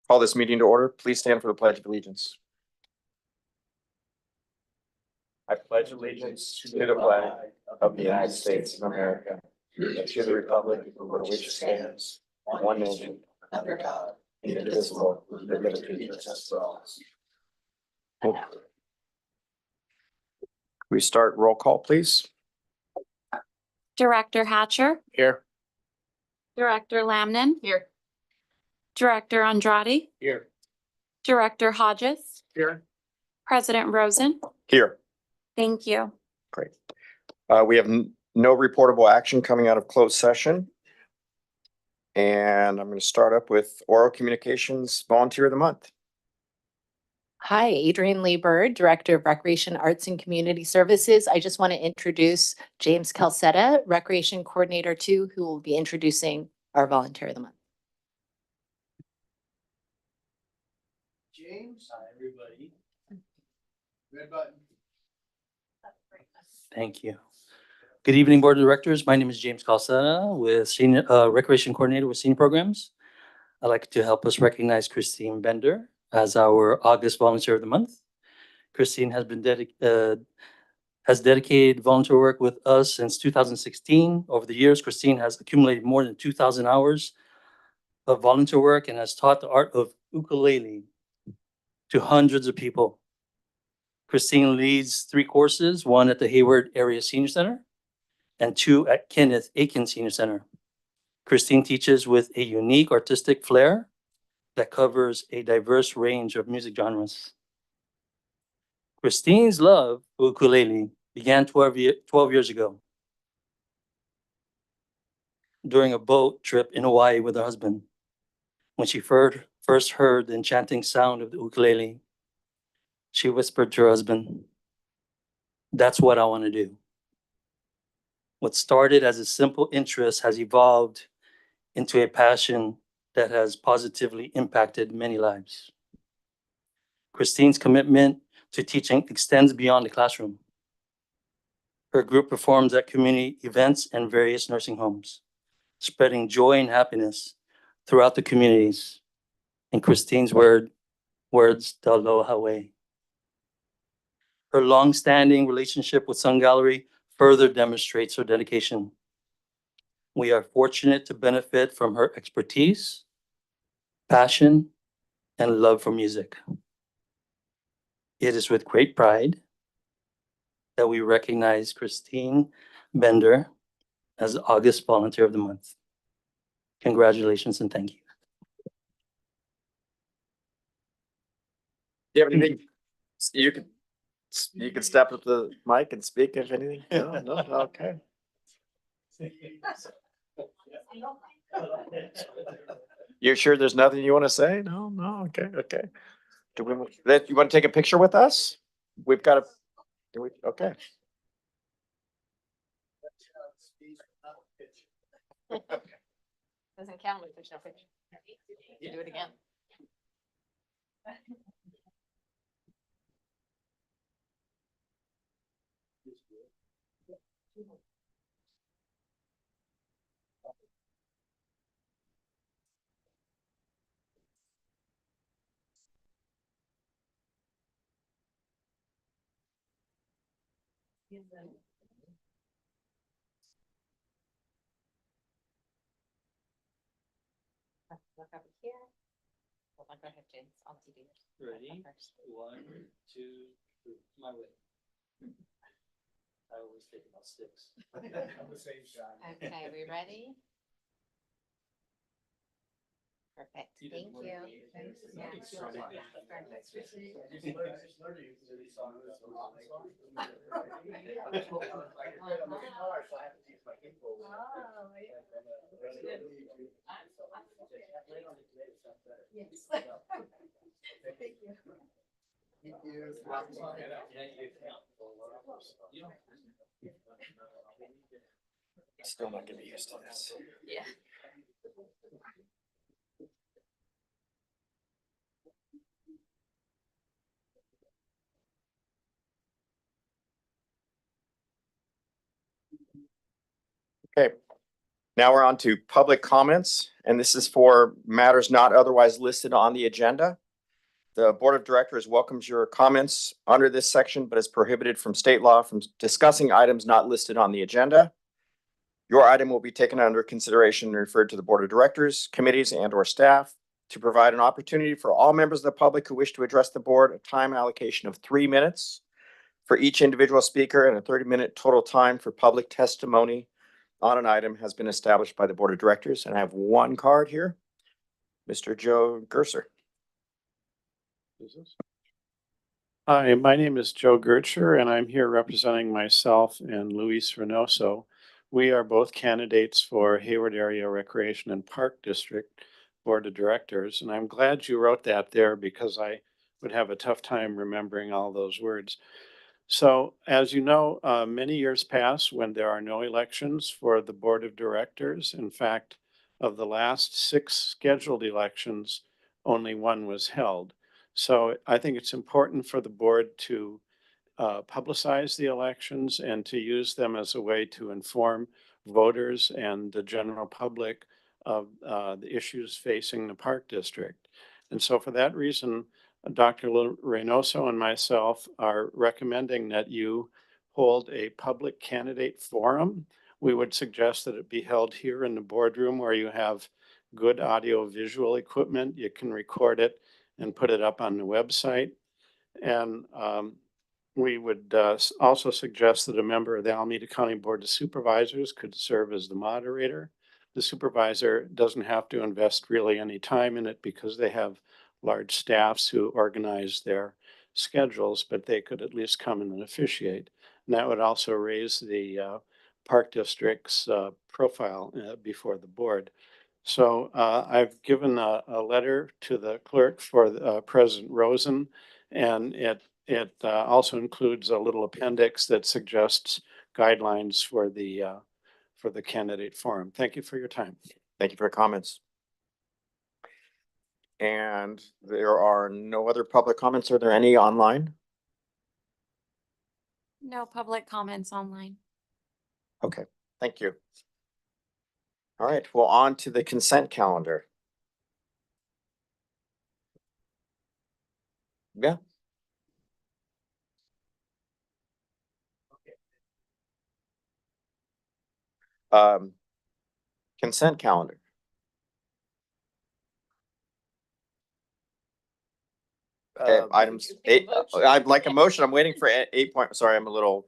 Call this meeting to order. Please stand for the Pledge of Allegiance. I pledge allegiance to the flag of the United States of America and to the republic for which it stands, one nation, under God, indivisible, with liberty and justice for all. We start roll call, please. Director Hatcher, Here. Director Lamnan. Here. Director Andrade, Here. Director Hodges, Here. President Rosen. Here. Thank you. Great. We have no reportable action coming out of closed session. And I'm going to start up with Oral Communications Volunteer of the Month. Hi, Adrienne Lee Bird, Director of Recreation Arts and Community Services. I just want to introduce James Calcetta, Recreation Coordinator 2, who will be introducing our Volunteer of the Month. James, hi, everybody. Red button. Thank you. Good evening, Board of Directors. My name is James Calcetta with Senior Recreation Coordinator with Senior Programs. I'd like to help us recognize Christine Bender as our August Volunteer of the Month. Christine has been dedicated volunteer work with us since 2016. Over the years, Christine has accumulated more than 2,000 hours of volunteer work and has taught the art of ukulele to hundreds of people. Christine leads 3 courses, one at the Hayward Area Senior Center and 2 at Kenneth Aiken Senior Center. Christine teaches with a unique artistic flair that covers a diverse range of music genres. Christine's love for ukulele began 12 years ago during a boat trip in Hawaii with her husband. When she first heard the enchanting sound of the ukulele, she whispered to her husband, "That's what I want to do." What started as a simple interest has evolved into a passion that has positively impacted many lives. Christine's commitment to teaching extends beyond the classroom. Her group performs at community events and various nursing homes, spreading joy and happiness throughout the communities. In Christine's words, the aloha way. Her long-standing relationship with Sun Gallery further demonstrates her dedication. We are fortunate to benefit from her expertise, passion, and love for music. It is with great pride that we recognize Christine Bender as August Volunteer of the Month. Congratulations and thank you. Do you have anything? You can step up to the mic and speak if anything. No, okay. You're sure there's nothing you want to say? No, okay. Do we, you want to take a picture with us? We've got okay. Doesn't count if there's no picture. You do it again. Look over here. Hold on, go ahead, James. I'll do this. Ready? 1, 2, 3. My way. I always take about 6. I'm the same shot. Okay, we ready? Perfect. You Thank didn't you. want me. Thanks. Still not gonna be used to this. Yeah. Okay. Now we're on to public comments, and this is for matters not otherwise listed on the agenda. The Board of Directors welcomes your comments under this section, but is prohibited from state law from discussing items not listed on the agenda. Your item will be taken under consideration and referred to the Board of Directors, committees, and/or staff to provide an opportunity for all members of the public who wish to address the board, a time allocation of 3 minutes for each individual speaker, and a 30-minute total time for public testimony on an item has been established by the Board of Directors. And I have one card here. Mr. Joe Gerser. Hi, my name is Joe Gertcher, and I'm here representing myself and Luis Reynoso. We are both candidates for Hayward Area Recreation and Park District Board of Directors, and I'm glad you wrote that there because I would have a tough time remembering all those words. So, as you know, many years pass when there are no elections for the Board of Directors. In fact, of the last 6 scheduled elections, only 1 was held. So I think it's important for the board to publicize the elections and to use them as a way to inform voters and the general public of the issues facing the park district. And so for that reason, Dr. Reynoso and myself are recommending that you hold a public candidate forum. We would suggest that it be held here in the boardroom where you have good audio visual equipment. You can record it and put it up on the website. And we would also suggest that a member of the Alameda County Board of Supervisors could serve as the moderator. The supervisor doesn't have to invest really any time in it because they have large staffs who organize their schedules, but they could at least come in and officiate. And that would also raise the Park District's profile before the board. So I've given a letter to the clerk for President Rosen, and it also includes a little appendix that suggests guidelines for the candidate forum. Thank you for your time. Thank you for your comments. And there are no other public comments. Are there any online? No public comments online. Okay, thank you. All right, well, on to the consent calendar. Yeah. Consent calendar. Okay, items 8, I'd like a motion. I'm waiting for 8 point, sorry, I'm a little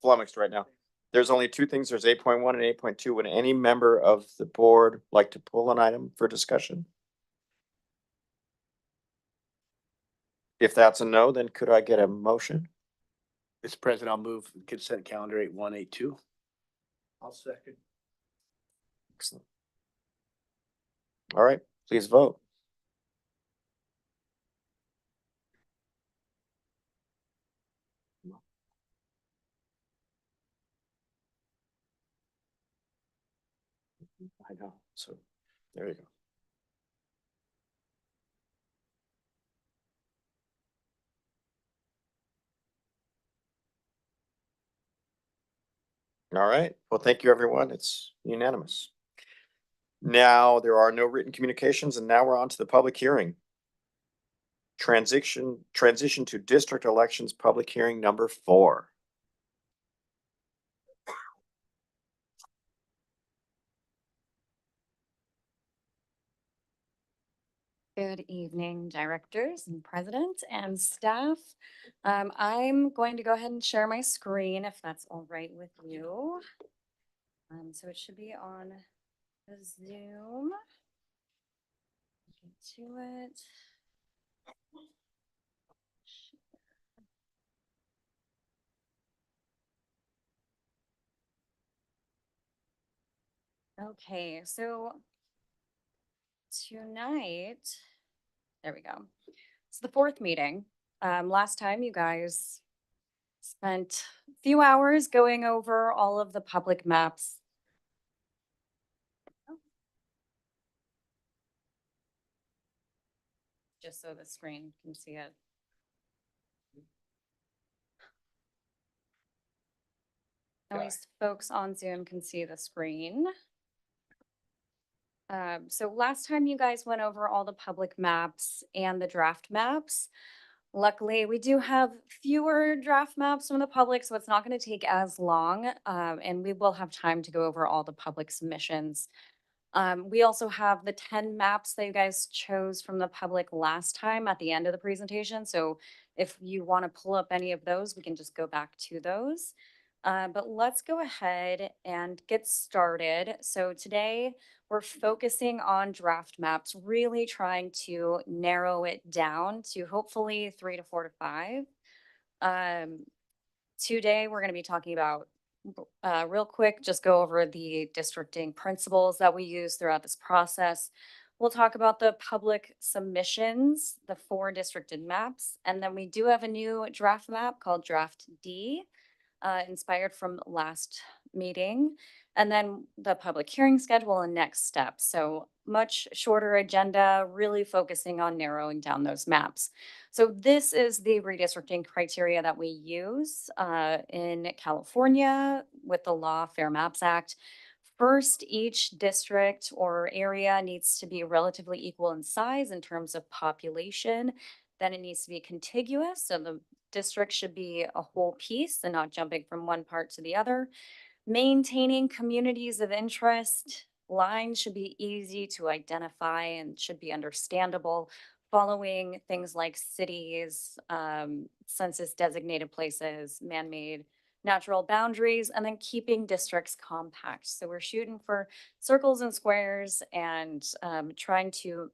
flummoxed right now. There's only 2 things. There's 8.1 and 8.2. Would any member of the board like to pull an item for discussion? If that's a no, then could I get a motion? Mr. President, I'll move consent calendar 8182. I'll second. Excellent. All right, please vote. I know, so there you go. All right, well, thank you, everyone. It's unanimous. Now, there are no written communications, and now we're on to the public hearing. Transition to district elections, public hearing number 4. Good evening, directors and president and staff. I'm going to go ahead and share my screen if that's all right with you. So it should be on the Zoom. Get to it. Okay, so tonight, there we go. It's the 4th meeting. Last time you guys spent a few hours going over all of the public maps. Just so the screen can see it. At least folks on Zoom can see the screen. So last time you guys went over all the public maps and the draft maps. Luckily, we do have fewer draft maps from the public, so it's not going to take as long. And we will have time to go over all the public submissions. We also have the 10 maps that you guys chose from the public last time at the end of the presentation. So if you want to pull up any of those, we can just go back to those. But let's go ahead and get started. So today we're focusing on draft maps, really trying to narrow it down to hopefully 3 to 4 to 5. Today we're going to be talking about real quick, just go over the districting principles that we use throughout this process. We'll talk about the public submissions, the 4 districted maps, and then we do have a new draft map called Draft D, inspired from last meeting, and then the public hearing schedule and next steps. So much shorter agenda, really focusing on narrowing down those maps. So this is the redistricting criteria that we use in California with the Law Fair Maps Act. First, each district or area needs to be relatively equal in size in terms of population. Then it needs to be contiguous. So the district should be a whole piece and not jumping from one part to the other. Maintaining communities of interest. Lines should be easy to identify and should be understandable, following things like cities, census designated places, man-made natural boundaries, and then keeping districts compact. So we're shooting for circles and squares and trying to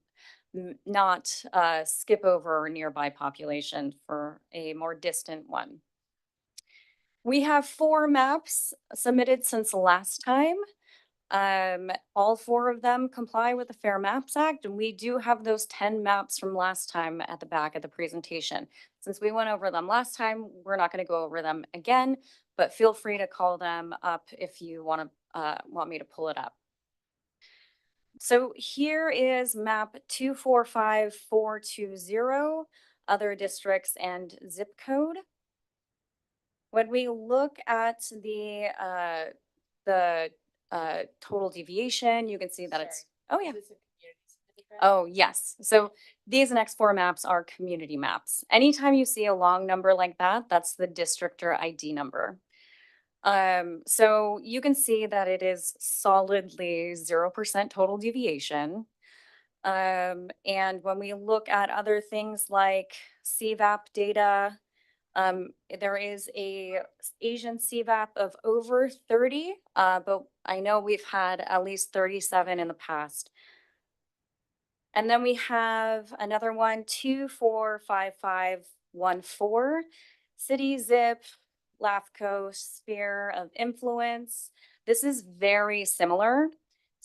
not skip over nearby population for a more distant one. We have 4 maps submitted since the last time. All 4 of them comply with the Fair Maps Act, and we do have those 10 maps from last time at the back of the presentation. Since we went over them last time, we're not going to go over them again, but feel free to call them up if you want me to pull it up. So here is map 245420, other districts and zip code. When we look at the total deviation, you can see that it's, oh yeah. Oh, yes. So these next 4 maps are community maps. Anytime you see a long number like that, that's the district or ID number. So you can see that it is solidly 0% total deviation. And when we look at other things like CVAP data, there is a Asian CVAP of over 30, but I know we've had at least 37 in the past. And then we have another one, 245514, City Zip, LAFCO Sphere of Influence. This is very similar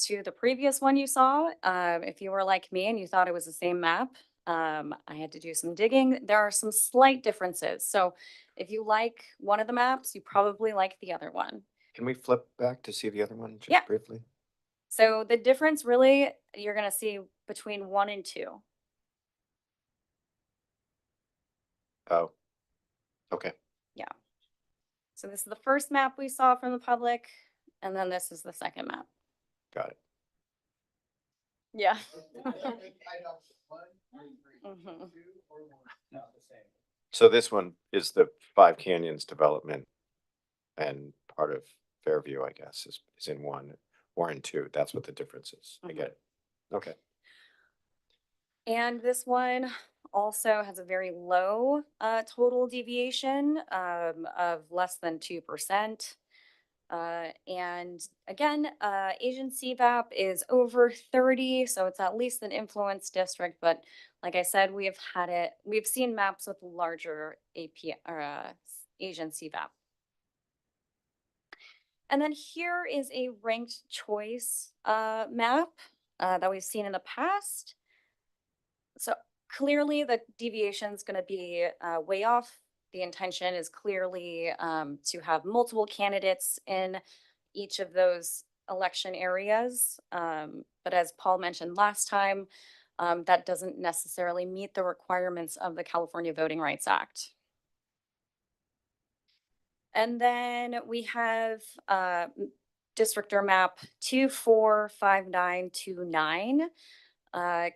to the previous one you saw. If you were like me and you thought it was the same map, I had to do some digging. There are some slight differences. So if you like one of the maps, you probably like the other one. Can we flip back to see the other one Yeah. just briefly? So the difference really, you're going to see between 1 and 2. Oh, okay. So this is the first map we saw from the public, and then this is the second map. Got it. Yeah. I know, 1, 3, Mhm. 2, or 1, not the same. So this one is the Five Canyons development and part of Fairview, I guess, is in 1 or in 2. That's what the difference is. I get it. Okay. And this one also has a very low total deviation of less than 2%. And again, Asian CVAP is over 30, so it's at least an influence district. But like I said, we've seen maps with larger AP or Asian CVAP. And then here is a ranked choice map that we've seen in the past. So clearly the deviation is going to be way off. The intention is clearly to have multiple candidates in each of those election areas. But as Paul mentioned last time, that doesn't necessarily meet the requirements of the California Voting Rights Act. And then we have districtor map 245929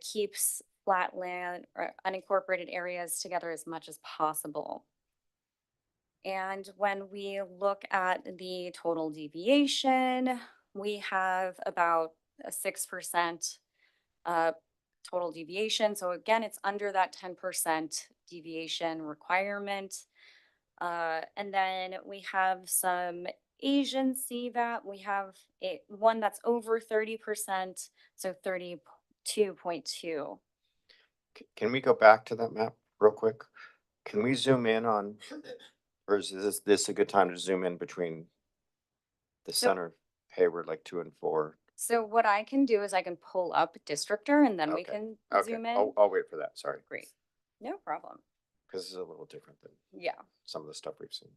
keeps flat land or unincorporated areas together as much as possible. And when we look at the total deviation, we have about a 6% total deviation. So again, it's under that 10% deviation requirement. And then we have some Asian CVAP. We have one that's over 30%, so 32.2. Can we go back to that map real quick? Can we zoom in on, or is this a good time to zoom in between the So- center of Hayward, like 2 and 4? So what I can do is I can pull up districtor and then we Okay, can Okay, zoom in. I'll wait for that, sorry, Great. No problem. because this is a little different than Yeah. some of the stuff we've seen.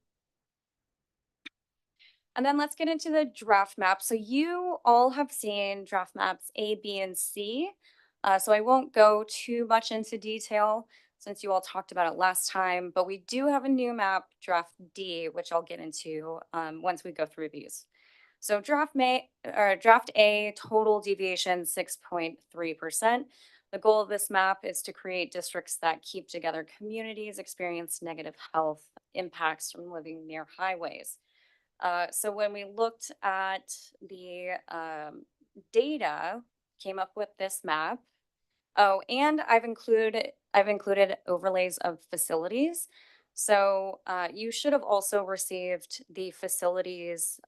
And then let's get into the draft map. So you all have seen draft maps A, B, and C. So I won't go too much into detail since you all talked about it last time, but we do have a new map, draft D, which I'll get into once we go through these. So draft A, total deviation 6.3%. The goal of this map is to create districts that keep together communities experience negative health impacts from living near highways. So when we looked at the data, came up with this map. Oh, and I've included overlays of facilities. So you should have also received the facilities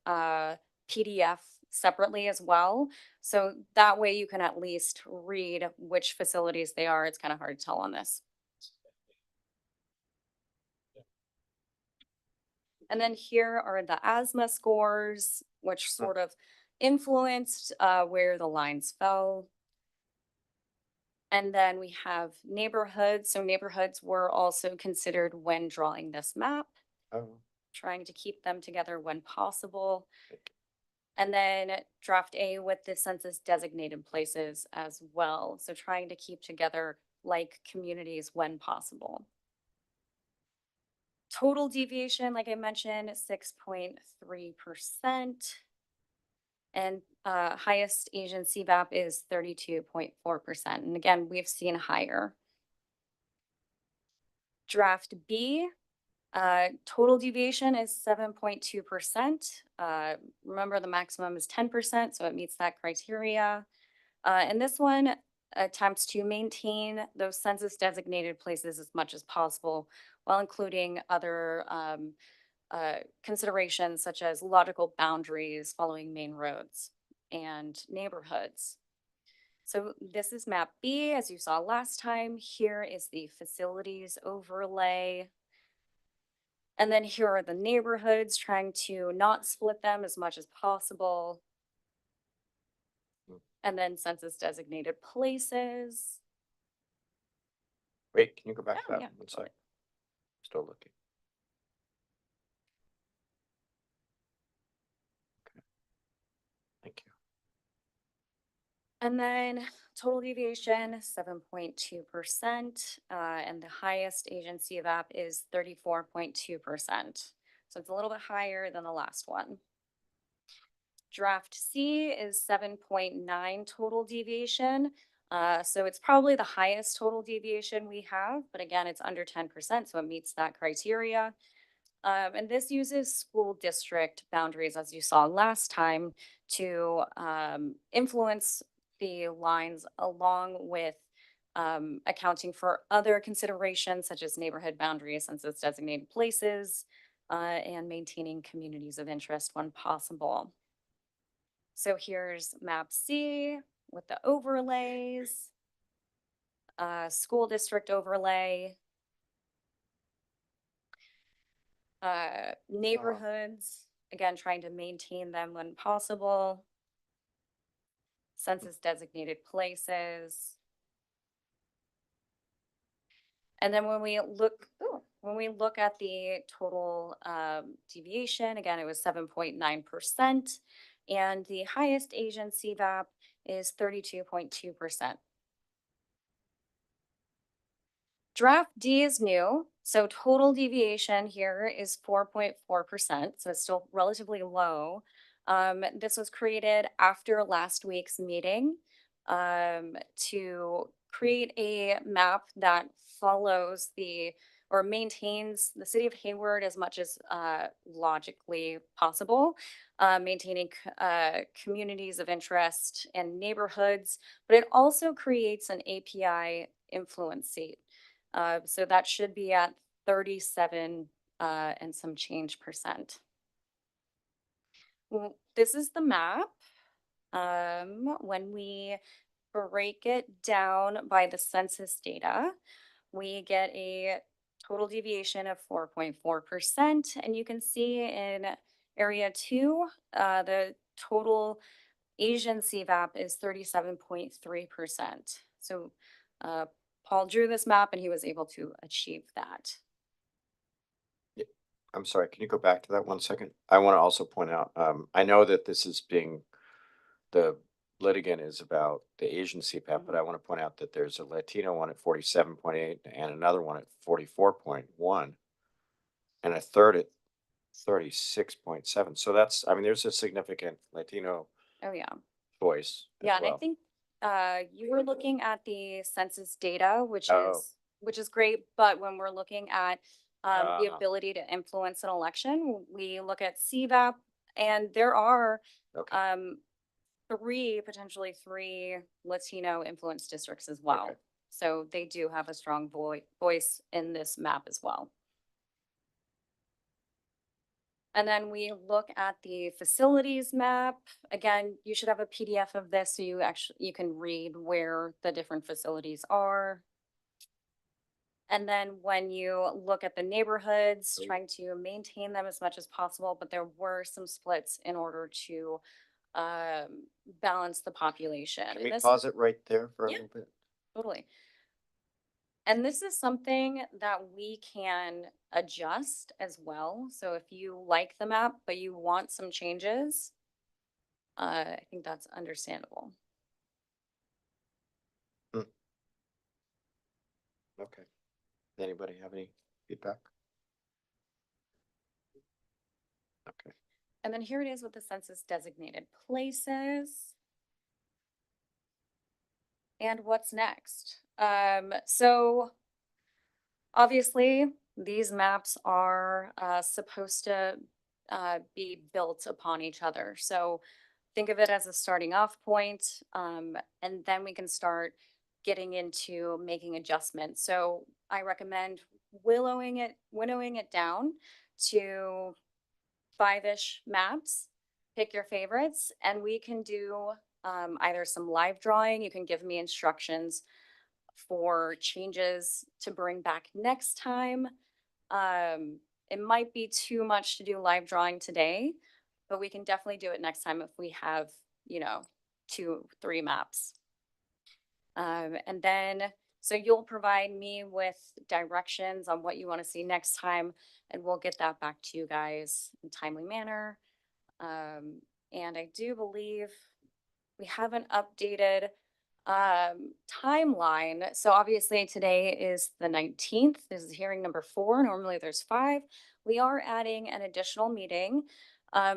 PDF separately as well. So that way you can at least read which facilities they are. It's kind of hard to tell on this. And then here are the asthma scores, which sort of influenced where the lines fell. And then we have neighborhoods. So neighborhoods were also considered when drawing this map, Oh, trying to keep them together when possible. And then draft A with the census designated places as well. So trying to keep together like communities when possible. Total deviation, like I mentioned, 6.3%. And highest Asian CVAP is 32.4%. And again, we've seen higher. Draft B, total deviation is 7.2%. Remember, the maximum is 10%, so it meets that criteria. And this one attempts to maintain those census designated places as much as possible while including other considerations such as logical boundaries following main roads and neighborhoods. So this is map B, as you saw last time. Here is the facilities overlay. And then here are the neighborhoods, trying to not split them as much as possible. And then census designated places. wait, can you go back to Oh, that yeah, one totally. sec? Still looking. Okay. Thank you. And then total deviation, 7.2%. And the highest Asian CVAP is 34.2%. So it's a little bit higher than the last one. Draft C is 7.9 total deviation. So it's probably the highest total deviation we have, but again, it's under 10%, so it meets that criteria. And this uses school district boundaries, as you saw last time, to influence the lines along with accounting for other considerations such as neighborhood boundaries, census designated places, and maintaining communities of interest when possible. So here's map C with the overlays, school district overlay, neighborhoods, again, trying to maintain them when possible, census designated places. And then when we look at the total deviation, again, it was 7.9%. And the highest Asian CVAP is 32.2%. Draft D is new, so total deviation here is 4.4%, so it's still relatively low. This was created after last week's meeting to create a map that follows or maintains the city of Hayward as much as logically possible, maintaining communities of interest and neighborhoods, but it also creates an API influence seat. So that should be at 37 and some change percent. This is the map. When we break it down by the census data, we get a total deviation of 4.4%. And you can see in area 2, the total Asian CVAP is 37.3%. So Paul drew this map and he was able to achieve that. I'm sorry, can you go back to that 1 second? I want to also point out, I know that this is the litigant is about the Asian CPAP, but I want to point out that there's a Latino one at 47.8 and another one at 44.1 and a third at 36.7. So I mean, there's a significant Latino Oh, yeah. voice as Yeah, and I well. think you were looking at the census data, Oh. which is great, but when we're looking at the Ah. ability to influence an election, we look at CVAP, and there are Okay. potentially three Latino influence districts as well. Okay. So they do have a strong voice in this map as well. And then we look at the facilities map. Again, you should have a PDF of this so you can read where the different facilities are. And then when you look at the neighborhoods, trying to maintain them as much as possible, but there were some splits in order to balance the population. Can And we this- pause it right there for a Yeah. little bit? Totally. And this is something that we can adjust as well. So if you like the map, but you want some changes, I think that's understandable. Okay. Anybody have any feedback? Okay. And then here it is with the census designated places. And what's next? So obviously these maps are supposed to be built upon each other. So think of it as a starting off point, and then we can start getting into making adjustments. So I recommend winnowing it down to 5-ish maps. Pick your favorites, and we can do either some live drawing. You can give me instructions for changes to bring back next time. It might be too much to do live drawing today, but we can definitely do it next time if we have, 2, 3 maps. And then, so you'll provide me with directions on what you want to see next time, and we'll get that back to you guys in a timely manner. And I do believe we have an updated timeline. So obviously today is the 19th. This is hearing number 4. Normally there's 5. We are adding an additional meeting.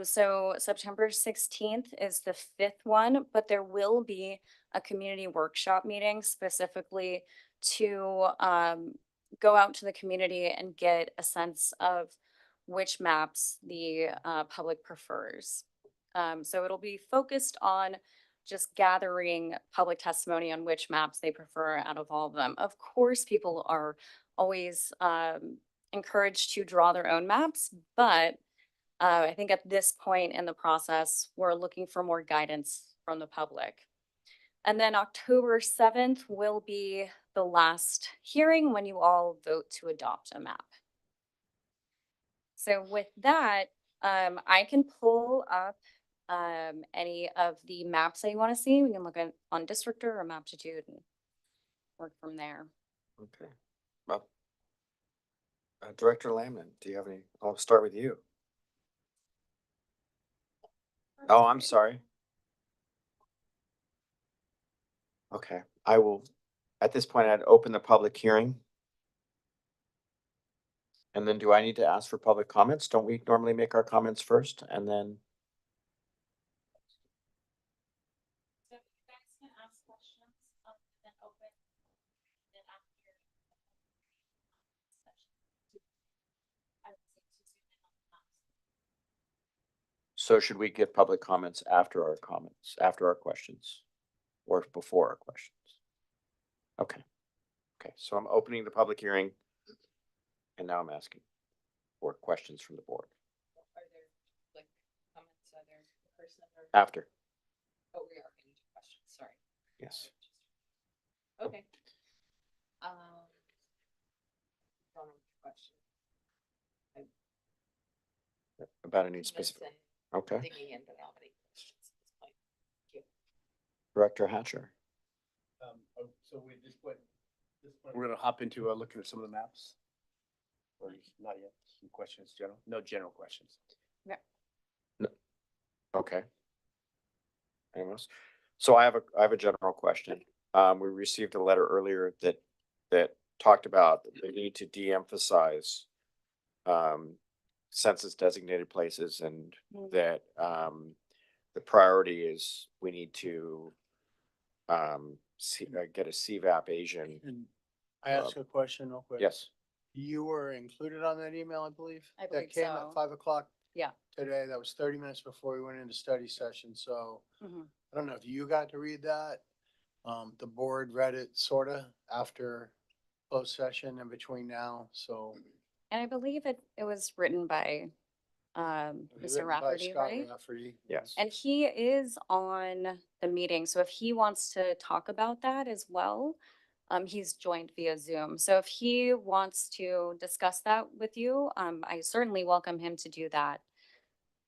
So September 16th is the 5th one, but there will be a community workshop meeting specifically to go out to the community and get a sense of which maps the public prefers. So it'll be focused on just gathering public testimony on which maps they prefer out of all of them. Of course, people are always encouraged to draw their own maps, but I think at this point in the process, we're looking for more guidance from the public. And then October 7th will be the last hearing when you all vote to adopt a map. So with that, I can pull up any of the maps that you want to see. We can look at on Districtor or Maptitude and work from there. Okay. Well, Director Lamnon, do you have any? I'll start with you. Oh, I'm sorry. Okay, I will, at this point, I'd open the public hearing. And then do I need to ask for public comments? Don't we normally make our comments first and then? So should we give public comments, after our questions, or before our questions? Okay. Okay, so I'm opening the public hearing. And now I'm asking for questions from the board. Are there like comments, are there person or? After, Oh, we are getting to questions, sorry. yes. Okay. Don't know which question. About any specific, Listen, okay. digging in, but I don't have any questions at this point. Director Hatcher. So we just went, we're gonna hop into looking at some of the maps. Or not yet, some questions, no general questions. Okay. Anyone else? So I have a general question. We received a letter earlier that talked about the need to de-emphasize census designated places and Mm. that the priority is we need to get a CVAP Asian. And I ask a question real quick. Yes, You were included on that email, I believe? I believe That came so. at 5 o'clock Yeah. today. That was 30 minutes before we went into study session, so Mhm. I don't know if you got to read that. The board read it sorta after closed session in between now, so. And I believe it was written by Mr. Written by Rafferty, Scott right? Rafferty. yes. And he is on the meeting, so if he wants to talk about that as well, he's joined via Zoom. So if he wants to discuss that with you, I certainly welcome him to do that.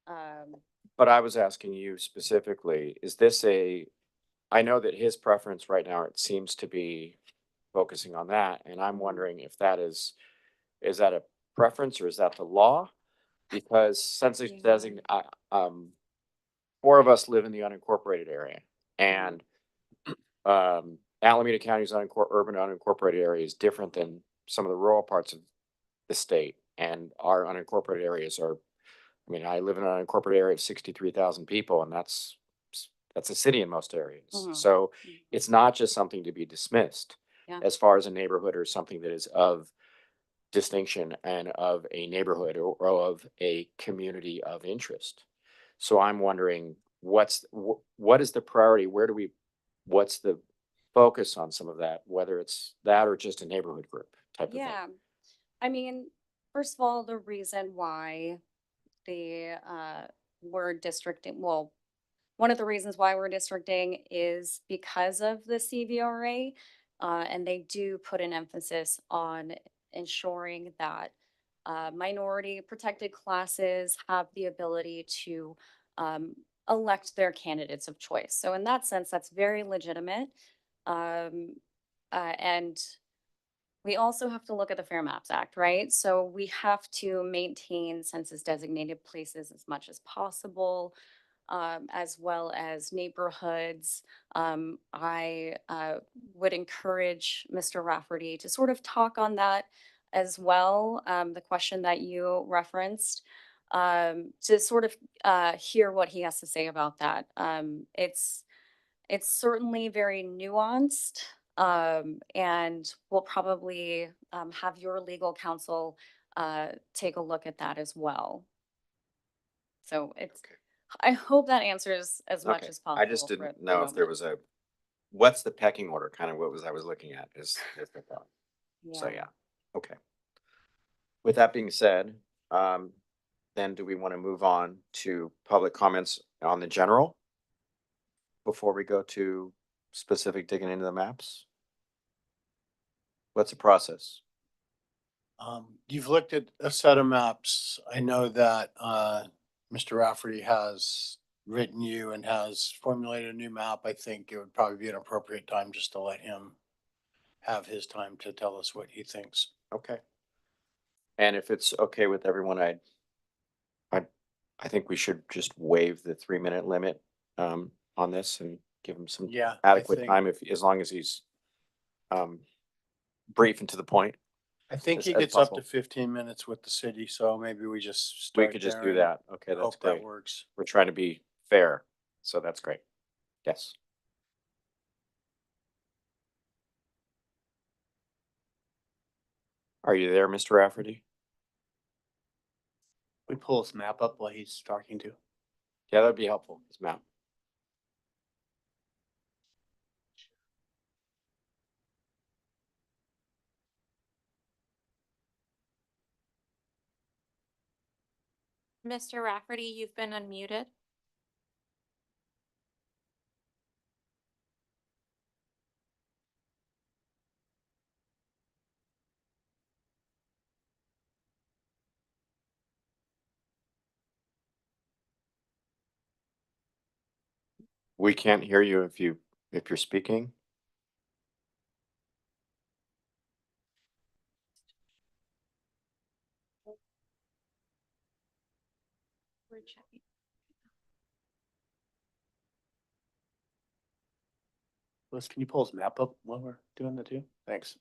But I was asking you specifically, is this I know that his preference right now, it seems to be focusing on that, and I'm wondering if that is that a preference or is that the law? Because census Yeah. design, four of us live in the unincorporated area, and Alameda County's urban unincorporated area is different than some of the rural parts of the state, and our unincorporated areas are, I mean, I live in an unincorporated area of 63,000 people, and that's a city in most areas. Mhm. So Mhm. it's not just something to be dismissed Yeah. as far as a neighborhood or something that is of distinction and of a neighborhood or of a community of interest. So I'm wondering what is the priority? What's the focus on some of that, whether it's that or just a neighborhood group type of thing? Yeah, I mean, first of all, the reason why we're districting, well, one of the reasons why we're districting is because of the CVRA. And they do put an emphasis on ensuring that minority protected classes have the ability to um, elect their candidates of choice. So in that sense, that's very legitimate. Um, and we also have to look at the Fair Maps Act, right? So we have to maintain census designated places as much as possible, as well as neighborhoods. I would encourage Mr. Rafferty to sort of talk on that as well. The question that you referenced, to sort of hear what he has to say about that. It's certainly very nuanced. And we'll probably have your legal counsel take a look at that as well. So it's, Okay. I hope that answers as much Okay, as possible. I just for didn't the know if there moment. was what's the pecking order, kind of I was looking at is the thought. So, yeah, okay. With that being said, then do we want to move on to public comments on the general? Before we go to specific digging into the maps? What's the process? You've looked at a set of maps. I know that, Mr. Rafferty has written you and has formulated a new map. I think it would probably be an appropriate time just to let him have his time to tell us what he thinks. Okay. And if it's okay with everyone, I think we should just waive the 3-minute limit on this and give him some Yeah. adequate time as long as he's brief and to the point. I think as- he as gets up to possible. 15 minutes with the city, so maybe we just We start could just there do and that. Okay, that's hope that great. works. We're trying to be fair, so that's great. Yes. Are you there, Mr. Rafferty? We pull his map up while he's talking to. Yeah, that'd be helpful, this map. Mr. Rafferty, you've been unmuted. We can't hear you if you're speaking. We're checking. Liz, can you pull his map up while we're doing that too? Thanks.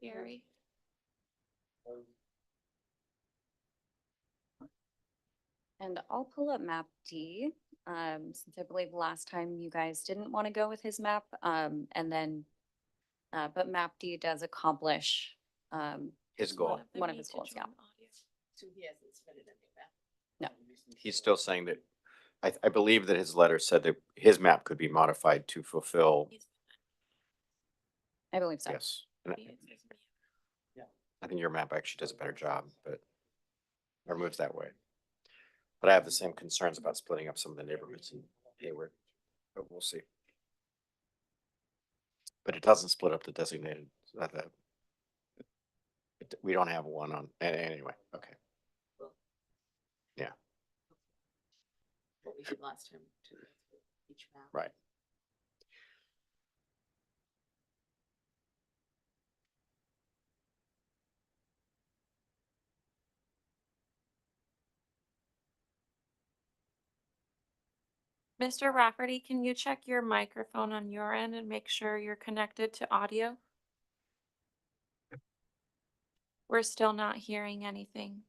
Gary. And I'll pull up map D, since I believe last time you guys didn't want to go with his map, and then, but map D does accomplish, His goal. One of his goals, yeah. So he hasn't submitted any of that. No. He's still saying that, I believe that his letter said that his map could be modified to fulfill, I believe so. yes. And I think your map actually does a better job, but, or moves that way. But I have the same concerns about splitting up some of the neighborhoods in Hayward, but we'll see. But it doesn't split up the designated, we don't have one on, anyway, okay. What we did last time to each map. Right. Mr. Rafferty, can you check your microphone on your end and make sure you're connected to audio? We're still not hearing anything.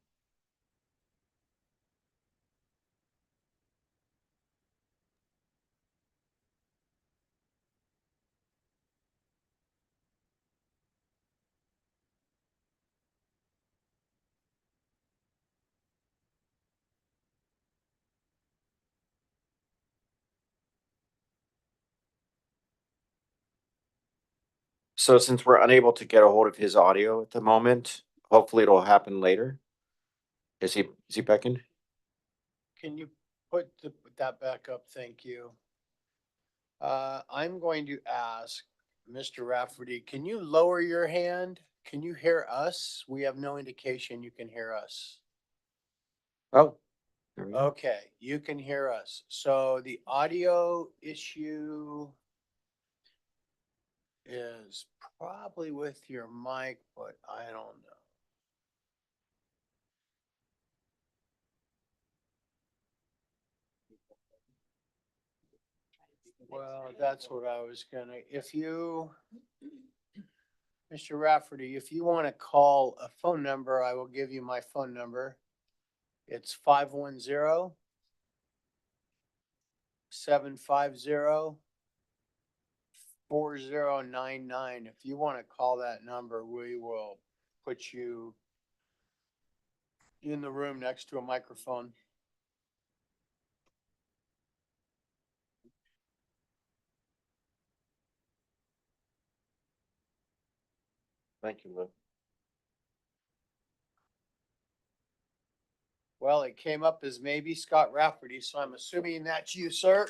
So since we're unable to get a hold of his audio at the moment, hopefully it'll happen later. Is he back in? Can you put that back up? Thank you. I'm going to ask Mr. Rafferty, can you lower your hand? Can you hear us? We have no indication you can hear us. Oh. there we go. Okay, you can hear us. So the audio issue is probably with your mic, but I don't know. Well, that's what I was gonna, if you, Mr. Rafferty, if you want to call a phone number, I will give you my phone number. It's 510-750-4099. If you want to call that number, we will put you in the room next to a microphone. Thank you, Lou. Well, it came up as maybe Scott Rafferty, so I'm assuming that's you, sir.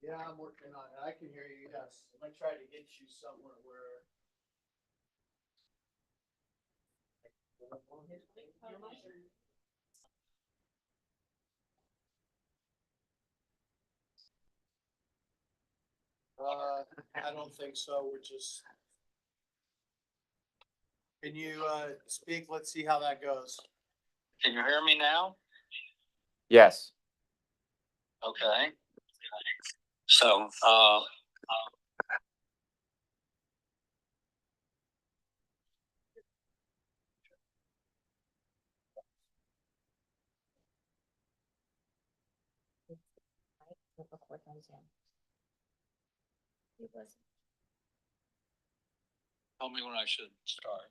Yeah, I'm working on it. I can hear you, yes. I'm gonna try to get you somewhere where. I don't think so. We're just. Can you, speak? Let's see how that goes. Can you hear me now? Yes. Okay. So, tell me when I should start.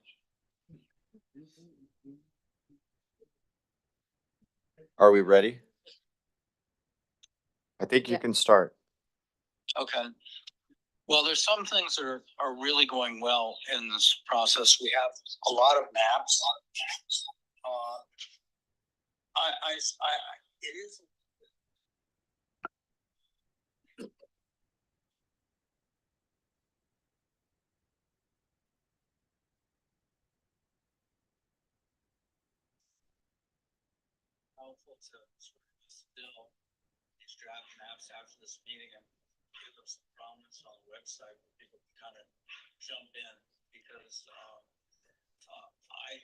Are we ready? I think you Yeah. can start. Okay. Well, there's some things that are really going well in this process. We have a lot of maps. It is. Helpful to sort of distill these draft maps after this meeting and give them some prominence on the website where people can kind of jump in because I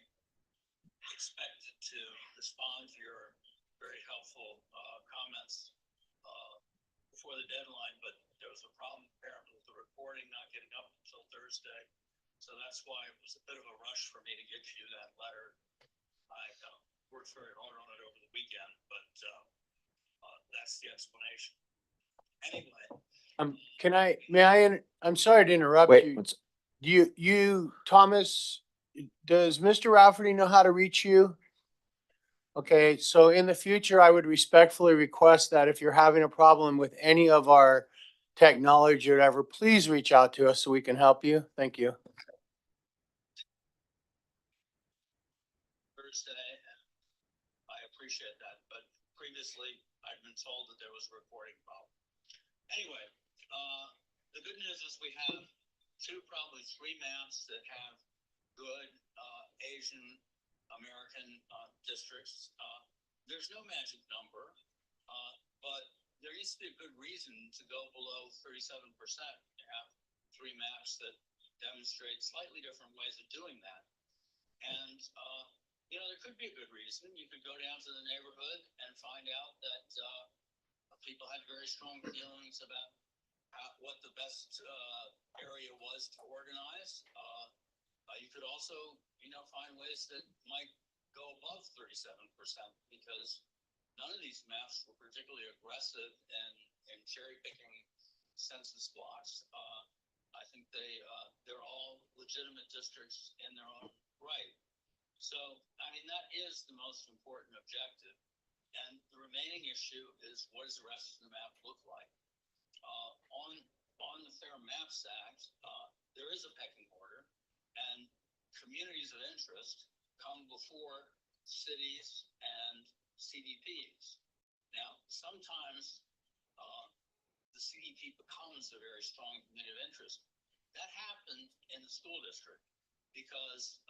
expected to respond to your very helpful comments before the deadline, but there was a problem apparently with the recording not getting up until Thursday. So that's why it was a bit of a rush for me to get you that letter. I worked very hard on it over the weekend, but that's the explanation. Anyway. I'm sorry to interrupt Wait, you. Thomas, does Mr. Rafferty know how to reach you? Okay, so in the future, I would respectfully request that if you're having a problem with any of our technology or whatever, please reach out to us so we can help you. Thank you. Thursday, and I appreciate that, but previously I'd been told that there was a recording problem. Anyway, the good news is we have probably three maps that have good Asian American districts. There's no magic number, but there needs to be a good reason to go below 37%. You have three maps that demonstrate slightly different ways of doing that. And, there could be a good reason. You could go down to the neighborhood and find out that people had very strong feelings about what the best area was to organize. You could also, find ways that might go above 37% because none of these maps were particularly aggressive in cherry picking census blocks. I think they're all legitimate districts in their own right. So, that is the most important objective. And the remaining issue is what does the rest of the map look like? On the Fair Maps Act, there is a pecking order, and communities of interest come before cities and CDPs. Now, sometimes the CDP becomes a very strong community of interest. That happened in the school district because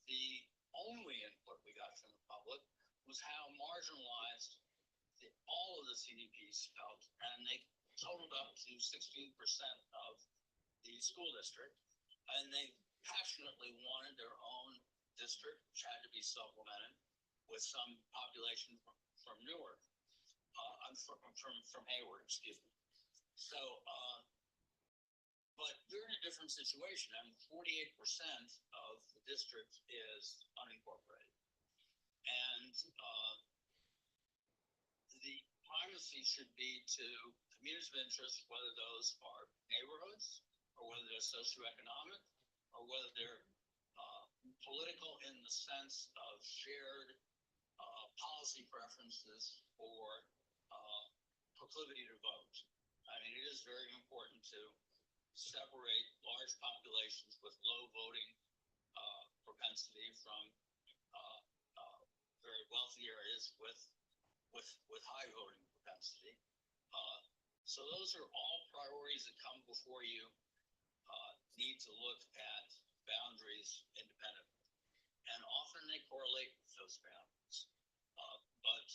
the only input we got from the public was how marginalized all of the CDPs felt, and they totaled up to 16% of the school district, and they passionately wanted their own district, which had to be supplemented with some population from Newark. I'm from Hayward, excuse me. So, but you're in a different situation. 48% of the district is unincorporated. And the primacy should be to communities of interest, whether those are neighborhoods or whether they're socioeconomic or whether they're political in the sense of shared policy preferences or proclivity to vote. It is very important to separate large populations with low voting propensity from very wealthy areas with high voting propensity. So those are all priorities that come before you need to look at boundaries independently. And often they correlate with those boundaries. But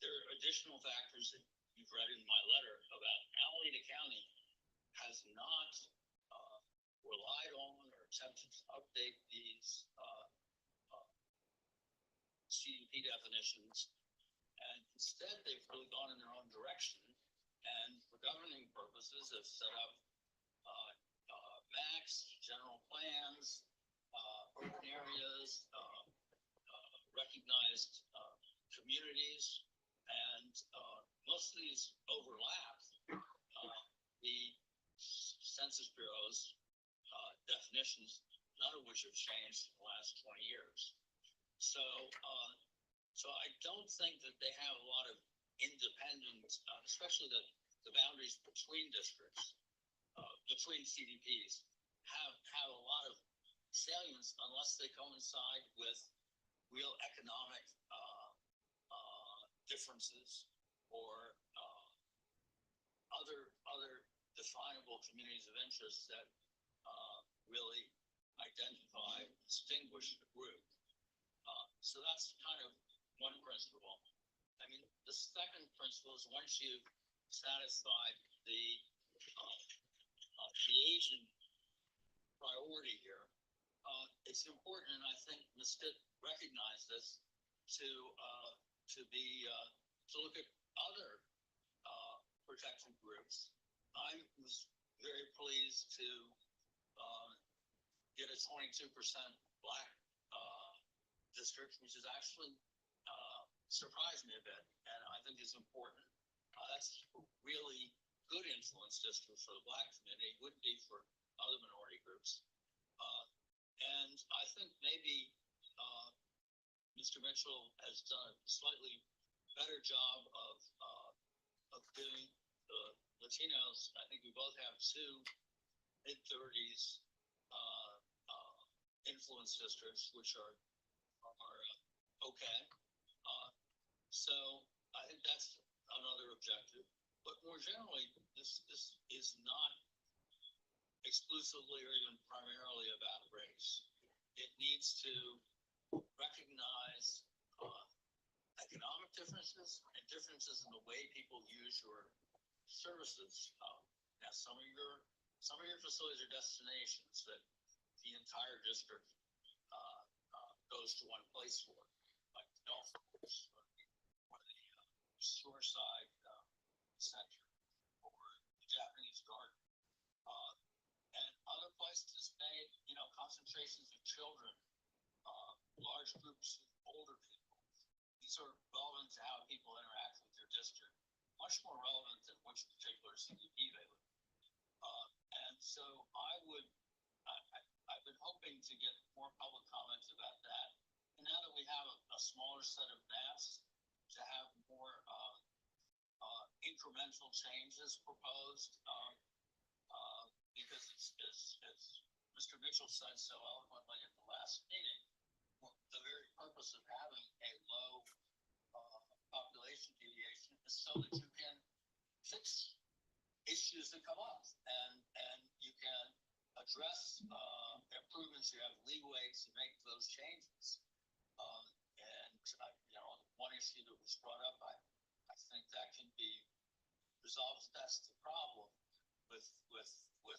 there are additional factors that you've read in my letter about Alameda County has not relied on or attempted to update these CDP definitions, and instead they've really gone in their own direction, and for governing purposes have set up MACs, general plans, urban areas, recognized communities, and most of these overlap. The census Census Bureau's definitions, none of which have changed in the last 20 years. So, so I don't think that they have a lot of independent, especially the boundaries between districts, between CDPs, have a lot of salience unless they coincide with real economic differences or other definable communities of interest that really identify, distinguish the group. So that's kind of one principle. I mean, the second principle is once you've satisfied the Asian priority here, it's important, and I think Ms. Stitt recognized this, to look at other protected groups. I was very pleased to get a 22% Black district, which is actually surprised me a bit, and I think is important. That's a really good influence district for the Black community, wouldn't be for other minority groups. And I think maybe Mr. Mitchell has done a slightly better job of giving the Latinos. I think we both have two mid-30s influence districts, which are okay. So I think that's another objective. But more generally, this is not exclusively or even primarily about race. It needs to recognize economic differences and differences in the way people use your services. Now, some of your facilities are destinations that the entire district goes to one place for, like the golf course or the Shoreside Center or the Japanese Garden. And other places made, concentrations of children, large groups of older people. These are relevant to how people interact with their district, much more relevant than which particular CDP they live in. And so I've been hoping to get more public comments about that. And now that we have a smaller set of maps, to have more incremental changes proposed, because as Mr. Mitchell said so eloquently at the last meeting, the very purpose of having a low population deviation is so that you can fix issues that come up and you can address improvements. You have leeway to make those changes. One issue that was brought up, I think that can be resolved. That's the problem with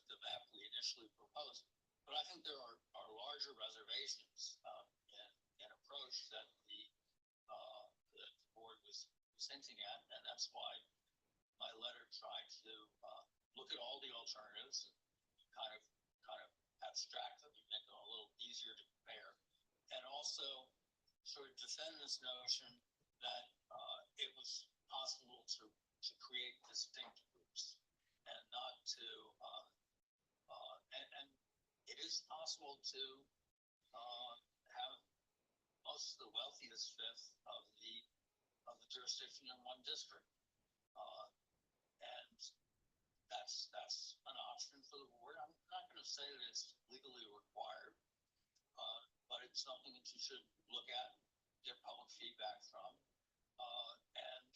the map we initially proposed. But I think there are larger reservations in approach that the board was hinting at, and that's why my letter tried to look at all the alternatives and kind of abstract them and make them a little easier to compare, and also sort of defend this notion that it was possible to create distinct groups and not to and it is possible to have most of the wealthiest fifth of the jurisdiction in one district, and that's an option for the board. I'm not going to say that it's legally required, but it's something that you should look at, get public feedback from, and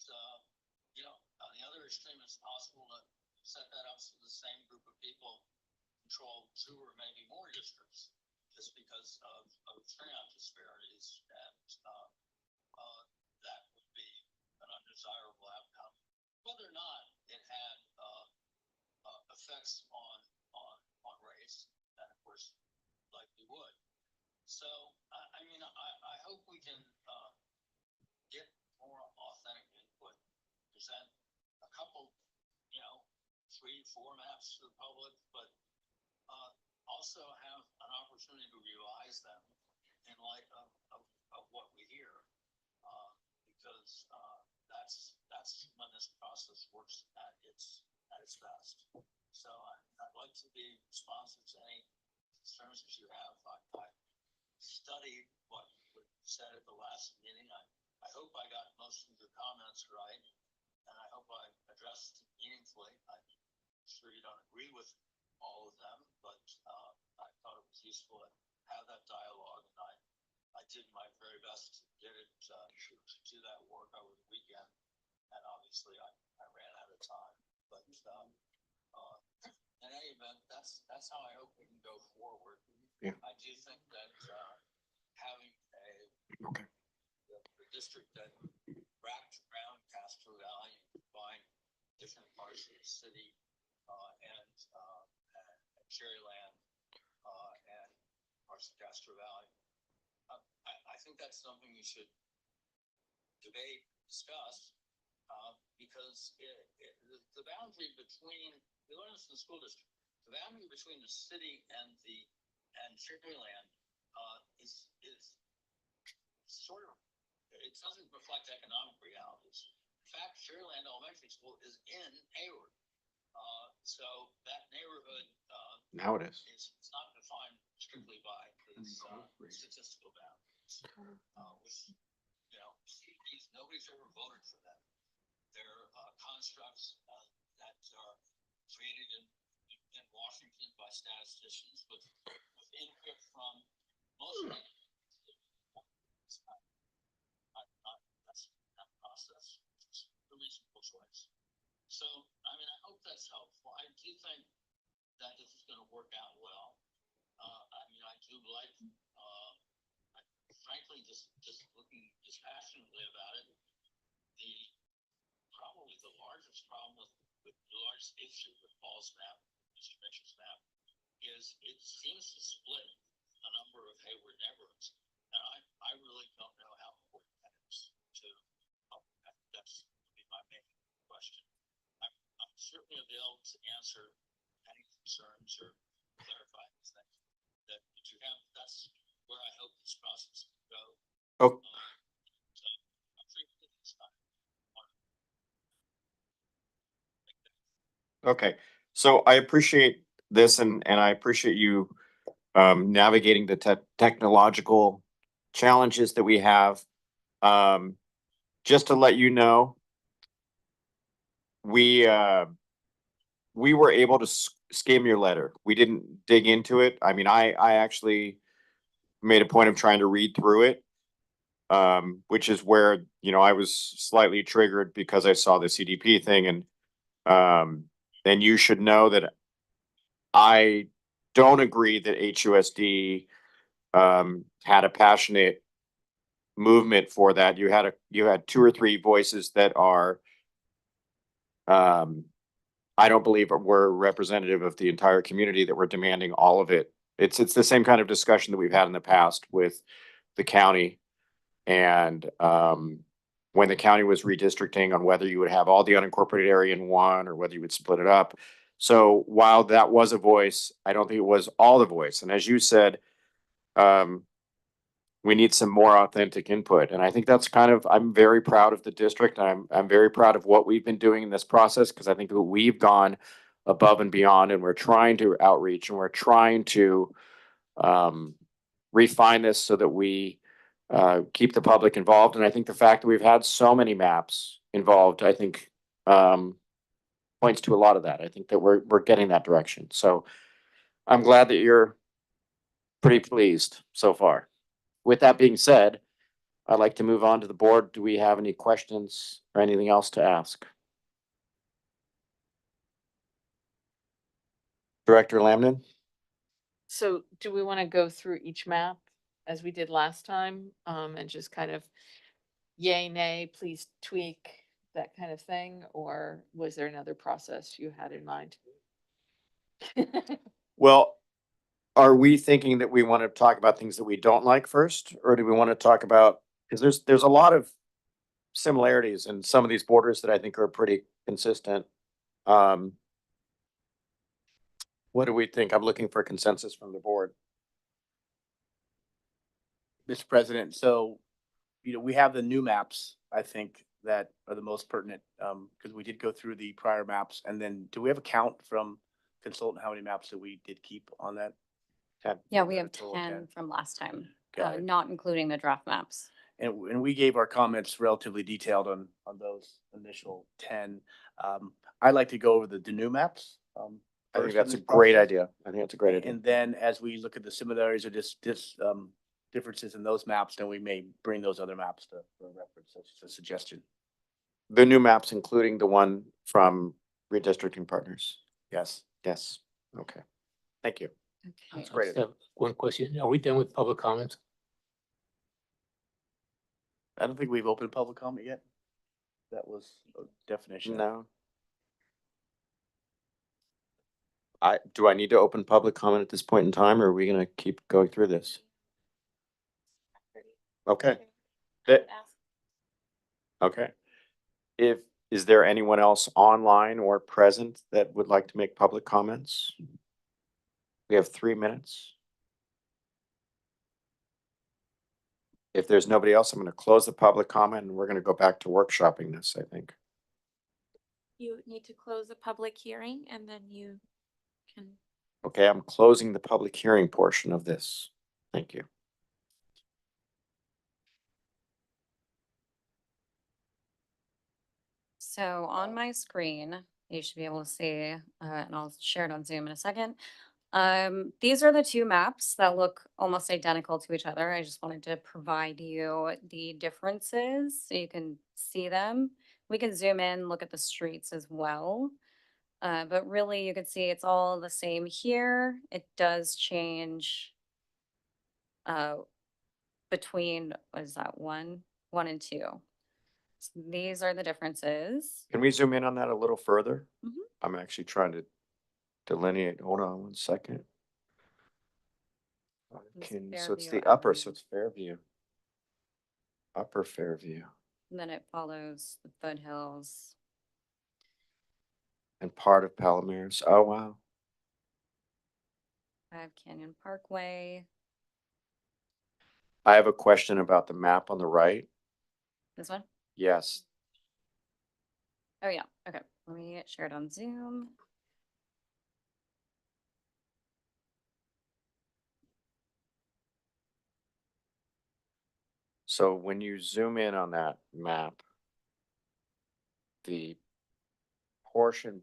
on the other extreme, it's possible to set that up so the same group of people control two or maybe more districts, just because of turnout disparities, and that would be an undesirable outcome. Whether or not it had effects on race, that of course likely would. So I hope we can get more authentic input, present a couple, 3-4 maps to the public, but also have an opportunity to revise them in light of what we hear, because that's when this process works at its best. So I'd like to be alternatives you have. I studied what you said at the last meeting. I hope I got most of your comments right, and I hope I addressed meaningfully. I'm sure you don't agree with all of them, but I thought it was useful to have that dialogue, and I did my very best to get it to do that work over the weekend, and obviously I ran out of time. But in any event, that's how I hope we can go forward. Yeah. I do think that having Okay. the district that wrapped around Castro Valley and combined different parts of the city and Cherryland and parts of Castro Valley. I think that's something we should debate, discuss, because the boundary between the Livingston School District, the boundary between the city and Cherryland is sort of, it doesn't reflect economic realities. In fact, Cherryland Elementary School is in Hayward. So that neighborhood Now it is. it's not defined strictly by its statistical boundaries. With, you know, nobody's ever voted for them. They're constructs that are created in Washington by statisticians with input from most of them. That's that process. It's a reasonable choice. So, I mean, I hope that's helpful. I do think that this is going to work out well. I mean, I do like, frankly, just looking dispassionately about it, probably the largest problem with the largest issue with Paul's map, Mr. Mitchell's map, is it seems to split a number of Hayward neighborhoods. And I really don't know how important that is to, that's would be my main question. I'm certainly available to answer any concerns or clarify these things that you have. That's where I hope this process will go. Oh. So I'm free for this time. Okay, so I appreciate this and I appreciate you navigating the technological challenges that we have. Just to let you know, we were able to skim your letter. We didn't dig into it. I mean, I actually made a point of trying to read through it, which is where, you know, I was slightly triggered because I saw the CDP thing, and you should know that I don't agree that HUSD had a passionate movement for that. You had two or three voices that are I don't believe were representative of the entire community that were demanding all of it. It's the same kind of discussion that we've had in the past with the county and when the county was redistricting on whether you would have all the unincorporated area in one or whether you would split it up. So while that was a voice, I don't think it was all the voice. And as you said, we need some more authentic input. And I think that's kind of, I'm very proud of the district. I'm very proud of what we've been doing in this process because I think that we've gone above and beyond and we're trying to outreach and we're trying to refine this so that we keep the public involved. And I think the fact that we've had so many maps involved, I think points to a lot of that. I think that we're getting that direction. So I'm glad that you're pretty pleased so far. With that being said, I'd like to move on to the board. Do we have any questions or anything else to ask? Director Lamnin? So do we want to go through each map as we did last time, and just kind of yay, nay, please tweak, that kind of thing? Or was there another process you had in mind? Well, are we thinking that we want to talk about things that we don't like first, or do we want to talk about, because there's a lot of similarities in some of these borders that I think are pretty consistent. What do we think? I'm looking for consensus from the board. Mr. President, so, you know, we have the new maps, I think, that are the most pertinent, because we did go through the prior maps. And then do we have a count from consultant how many maps that we did keep on that? 10. Yeah, we have Total 10 from last time, Got it. not including the draft maps. And we gave our comments relatively detailed on those initial 10. I'd like to go over the new maps. I think first in that's a this great process. idea. I think that's a great idea. And then as we look at the similarities or differences in those maps, then we may bring those other maps to for reference. That's just a suggestion. The new maps, including the one from redistricting partners. Yes. Yes, okay. Thank you. Okay. That's great. just have one question. Are we done with public comments? I don't think we've opened public comment yet. That was a definition. No. Do I need to open public comment at this point in time, or are we gonna keep going through this? Okay. That- Okay. Is there anyone else online or present that would like to make public comments? We have 3 minutes. If there's nobody else, I'm gonna close the public comment and we're gonna go back to workshopping this, I think. You need to close the public hearing and then you can. Okay, I'm closing the public hearing portion of this. Thank you. So on my screen, you should be able to see, and I'll share it on Zoom in a second. These are the two maps that look almost identical to each other. I just wanted to provide you the differences so you can see them. We can zoom in, look at the streets as well. But really you can see it's all the same here. It does change between, what is that, one and two. So these are the differences. Can we zoom in on that a little further? Mhm. I'm actually trying to delineate, hold on one second. This So it's Fairview the upper, so Avenue. it's Fairview. Upper Fairview And then it follows the foothills. and part of Palomares. Oh, wow. Five Canyon Parkway. I have a question about the map on the right. This one? Yes, Oh, yeah. Okay. Let me share it on Zoom. so when you zoom in on that map, the portion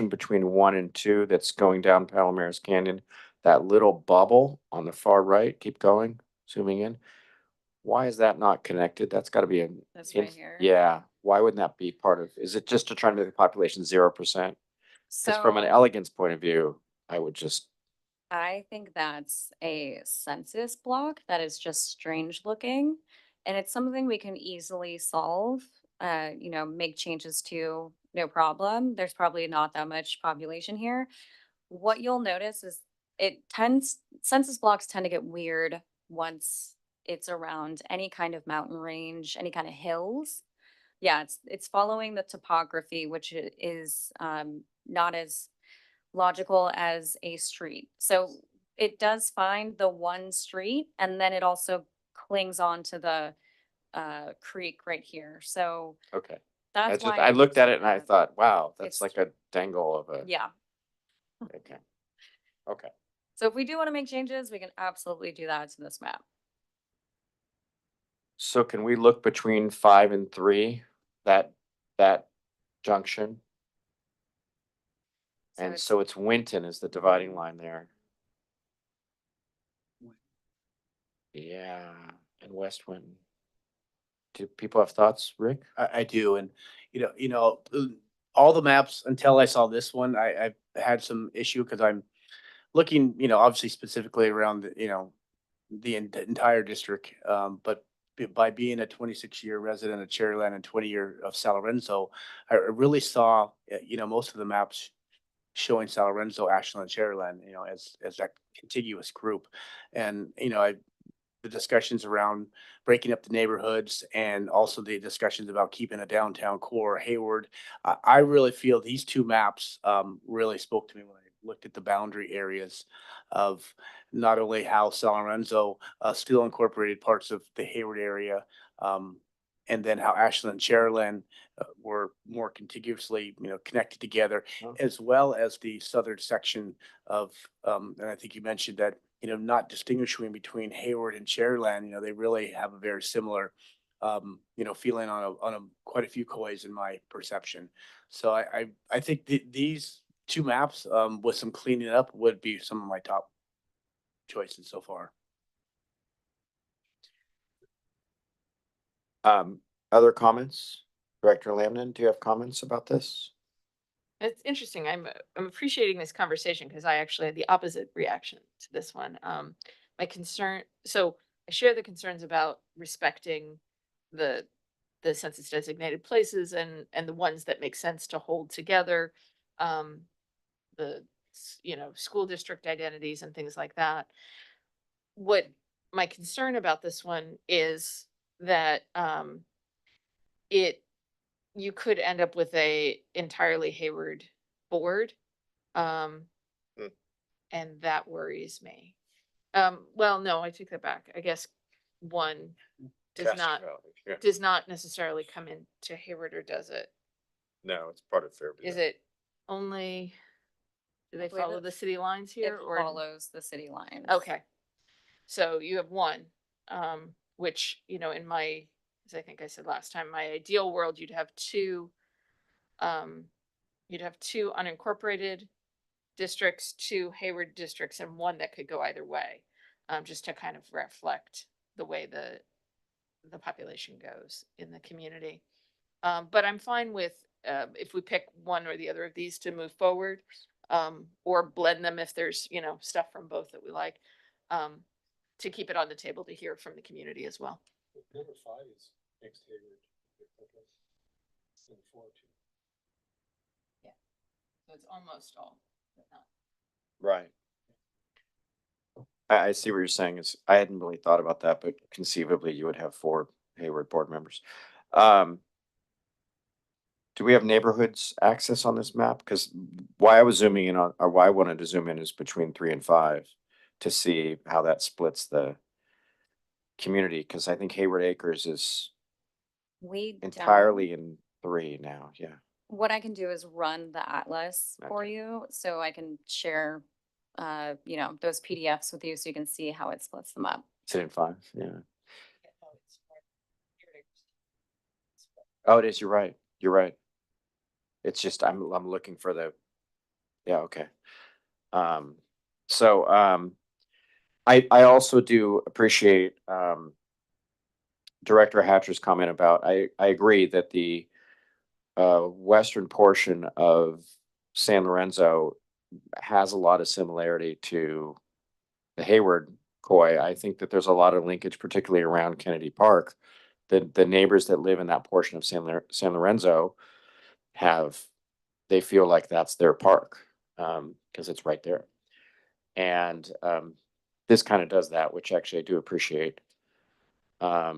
between 1 and 2 that's going down Palomares Canyon, that little bubble on the far right, keep going, zooming in. Why is that not connected? That's gotta be an. This right inf- here. Yeah, why wouldn't that be part of, is it just to try to make the population 0%? Cause from an So elegance point of view, I would just, I think that's a census block that is just strange looking. And it's something we can easily solve, make changes to, no problem. There's probably not that much population here. What you'll notice is census blocks tend to get weird once it's around any kind of mountain range, any kind of hills. Yeah, it's following the topography, which is not as logical as a street. So it does find the one street and then it also clings on to the creek right here. So okay. that's why I looked at it and I it's- thought, wow, that's it's- like a dangle of a, Yeah. okay. Okay, So if we do want to make changes, we can absolutely do that to this map. so can we look between 5 and 3, that junction? And it's- so it's Winton is the dividing line there. Yeah, and West Winton. Do people have thoughts, Rick? I do, and all the maps until I saw this one, I've had some issue because I'm looking, obviously specifically around the entire district. But by being a 26-year resident of Cherryland and 20-year of San Lorenzo, I really saw, most of the maps showing San Lorenzo, Ashland, and Cherryland, as that contiguous group. And, the discussions around breaking up the neighborhoods and also the discussions about keeping a downtown core, Hayward. I really feel these two maps really spoke to me when I looked at the boundary areas of not only how San Lorenzo still incorporated parts of the Hayward area, and then how Ashland and Cherryland were more contiguously, connected together, Oh. as well as the southern section of, and I think you mentioned that, not distinguishing between Hayward and Cherryland, they really have a very similar, feeling on quite a few kois in my perception. So I think these two maps, with some cleaning up would be some of my top choices so far. Other comments? Director Lamnin, do you have comments about this? It's interesting. I'm appreciating this conversation because I actually had the opposite reaction to this one. My concern, so I share the concerns about respecting the census designated places and the ones that make sense to hold together. The school district identities and things like that. What my concern about this one is that you could end up with a entirely Hayward board. Um, Hmm. and that worries me. Well, no, I take that back. I guess one Castro Valley, yeah. does not necessarily come into Hayward, or does it? No, it's part of Fairview. Is it only, do they believe follow it- the city lines here It or? follows the city lines. Okay. So you have one, which, in my, as I think I said last time, my ideal world, you'd have two unincorporated districts, two Hayward districts, and one that could go either way, just to kind of reflect the way the population goes in the community. But I'm fine with, if we pick one or the other of these to move forward, or blend them if there's, stuff from both that we like, to keep it on the table to hear from the community as well. Number 5 is next Hayward. Yeah. So it's almost all, but not. Right. I see what you're saying. I hadn't really thought about that, but conceivably you would have 4 Hayward board members. Do we have neighborhoods access on this map? Because why I was zooming in on, or why I wanted to zoom in is between 3 and 5 to see how that splits the community, because I think Hayward Acres is We don't. entirely in 3 now, yeah. What I can do is run the atlas for Okay. you, so I can share, those PDFs with you so you can see how it splits them up. Is it in 5? Yeah. Oh, it is, you're right, you're right. It's just, I'm looking for yeah, okay. So, I also do appreciate, Director Hatcher's comment about, I agree that the western portion of San Lorenzo has a lot of similarity to the Hayward Koi. I think that there's a lot of linkage, particularly around Kennedy Park. The neighbors that live in that portion of San Lorenzo they feel like that's their park, because it's right there. And this kind of does that, which actually I do appreciate. Yeah.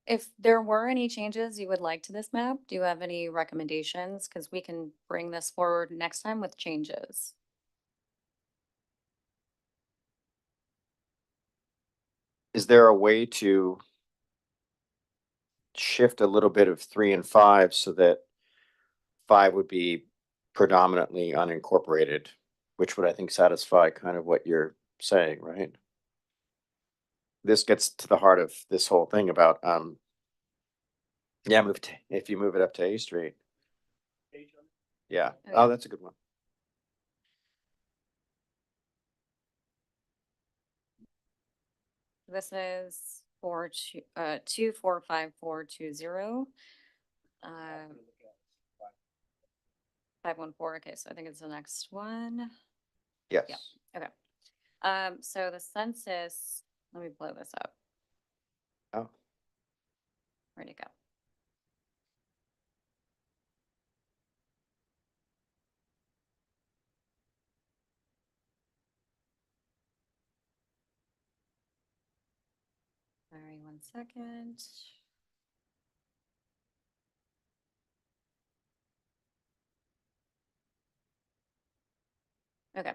If there were any changes you would like to this map, do you have any recommendations? Because we can bring this forward next time with changes. Is there a way to shift a little bit of 3 and 5 so that 5 would be predominantly unincorporated, which would, I think, satisfy kind of what you're saying, right? This gets to the heart of this whole thing about, yeah, if you move it up to A Street. Yeah. Oh, yeah. Oh, that's a good one. This is 245420. 514, okay, so I think it's the next one. Yes. Okay. So the census, let me blow this up. Oh, Where'd it go? Sorry, 1 second. Okay.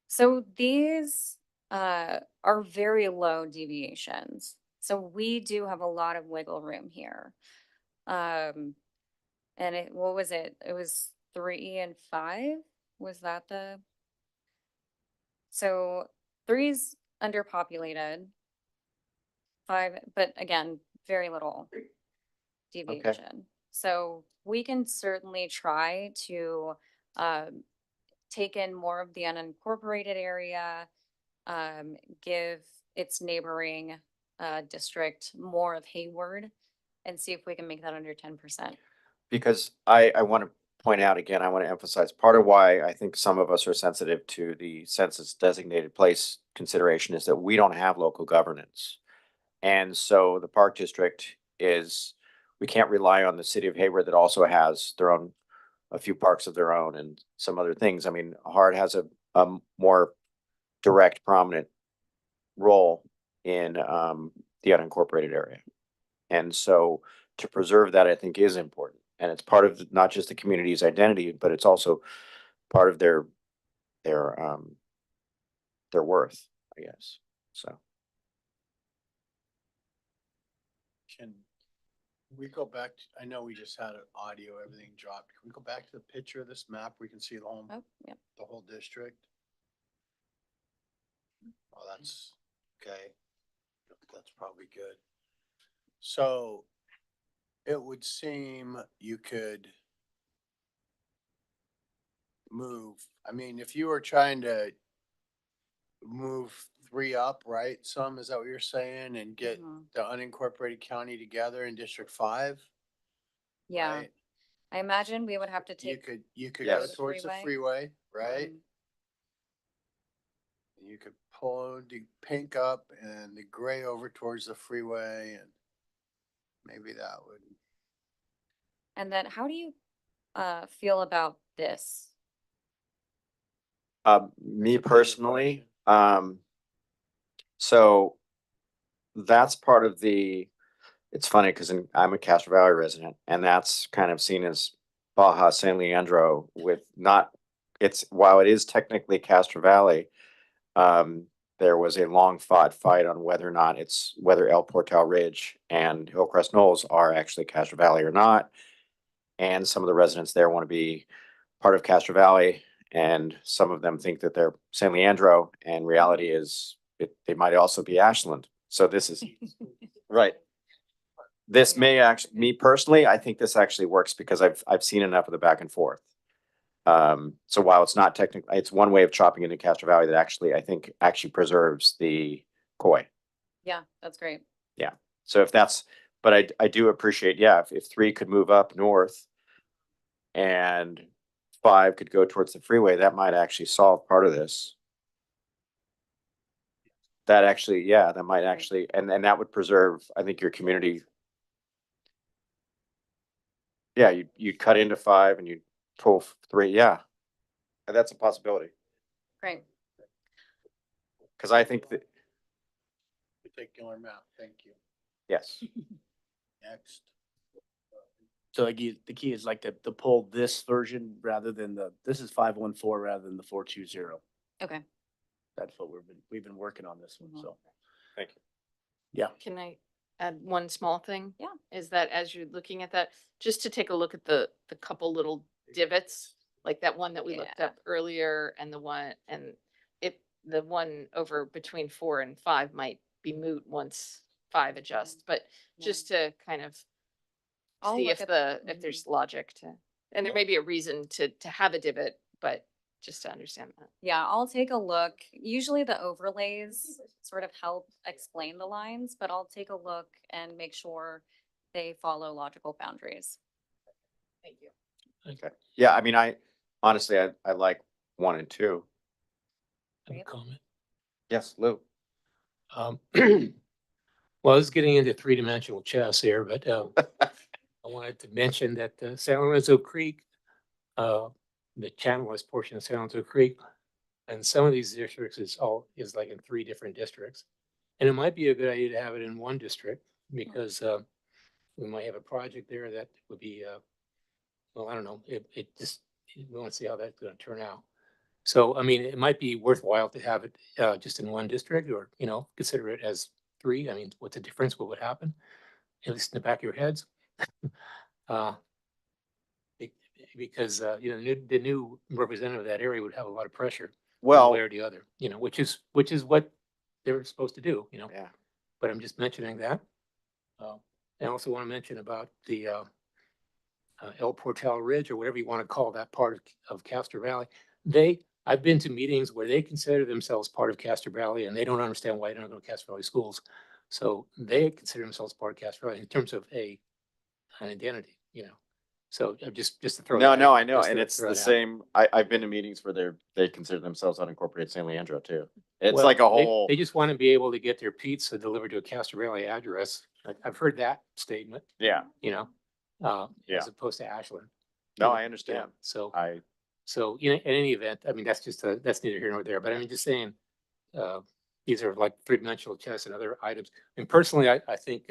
So these are very low deviations. So we do have a lot of wiggle room here. And what was it? It was 3 and 5? Was that so 3's underpopulated. 5, but again, very little deviation. So we can certainly try to take in more of the unincorporated area, give its neighboring district more of Hayward, and see if we can make that under 10%. Because I want to point out again, I want to emphasize, part of why I think some of us are sensitive to the census designated place consideration is that we don't have local governance. And so the park district is, we can't rely on the city of Hayward that also has their own, a few parks of their own and some other things. I mean, Hard has a more direct, prominent role in the unincorporated area. And so to preserve that, I think is important. And it's part of not just the community's identity, but it's also part of their worth, I guess. So. Can we go back? I know we just had an audio, everything dropped. Can we go back to the picture of this map? We can see the whole, Oh, yeah. the whole district. Oh, that's okay. That's probably good. So it would seem you could move, I mean, if you were trying to move 3 up, right? Some, is that what you're saying? And get Mhm. the unincorporated county together in District 5? Yeah, right? I imagine we would have to You take. could Yes. go the towards the freeway. freeway, right? Mhm. And you could pull the pink up and the gray over towards the freeway, and maybe that would. And then how do you feel about this? Me personally, so that's part of it's funny because I'm a Castro Valley resident and that's kind of seen as Baja San Leandro with not, it's, while it is technically Castro Valley, there was a long fought fight on whether or not whether El Portal Ridge and Hillcrest Knolls are actually Castro Valley or not. And some of the residents there want to be part of Castro Valley, and some of them think that they're San Leandro, and reality is they might also be Ashland. So this is right. This may actually, me personally, I think this actually works because I've seen enough of the back and forth. So while it's not technically, it's one way of chopping into Castro Valley that actually, I think actually preserves the Koi. Yeah, that's great. Yeah. So if that's, but I do appreciate, yeah, if 3 could move up north and 5 could go towards the freeway, that might actually solve part of this. That actually, yeah, that might actually, and that would preserve, I think, your community. Yeah, you'd cut into 5 and you'd pull 3, yeah. And that's a possibility. Great. Cause I think that, Particular map, thank you. yes, Next. So like the key is like to pull this version rather than this is 514 rather than the 420. Okay. That's what we've been working on this one, Mhm. so. thank you. Yeah. Can I add one small thing? Yeah. Is that as you're looking at that, just to take a look at the couple little divots, like that one that we looked Yeah. up earlier and the one over between 4 and 5 might be moot once 5 adjusts, but just to kind of I'll see look if at- if there's logic to, and there may be a reason to have a divot, but just to understand that. Yeah, I'll take a look. Usually the overlays sort of help explain the lines, but I'll take a look and make sure they follow logical boundaries. Thank you. Okay. Yeah, I mean, I honestly, I like 1 and 2. Have a Great. comment. Yes, Lou. Well, this is getting into 3-dimensional chess here, but I wanted to mention that San Lorenzo Creek, the channelized portion of San Lorenzo Creek, and some of these districts is like in 3 different districts. And it might be a good idea to have it in one district because we might have a project there that would be, well, I don't know, we want to see how that's going to turn out. So, I mean, it might be worthwhile to have it just in one district or, consider it as three. I mean, what's the difference? What would happen? At least in the back of your heads. Uh, be- Because, the new representative of that area would have a lot of pressure. One Well, way or the other, which is what they're supposed to do, yeah, but I'm just mentioning that. I also want to mention about the El Portal Ridge or whatever you want to call that part of Castor Valley. I've been to meetings where they consider themselves part of Castor Valley and they don't understand why they don't go to Castor Valley schools. So they consider themselves part of Castor Valley in terms of an identity, So just to throw. no, that no, out- I know, just and to it's throw the that out. same, I've been to meetings where they consider themselves unincorporated San Leandro too. It's Well, like a they- whole, They just want to be able to get their pizza delivered to a Castor Valley address. I've heard that statement, yeah, Yeah. as opposed to Ashland. no, I Yeah, understand. so, I, in any event, I mean, that's neither here nor there, but I mean, just saying, these are like three-dimensional chess and other items. And personally, I think,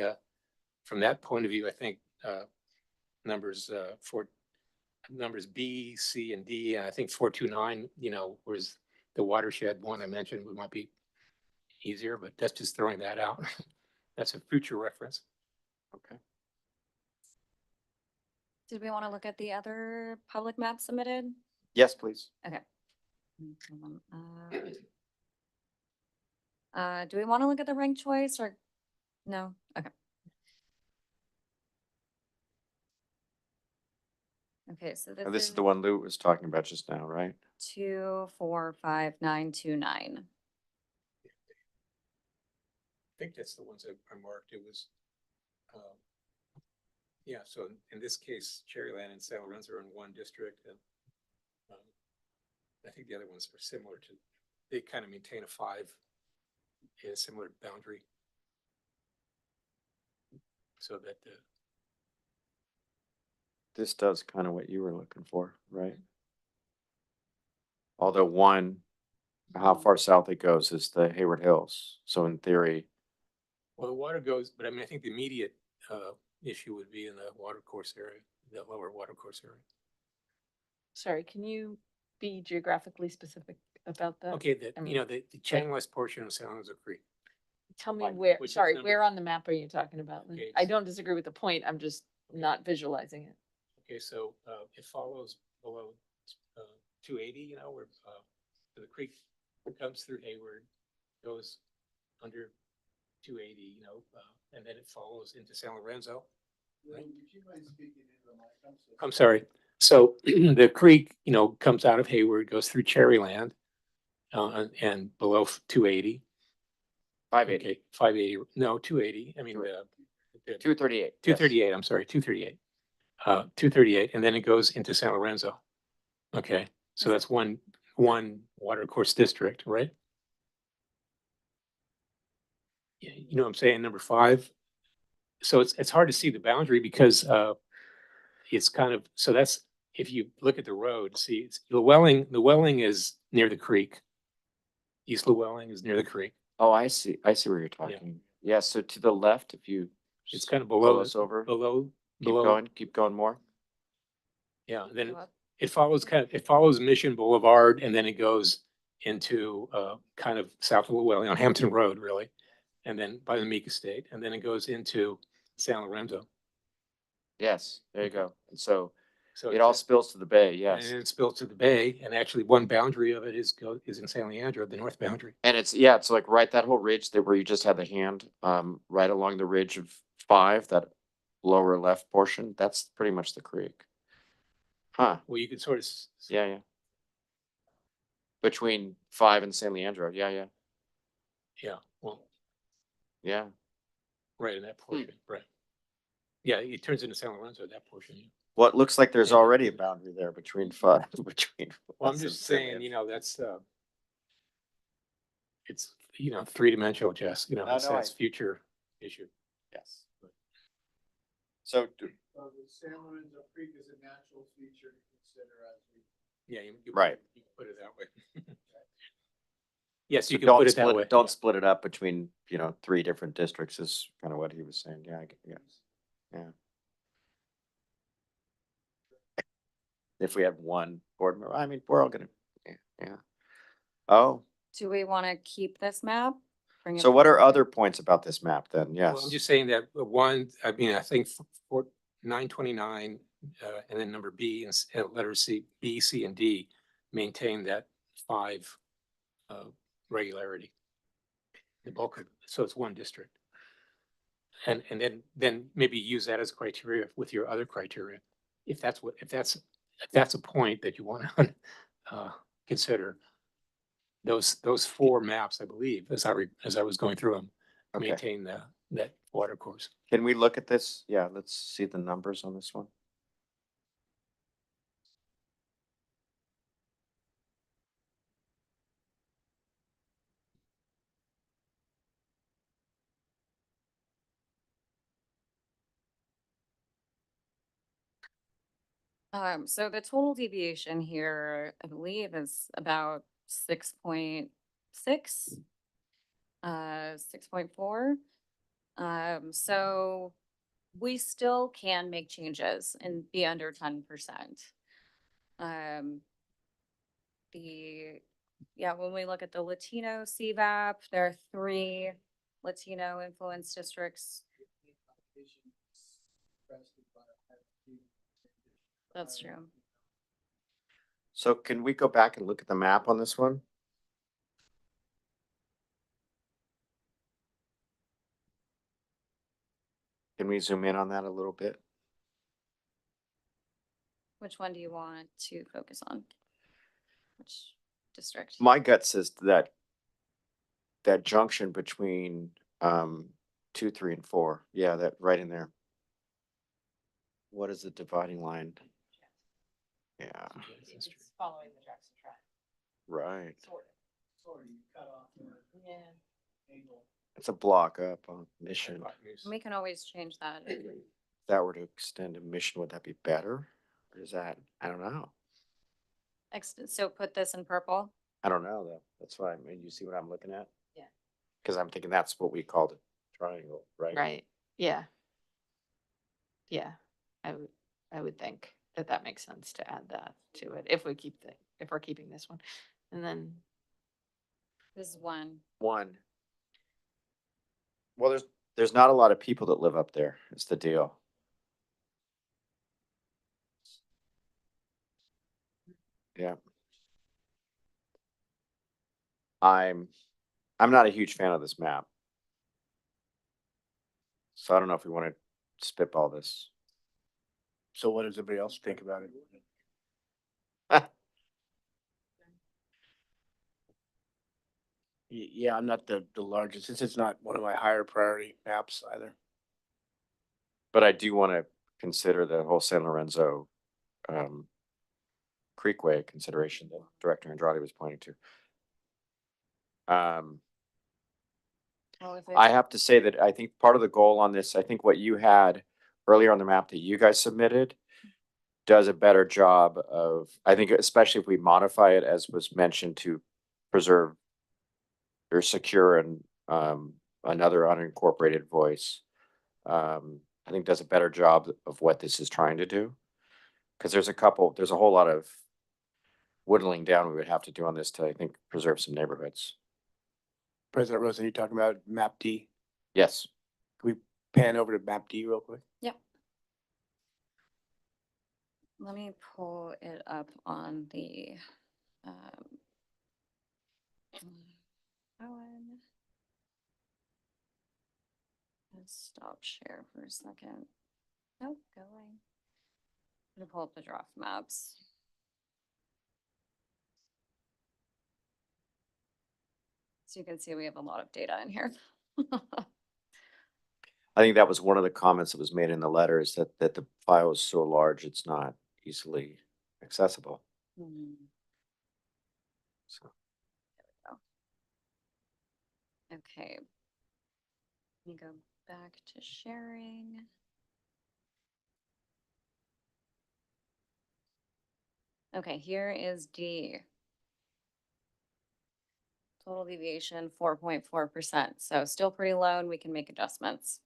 from that point of view, I think, numbers B, C, and D, and I think 429, was the watershed one I mentioned, might be easier, but that's just throwing that out. That's a future reference. okay. Did we want to look at the other public maps submitted? Yes, please. Okay. Do we want to look at the ranked choice or no? Okay. Okay, so And this is the one Lou was talking about just now, right? 245929. I think that's the ones that are marked. It was, yeah, so in this case, Cherryland and San Lorenzo are in one district. And I think the other ones are similar to, they kind of maintain a 5 in a similar boundary. So that This does kind of what you were looking for, right? Although one, how far south it goes is the Hayward Hills. So in theory, well, the water goes, but I mean, I think the immediate issue would be in the water course area, the lower water course area. Sorry, can you be geographically specific about that? Okay, I mean, the channelized portion of San Lorenzo Creek. Tell me Like, where, which is sorry, number- where on the map are you talking about? Lynn? Okay, I don't disagree with the point. I'm just not visualizing it. Okay, so it follows below 280, where the creek comes through Hayward, goes under 280, and then it follows into San Lorenzo. Right? I'm sorry. So the creek, comes out of Hayward, goes through Cherryland, and below 280. 580, Okay, 580. No, 280. I mean, 238. 238. I'm sorry, 238. 238, and then it goes into San Lorenzo. Okay, so that's one water course district, right? Yeah, you know what I'm saying, number 5. So it's hard to see the boundary because it's kind of, so that's, if you look at the road, see, it's Llewellyn is near the creek. East Llewellyn is near the creek. Oh, I see where you're talking. Yeah, so to the left, if you It's kind of pull below, us over, below. keep going more. Yeah, then Go up. it follows Mission Boulevard and then it goes into kind of south of Llewellyn on Hampton Road, really. And then by the Meek Estate, and then it goes into San Lorenzo. Yes, there you go. And so So it all it's- spills to the bay, and yes. it spills to the bay, and actually one boundary of it is in San Leandro, the north boundary. And it's like right, that whole ridge there where you just had the hand, right along the ridge of 5, that lower left portion, that's pretty much the creek. Huh, Well, you could sort of. yeah. Between 5 and San Leandro, yeah. Yeah, well, Yeah, right in that portion, right. Yeah, it turns into San Lorenzo, that portion. Yeah. well, it looks like there's Yeah. already a boundary there between 5, between. Well, I'm us just and San saying, Leandro. that's, it's, three-dimensional chess, No, that's future issue. Yes. So, The San Lorenzo Creek is a natural feature to consider as we. Yeah, you Right. You can put it that way. Yes, so you can don't put it that way. don't split it up between, 3 different districts is kind of what he was saying. Yeah, yeah. If we had one board member, I mean, we're all gonna, yeah. Oh, Do we want to keep this map? Bring it so what are forward? other points about this map then? Well, Yes. I'm just saying that one, I mean, I think for 929, and then number B and letter C, B, C, and D maintain that 5 regularity. The bulk of, so it's one district. And then maybe use that as criteria with your other criteria. If that's a point that you want to consider. Those 4 maps, I believe, as I was going through them, Okay. maintain that water course. Can we look at this? Yeah, let's see the numbers on this one. So the total deviation here, I believe, is about 6.6, 6.4. So we still can make changes and be under 10%. When we look at the Latino CVAP, there are 3 Latino influence districts. That's true. So can we go back and look at the map on this one? Can we zoom in on that a little bit? Which one do you want to focus on? Which district? My gut says that junction between 2, 3, and 4. Yeah, that right in there. What is the dividing line? Yeah, Following the Jackson track. right. Yeah. It's a block up on Mission. We can always change that. If that were to extend to Mission, would that be better? Or is that, I don't know. So put this in purple. I don't know though. That's what I mean. You see what I'm looking at? Yeah. Cause I'm thinking that's what we called a triangle, right? Right, yeah. Yeah, I would think that makes sense to add that to it, if we're keeping this one. And then, This is 1. One. Well, there's not a lot of people that live up there. Is the deal. Yeah. I'm not a huge fan of this map. So I don't know if we want to spitball this. So what does everybody else think about it? Yeah, I'm not the largest, since it's not one of my higher priority maps either. But I do want to consider the whole San Lorenzo Creekway consideration that Director Andrade was pointing to. I have to say that I think part of the goal on this, I think what you had earlier on the map that you guys submitted does a better job of, I think, especially if we modify it as was mentioned to preserve or secure and another unincorporated voice. I think does a better job of what this is trying to do. Cause there's a whole lot of whittling down we would have to do on this to, I think, preserve some neighborhoods. President Rosen, you talking about map D? Yes. Can we pan over to map D real quick? Yep. Let me pull it up on the, Owen. Let's stop share for a second. Nope, go away. I'm gonna pull up the draft maps. So you can see we have a lot of data in here. I think that was one of the comments that was made in the letter is that the file is so large, it's not easily accessible. Hmm. So Okay. Let me go back to sharing. Okay, here is D. Total deviation 4.4%. So still pretty low and we can make adjustments.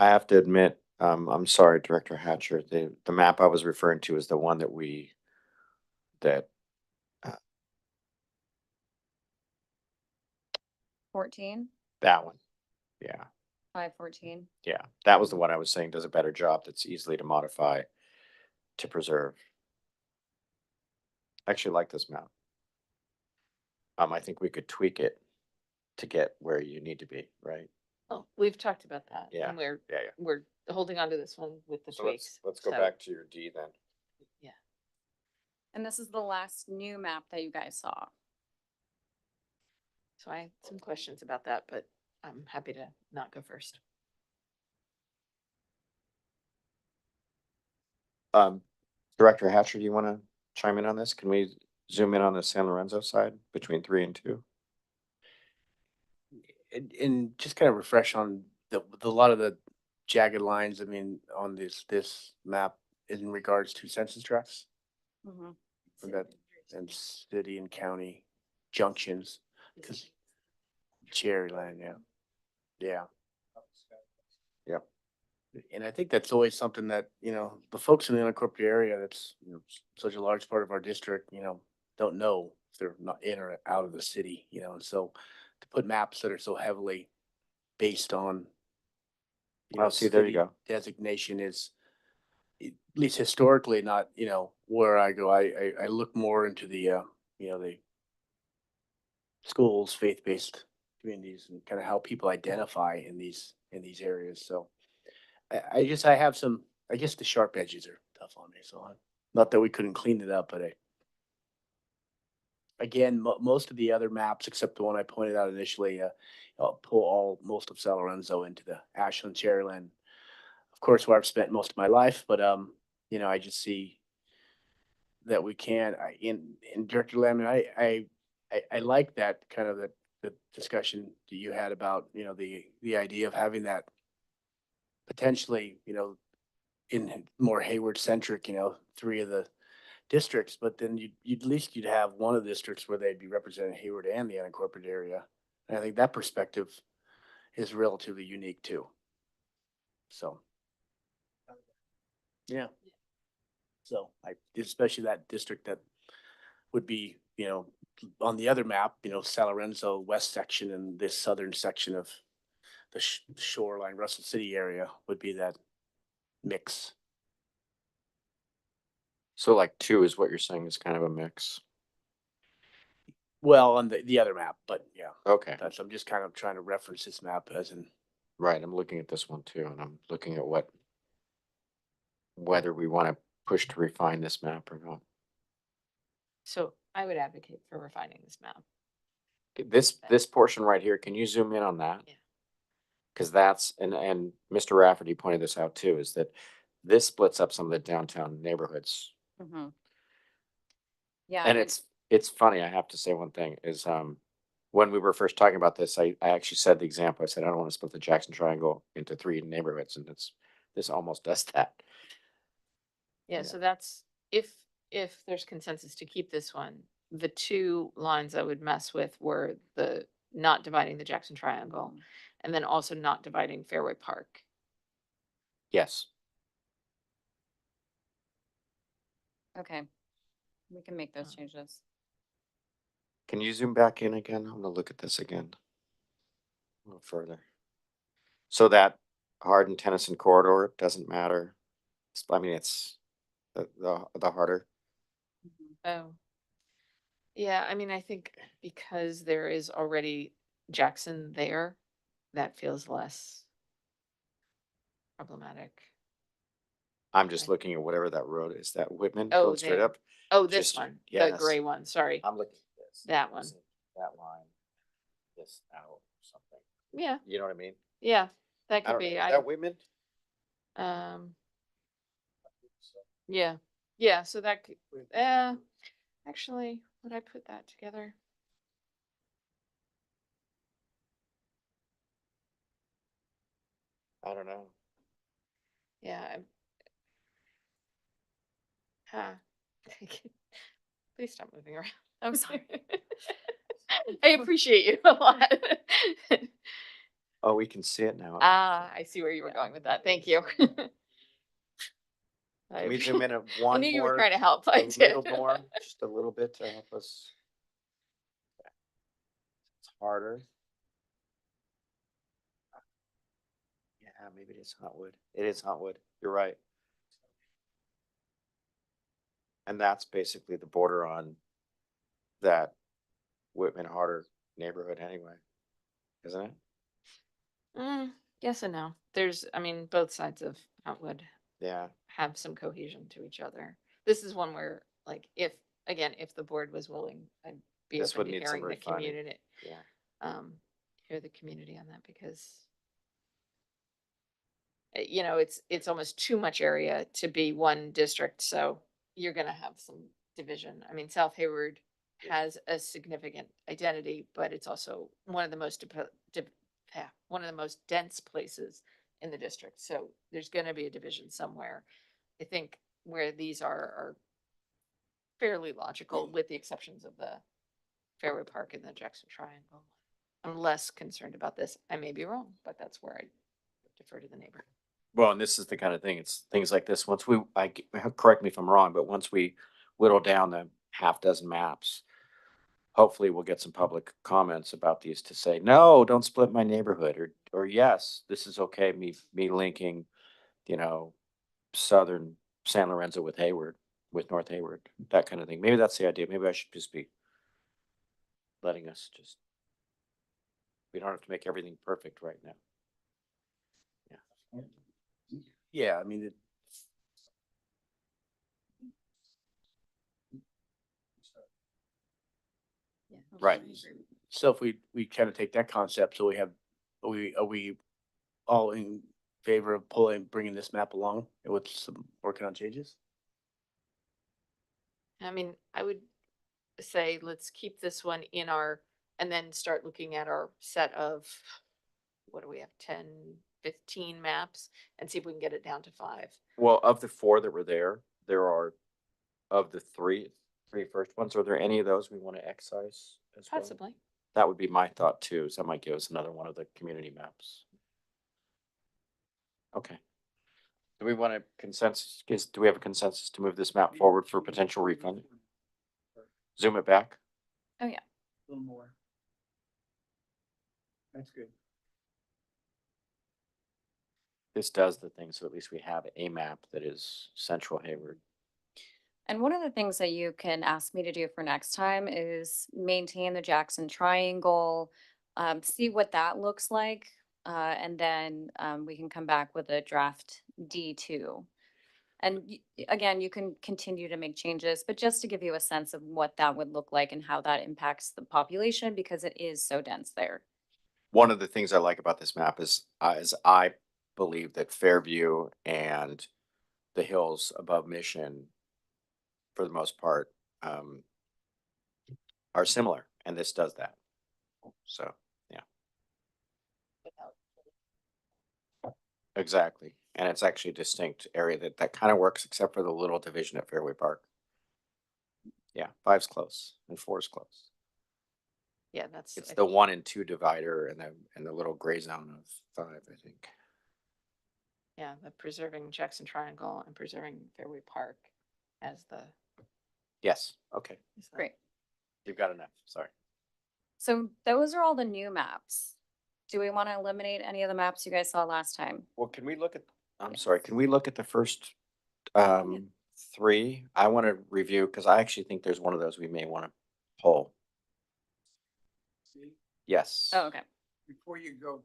I have to admit, I'm sorry, Director Hatcher, the map I was referring to is the one that 14, that one. Yeah, 514. yeah, that was the one I was saying does a better job, that's easily to modify, to preserve. I actually like this map. I think we could tweak it to get where you need to be, right? Oh, we've talked about that. Yeah, And we're, yeah, yeah. we're holding on to this one with the So tweaks. let's go so- back to your D then. Yeah. And this is the last new map that you guys saw. So I had some questions about that, but I'm happy to not go first. Director Hatcher, do you want to chime in on this? Can we zoom in on the San Lorenzo side between 3 and 2? And just kind of refresh on the lot of the jagged lines, I mean, on this map in regards to census tracts. Mhm. For that, and city and county junctions, because Cherryland, yeah. Yeah. Yep. And I think that's always something that, the folks in the unincorporated area, that's, such a large part of our district, don't know if they're not in or out of the city, and so to put maps that are so heavily based on, Oh, see, there you city go. designation is, at least historically, not, where I go. I look more into the schools, faith-based communities, and kind of how people identify in these areas. So I have some, I guess the sharp edges are tough on me. So not that we couldn't clean it up, but again, most of the other maps, except the one I pointed out initially, I'll pull most of San Lorenzo into the Ashland, Cherryland, of course, where I've spent most of my life. But I just see that we can. In Director Lamb, I like that kind of the discussion that you had about the idea of having that potentially in more Hayward centric, 3 of the districts, but then you'd at least you'd have one of the districts where they'd be representing Hayward and the unincorporated area. And I think that perspective is relatively unique too. So, yeah. So especially that district that would be, on the other map, San Lorenzo west section and this southern section of the shoreline Russell City area would be that mix. So like 2 is what you're saying is kind of a mix. Well, on the other map, but yeah, Okay, I'm just kind of trying to reference this map as in, right. I'm looking at this one too, and I'm looking at whether we want to push to refine this map or not. So I would advocate for refining this map. This portion right here, can you zoom in on that? Yeah. Because that's, and Mr. Rafferty pointed this out too, is that this splits up some of the downtown neighborhoods. Mhm. Yeah. And it's funny, I have to say one thing is, when we were first talking about this, I actually said the example, I said, I don't want to split the Jackson Triangle into 3 neighborhoods, and this almost does that. Yeah, Yeah. so that's, if there's consensus to keep this one, the 2 lines I would mess with were the not dividing the Jackson Triangle and then also not dividing Fairway Park. Yes. Okay. We can make those changes. Can you zoom back in again? I'm gonna look at this again. A little further. So that Hardin Tennyson corridor doesn't matter. I mean, it's the harder. Oh. Yeah, I mean, I think because there is already Jackson there, that feels less problematic. I'm just looking at whatever that road is, that Whitman Oh, going straight there. up. Oh, this Just- one, the yes. gray one, sorry. I'm looking at this. That one. That line, this out or something. Yeah, You know what I mean? yeah, that I could don't, be. that Whitman? Yeah, yeah, so that could, actually, would I put that together? I don't know. Yeah. Huh. Please stop moving around. I'm sorry. I appreciate you a lot. Oh, we can see it now. Ah, I see where you were going with that. Thank you. Can we zoom in at I one knew you were more, trying to help. I a little did. more, just a little bit to help us? It's harder. Yeah, maybe it is Huntwood. It is Huntwood. You're right. And that's basically the border on that Whitman Harder neighborhood anyway, isn't it? Yes and no. There's, I mean, both sides of Outwood Yeah, have some cohesion to each other. This is one where, like, if, again, if the board was willing, I'd be This would open to need some hearing the refining. community, yeah. hear the community on that because it's almost too much area to be one district, so you're gonna have some division. I mean, South Hayward has a significant identity, but it's also one of the most one of the most dense places in the district. So there's gonna be a division somewhere. I think where these are fairly logical, with the exceptions of the Fairway Park and the Jackson Triangle. I'm less concerned about this. I may be wrong, but that's where I defer to the neighbor. Well, and this is the kind of thing, it's things like this, once correct me if I'm wrong, but once we whittle down the half dozen maps, hopefully we'll get some public comments about these to say, no, don't split my neighborhood, or yes, this is okay, me linking, southern San Lorenzo with Hayward, with North Hayward, that kind of thing. Maybe that's the idea. Maybe I should just be letting us just, we don't have to make everything perfect right now. Yeah, I mean, Right. so if we kind of take that concept, so are we all in favor of bringing this map along with some working on changes? I mean, I would say let's keep this one in our, and then start looking at our set of, what do we have, 10, 15 maps, and see if we can get it down to 5. Well, of the 4 that were there are, of the three first ones, are there any of those we want to excise as well? Possibly. That would be my thought too, so that might give us another one of the community maps. Okay. Do we want a consensus, do we have a consensus to move this map forward for potential refund? Zoom it back? Oh, yeah. A little more. That's good. This does the thing, so at least we have a map that is Central Hayward. And one of the things that you can ask me to do for next time is maintain the Jackson Triangle, see what that looks like. And then we can come back with a draft D2. And again, you can continue to make changes, but just to give you a sense of what that would look like and how that impacts the population, because it is so dense there. One of the things I like about this map is I believe that Fairview and the hills above Mission, for the most part, are similar, and this does that. So, yeah. Exactly. And it's actually a distinct area that kind of works, except for the little division at Fairway Park. Yeah, 5's close and 4's close. Yeah, that's. It's the 1 and 2 divider and the little gray zone of 5, I think. Yeah, the preserving Jackson Triangle and preserving Fairway Park as the. Yes, okay. Great. You've got enough, sorry. So those are all the new maps. Do we want to eliminate any of the maps you guys saw last time? Well, can we look at, I'm sorry, can we look at the first 3? I want to review, because I actually think there's one of those we may want to pull. Yes. Oh, okay. Before you go,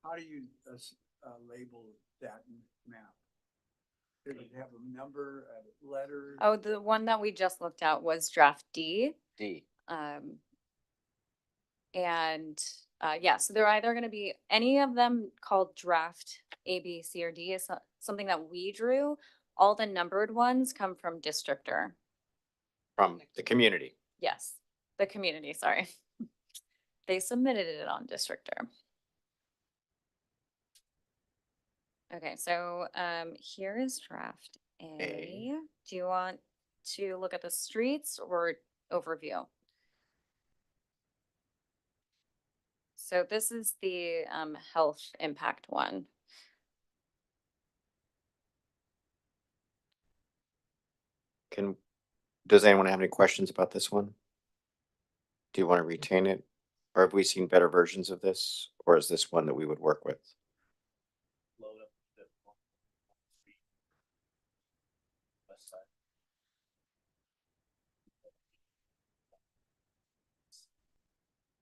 how do you label that map? Does it have a number, a letter? Oh, the one that we just looked at was draft D. D. And yeah, so they're either going to be any of them called draft A, B, C, or D is something that we drew. All the numbered ones come from Districtor. From the community. Yes, the community, sorry. They submitted it on Districtor. Okay, so here is draft A. Do you want to look at the streets or overview? So this is the health impact one. Does anyone have any questions about this one? Do you want to retain it? Or have we seen better versions of this? Or is this one that we would work with?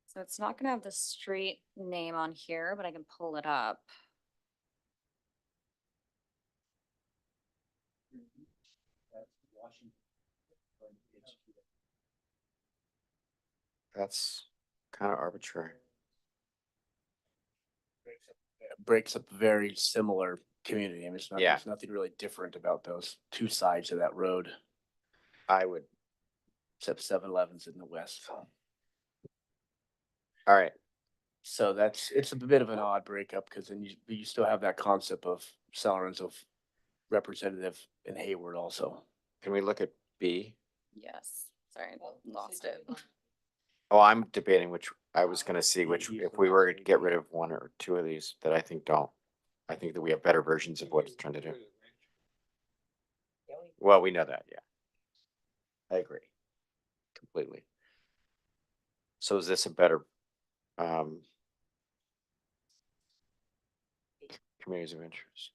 So it's not gonna have the street name on here, but I can pull it up. That's kind of arbitrary. Breaks up a very similar community. I mean, it's not, Yeah. there's nothing really different about those two sides of that road, I would, except 7-Elevens in the west. all right, So it's a bit of an odd breakup because then you still have that concept of San Lorenzo representative in Hayward also. can we look at B? Yes, sorry, lost it. Oh, I'm debating which, I was gonna see which, if we were to get rid of one or two of these that I think don't. I think that we have better versions of what it's trying to do. Well, we know that, yeah. I agree. Completely. So is this a better, communities of interest?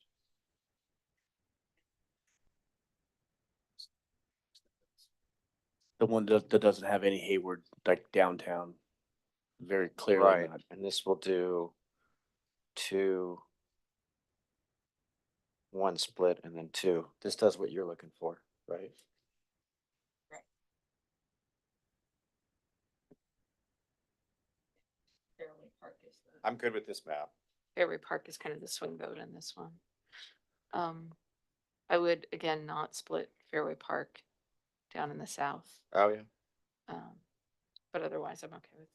The one that doesn't have any Hayward, like downtown, very clearly Right, not. and this will do two, one split and then two. This does what you're looking for, right? Fairway Park is I'm good with this map. Fairway Park is kind of the swing vote in this one. I would again not split Fairway Park down in the south. Oh, yeah. But otherwise I'm okay with.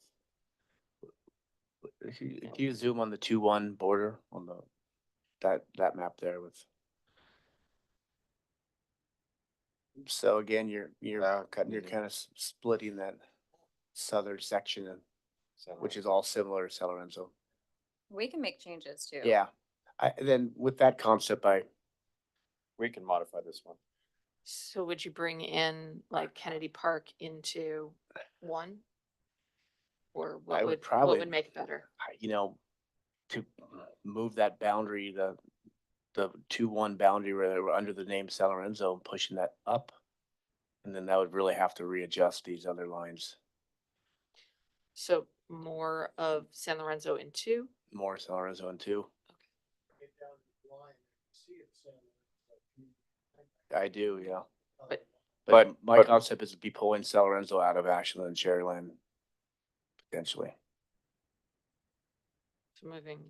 If you zoom on the 2-1 border on that map there with. So again, you're cutting kind of splitting that southern section, which is all similar to San Lorenzo. We can make changes too. Yeah, then with that concept, We can modify this one. So would you bring in like Kennedy Park into one? Or I what would what probably- would make it better? To move that boundary, the 2-1 boundary where they were under the name San Lorenzo and pushing that up. And then that would really have to readjust these other lines, So more of San Lorenzo in two? more San Lorenzo and 2. I do, yeah. But- But my but- concept is to be pulling San Lorenzo out of Ashland and Cherryland. Potentially. So moving,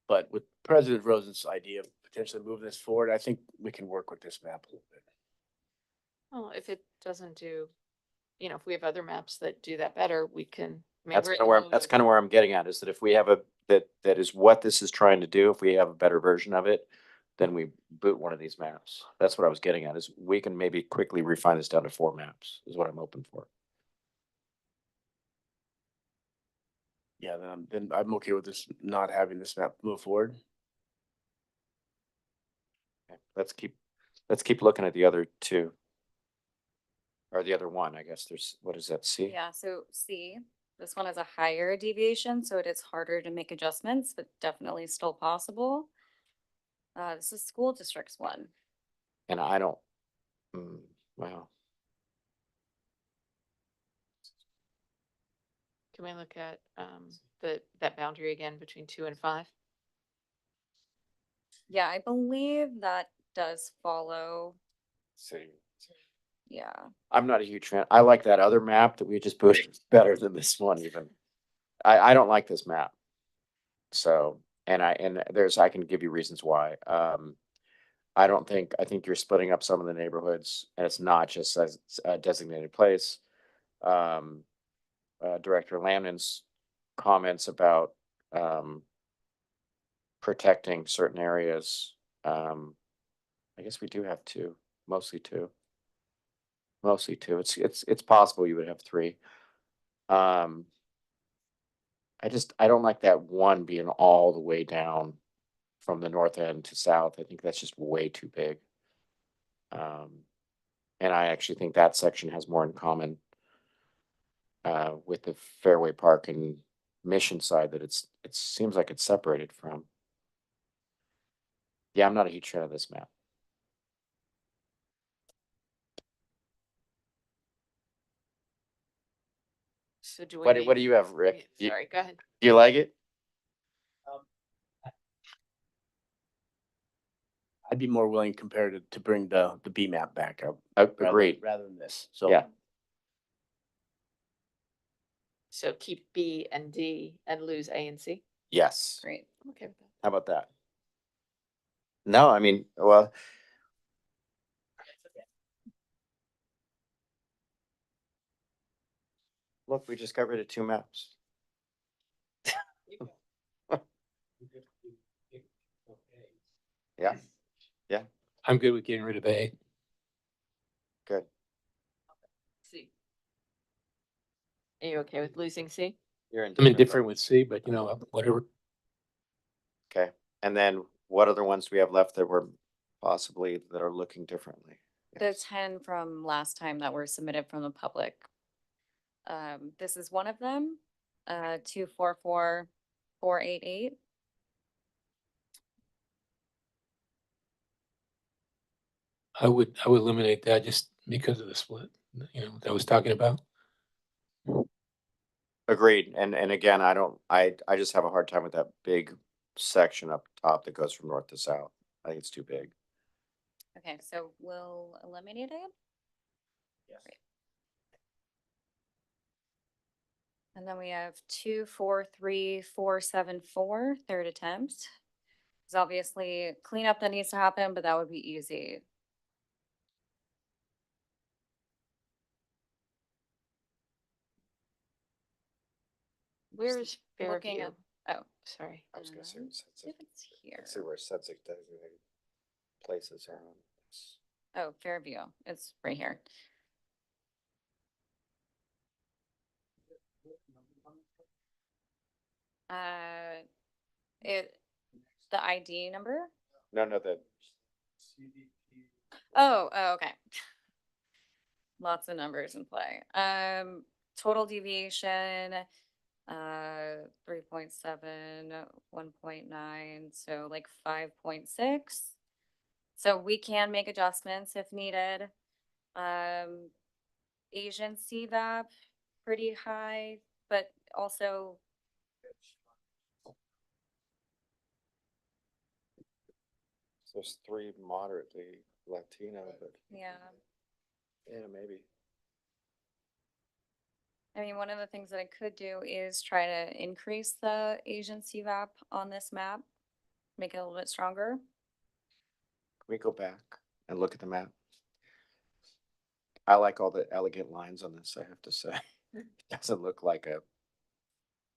But with President Rosen's idea of potentially moving this forward, I think we can work with this map a little bit. well, if it doesn't do, if we have other maps that do that better, we can. I mean, That's we're- kind of where, that's kind of where I'm getting at, is that if we have that is what this is trying to do, if we have a better version of it, then we boot one of these maps. That's what I was getting at, is we can maybe quickly refine this down to 4 maps, is what I'm open for. Yeah, then I'm okay with this, not having this map move forward. Okay, let's keep looking at the other two. Or the other one, I guess what is that, C? Yeah, so C, this one has a higher deviation, so it is harder to make adjustments, but definitely still possible. This is school districts one. And I don't, wow. Can we look at that boundary again between 2 and 5? Yeah, I believe that does follow. See. Yeah, I'm not a huge fan. I like that other map that we just put better than this one even. I don't like this map. So, I can give you reasons why. I think you're splitting up some of the neighborhoods and it's not just as a designated place. Director Lamnan's comments about, protecting certain areas. I guess we do have two, mostly two. Mostly two. It's possible you would have three. I don't like that one being all the way down from the north end to south. I think that's just way too big. And I actually think that section has more in common with the Fairway Park and Mission side that it seems like it's separated from. Yeah, I'm not a huge fan of this map. So do What we? do you have, Rick? Sorry, go ahead. Do you like it? I'd be more willing compared to bring the B map back up. Agreed. Rather than this, so. Yeah. So keep B and D and lose A and C? Yes. Great. I'm okay with that. How about that? No, I mean, well. Look, we just got rid of two maps. Yeah, yeah, I'm good with getting rid of A. good. C. Are you okay with losing C? You're I'm indifferent with C, but you know, whatever. Okay, and then what other ones do we have left that were possibly that are looking differently? The Yes. 10 from last time that were submitted from the public. This is one of them, 244488. I would eliminate that just because of the split, you know, that I was talking about. Agreed, and again, I just have a hard time with that big section up top that goes from north to south. I think it's too big. Okay, so we'll eliminate it. Yes. Great. And then we have 243474, third attempt. There's obviously cleanup that needs to happen, but that would be easy. Where's Looking Fairview? at, oh, Sorry. I was gonna say, see if it's here. let's see where Sedgwick designated places are on this. Oh, Fairview, it's right here. The ID number? No, the Oh, okay. Lots of numbers in play. Total deviation, 3.7, 1.9, so like 5.6. So we can make adjustments if needed. Asian CVAP, pretty high, but also there's three moderately Latino, but yeah. yeah, maybe. I mean, one of the things that I could do is try to increase the Asian CVAP on this map, make it a little bit stronger. Can we go back and look at the map? I like all the elegant lines on this, I have to say. It doesn't look like a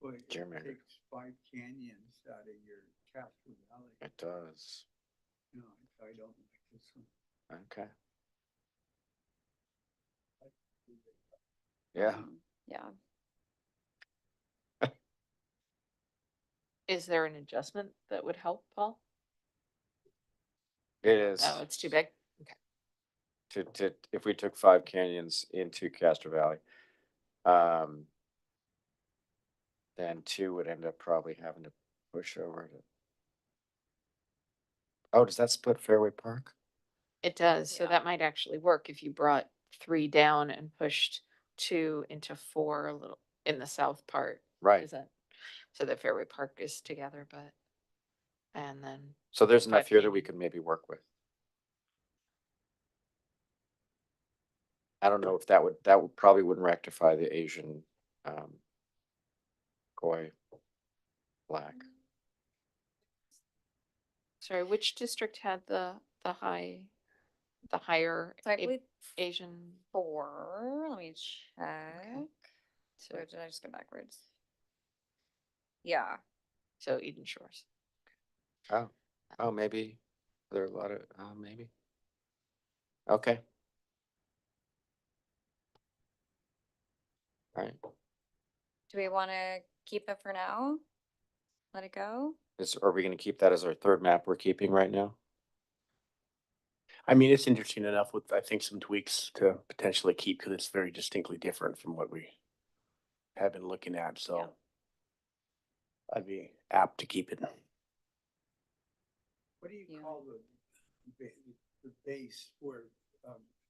Well, it German. takes 5 canyons out of your Castro Valley. It does. No, I don't like this one. Okay. Yeah. Yeah. Is there an adjustment that would help, Paul? It is. Oh, it's too big. If we took 5 canyons into Castro Valley, then 2 would end up probably having to push over to. Oh, does that split Fairway Park? It does, so Yeah. that might actually work if you brought 3 down and pushed 2 into 4 a little in the south part. Right. Is that, so that Fairway Park is together, but, and then, So there's enough 5 here that we canyon. can maybe work with. I don't know if that would probably wouldn't rectify the Asian Koi black. Sorry, which district had the higher So I believe Asian? 4, let me check. So, Or did I just go backwards? Yeah, so Eden Shores. Oh, maybe there are a lot of maybe. Okay. right? Do we want to keep it for now? Let it go? Are we gonna keep that as our third map we're keeping right now? I mean, it's interesting enough with, I think, some tweaks to potentially keep, because it's very distinctly different from what we have been looking at, so I'd be apt to keep it. What do you Yeah. call the base for,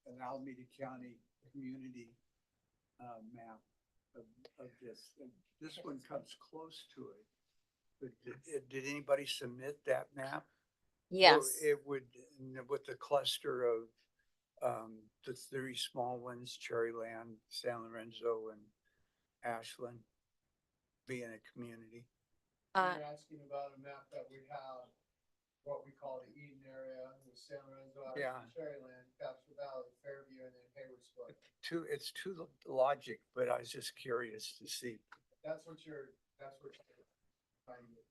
an Alameda County community, map of this? And this one comes close to it. But did anybody submit that map? Yes. It would, with the cluster of, the three small ones, Cherryland, San Lorenzo and Ashland, being a community. You're asking about a map that we have, what we call the Eden area, with San Lorenzo, Yeah. Cherryland, Capture Valley, Fairview, and then Hayward Split. It's too logic, but I was just curious to see. That's what you're trying to.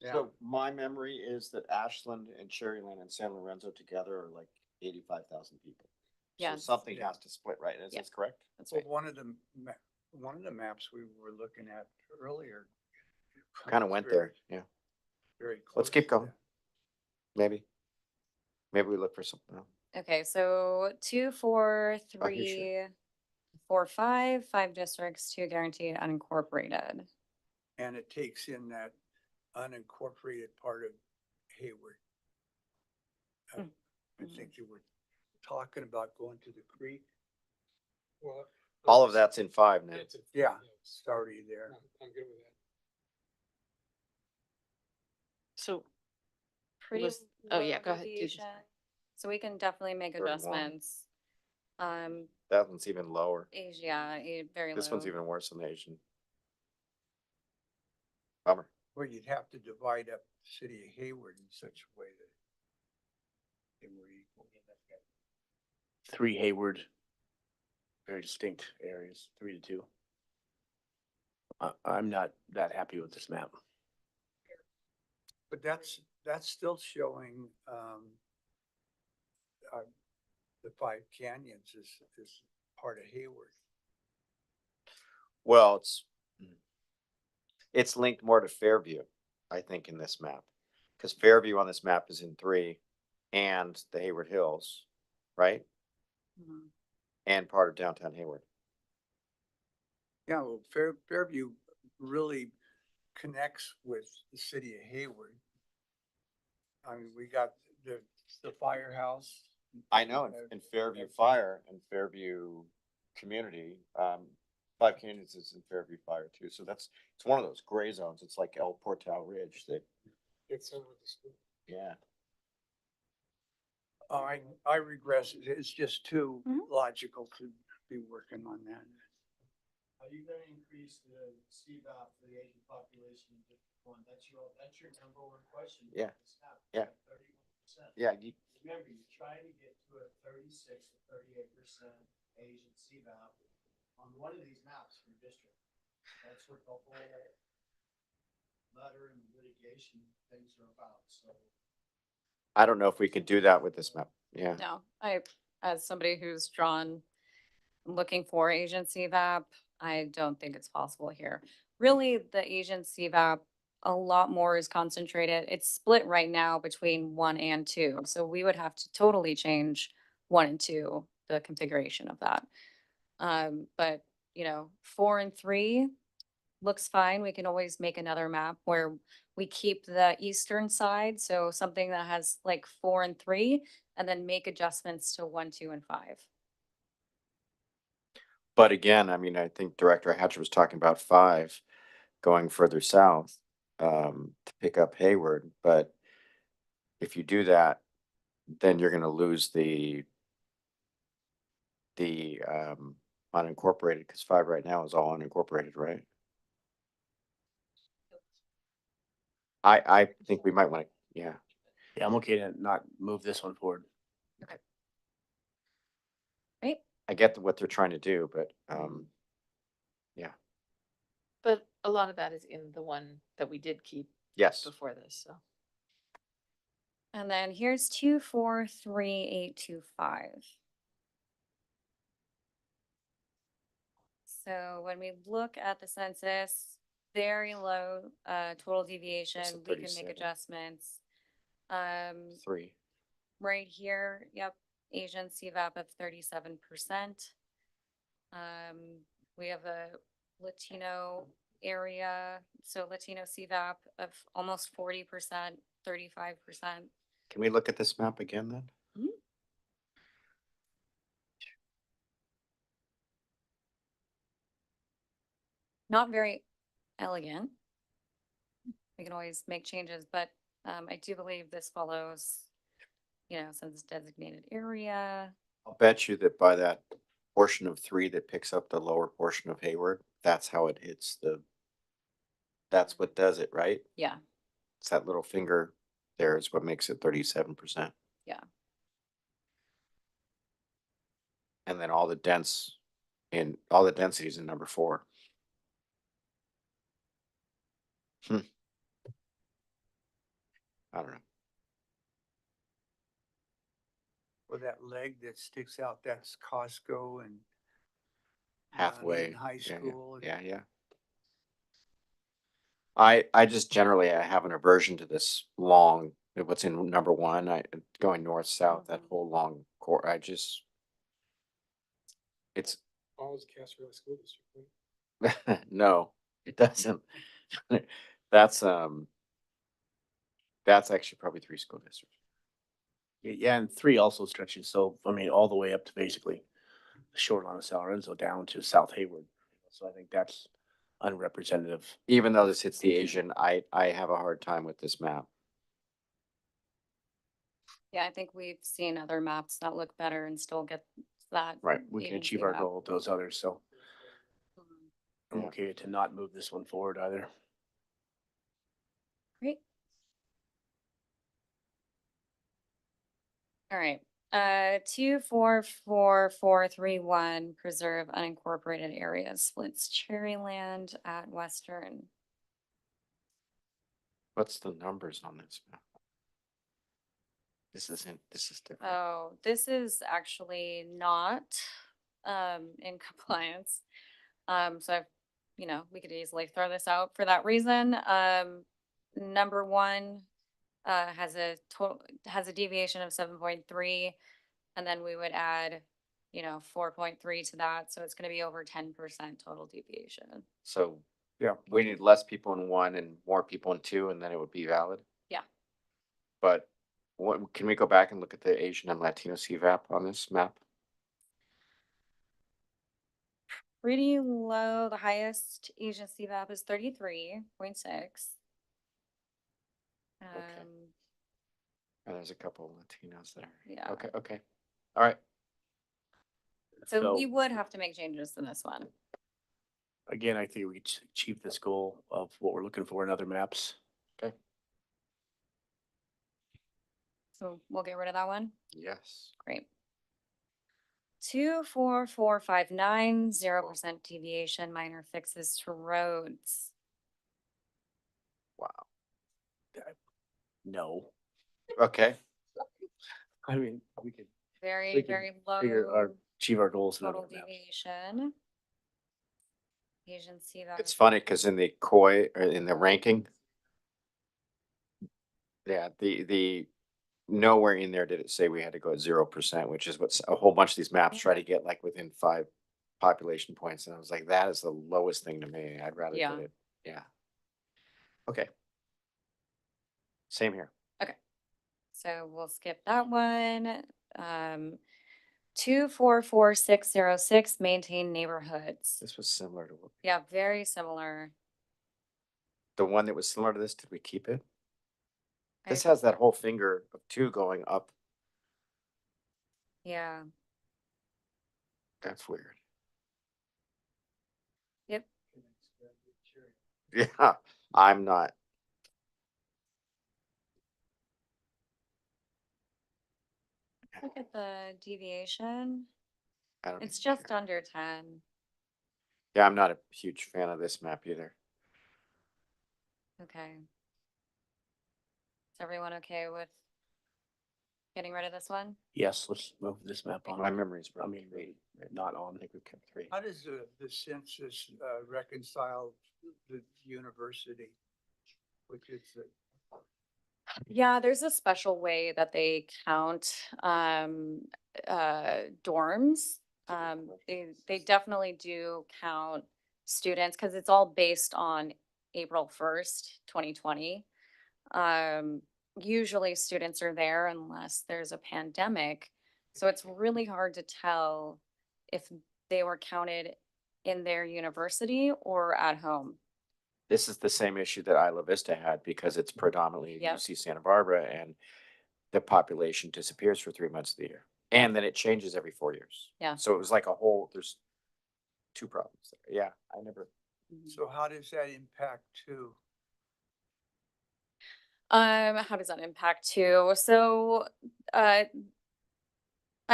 Yeah. So my memory is that Ashland and Cherryland and San Lorenzo together are like 85,000 people. So Yes. something Yeah. has to split, right? Is Yeah. this correct? That's Well, right. one of the maps we were looking at earlier. Kind of was went very- there, yeah. Very close. Let's keep to going. that. Maybe. Maybe we look for something else. Okay, so 2, 4, Oh, here, 3, 4, 5 districts, 2 guaranteed unincorporated. And it takes in that unincorporated part of Hayward. I Mhm. think you were talking about going to the creek. Well, All of that's in 5 now. Yeah, it's already there. I'm good with that. So Pretty Was- oh, yeah, low go ahead, do this. deviation. So we can definitely make 31. adjustments. That one's even lower. Asia, very low. This one's even worse than the Asian. Bummer. Well, you'd have to divide up the city of Hayward in such a way that they were equal. 3 Hayward, very distinct areas, 3 to 2. I'm not that happy with this map. But that's still showing, the Five Canyons is part of Hayward. Well, it's linked more to Fairview, I think, in this map. Because Fairview on this map is in 3 and the Hayward Hills, right? Mhm. And part of downtown Hayward. Yeah, well, Fairview really connects with the city of Hayward. I mean, we got the firehouse. I know, in Fairview Fire and Fairview Community, Five Canyons is in Fairview Fire too. So it's one of those gray zones. It's like El Portal Ridge that, It's over the school. yeah. I regress. It's just too Mhm. logical to be working on that. Are you gonna increase the CVAP for the Asian population in District 1? That's your number one question. Yeah. Yeah. 31%. Yeah, Remember, you're trying to get to a 36 to 38% Asian CVAP on one of these maps from district. That's what the whole letter and litigation things are about, so. I don't know if we could do that with this map. Yeah. No, as somebody who's looking for Asian CVAP, I don't think it's possible here. Really, the Asian CVAP, a lot more is concentrated. It's split right now between 1 and 2. So we would have to totally change 1 and 2, the configuration of that. But 4 and 3 looks fine. We can always make another map where we keep the eastern side. So something that has like 4 and 3, and then make adjustments to 1, 2, and 5. But again, I mean, I think Director Hatcher was talking about 5 going further south to pick up Hayward. But if you do that, then you're going to lose the unincorporated, because 5 right now is all unincorporated, right? I think we might want to, yeah. Yeah, I'm okay to not move this one forward. Right? I get what they're trying to do, but But a lot of that is in the one that we did keep yes. before this, so. And then here's 2, 4, 3, 8, 2, 5. So when we look at the census, very low total deviation, It's a we can make 37. adjustments. 3. Right here, yep, Asian CVAP of 37%. We have a Latino area, so Latino CVAP of almost 40%, 35%. Can we look at this map again then? Not very elegant. We can always make changes, but I do believe this follows, census designated area. I'll bet you that by that portion of 3 that picks up the lower portion of Hayward, that's how it hits that's what does it, right? Yeah, It's that little finger there is what makes it 37%. yeah. And then all the densities in number 4. I don't know. Well, that leg that sticks out, that's Costco and Halfway. High Yeah, School. yeah, yeah. I just generally, I have an aversion to this long, what's in number 1, going north, south, that whole long core, it's, Falls Castro School District. Right? no, it doesn't. That's actually probably 3 school districts. Yeah, and 3 also stretches, so, I mean, all the way up to basically the shoreline of San Lorenzo down to South Hayward. So I think that's unrepresentative. Even though this hits the Asian, I have a hard time with this map. Yeah, I think we've seen other maps that look better and still get that. Right, we can Asian achieve our CVAP. goal with those others, so Mhm. I'm Yeah. okay to not move this one forward either. Great. All right, 244431, preserve unincorporated areas, splits Cherryland at Western. What's the numbers on this map? This is different. Oh, this is actually not in compliance. So I've, we could easily throw this out for that reason. Number 1 has a deviation of 7.3, and then we would add 4.3 to that, so it's going to be over 10% total deviation. So Yeah. we need less people in 1 and more people in 2, and then it would be valid. Yeah. But can we go back and look at the Asian and Latino CVAP on this map? Pretty low. The highest Asian CVAP is 33.6. And there's a couple of Latinos there. Yeah. Okay. All right. So we would have to make changes in this one. Again, I think we achieve this goal of what we're looking for in other maps. Okay. So we'll get rid of that one. Yes. Great. 24459, 0% deviation, minor fixes to roads. Wow. No, Okay. I mean, we could Very, We can very low achieve our goals in total other maps. deviation. Asian CVAP. It's funny because in the COI or in the ranking, yeah, the nowhere in there did it say we had to go at 0%, which is what a whole bunch of these maps try to get like within 5 population points. And I was like, that is the lowest thing to me. I'd rather Yeah. get it. Yeah. Okay. Same here. So we'll skip that one. 244606, maintain neighborhoods. This was similar to Yeah, very similar. the one that was similar to this. Did we keep it? This I- has that whole finger of 2 going up. Yeah. That's weird. Yep. Yeah, I'm not. Look at the deviation. I don't. It's even just care. under 10. Yeah, I'm not a huge fan of this map either. Okay. Is everyone okay with getting rid of this one? Yes, let's move this map on. My memory's I mean, broken. not on. I think we kept three. How does the census reconcile the university? Which is the Yeah, there's a special way that they count dorms. They definitely do count students because it's all based on April 1st, 2020. Usually students are there unless there's a pandemic. So it's really hard to tell if they were counted in their university or at home. This is the same issue that Isla Vista had because it's predominantly Yep. UC Santa Barbara and the population disappears for 3 months of the year. And then it changes every 4 years. Yeah. So it was like there's two problems there. Yeah, I never. so how does that impact to? How does that impact too? So, I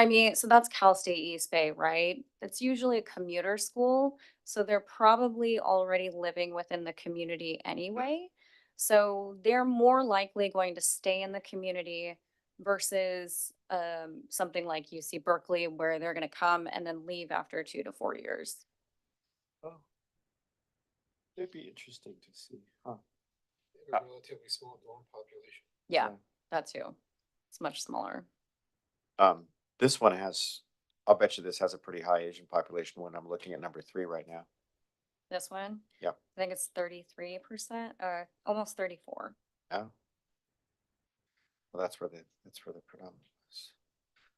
mean, so that's Cal State East Bay, right? It's usually a commuter school, so they're probably already living within the community anyway. So they're more likely going to stay in the community versus something like UC Berkeley where they're going to come and then leave after 2 to 4 years. Oh. It'd be interesting to see, huh? Relatively small dorm population. Yeah, that too. It's much smaller. This one I'll bet you this has a pretty high Asian population when I'm looking at number 3 right now. This one? Yep. I think it's 33%, almost 34. Oh. Well, that's where the predominant is.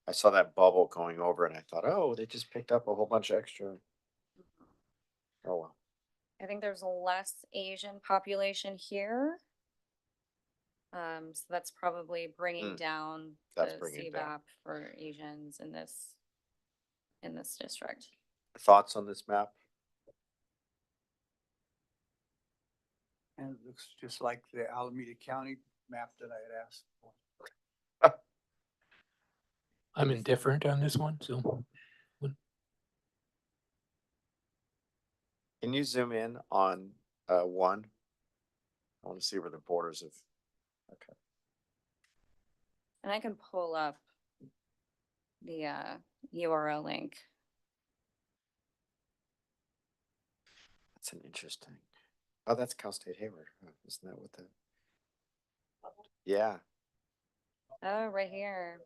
I saw that bubble going over and I thought, oh, they just picked up a whole bunch of extra. Oh, well. I think there's less Asian population here. So that's probably bringing down That's the bringing it down. CVAP for Asians in this district. Thoughts on this map? And it looks just like the Alameda County map that I had asked for. I'm indifferent on this one, so. Can you zoom in on 1? I want to see where the borders of. Okay. And I can pull up the URL link. That's an interesting. Oh, that's Cal State Hayward. Huh, isn't that what the? Yeah. Oh, right here.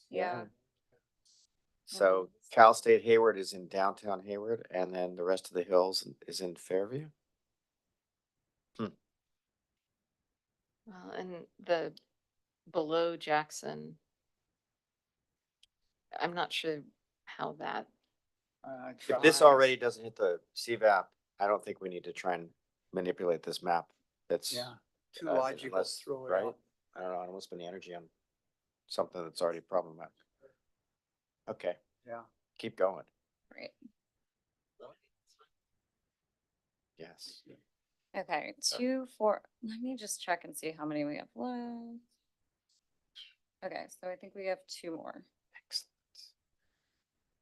Yeah. So Cal State Hayward is in downtown Hayward, and then the rest of the hills is in Fairview. And the below Jackson. I'm not sure how that, If this already doesn't hit the CVAP, I don't think we need to try and manipulate this map. That's Yeah, too logical, unless- throw it right? out. I don't know. I don't want to spend the energy on something that's already problematic. Okay, Yeah. keep going. Right. Yes. Okay, 2, 4. Let me just check and see how many we have left. Okay, so I think we have 2 more. Excellent.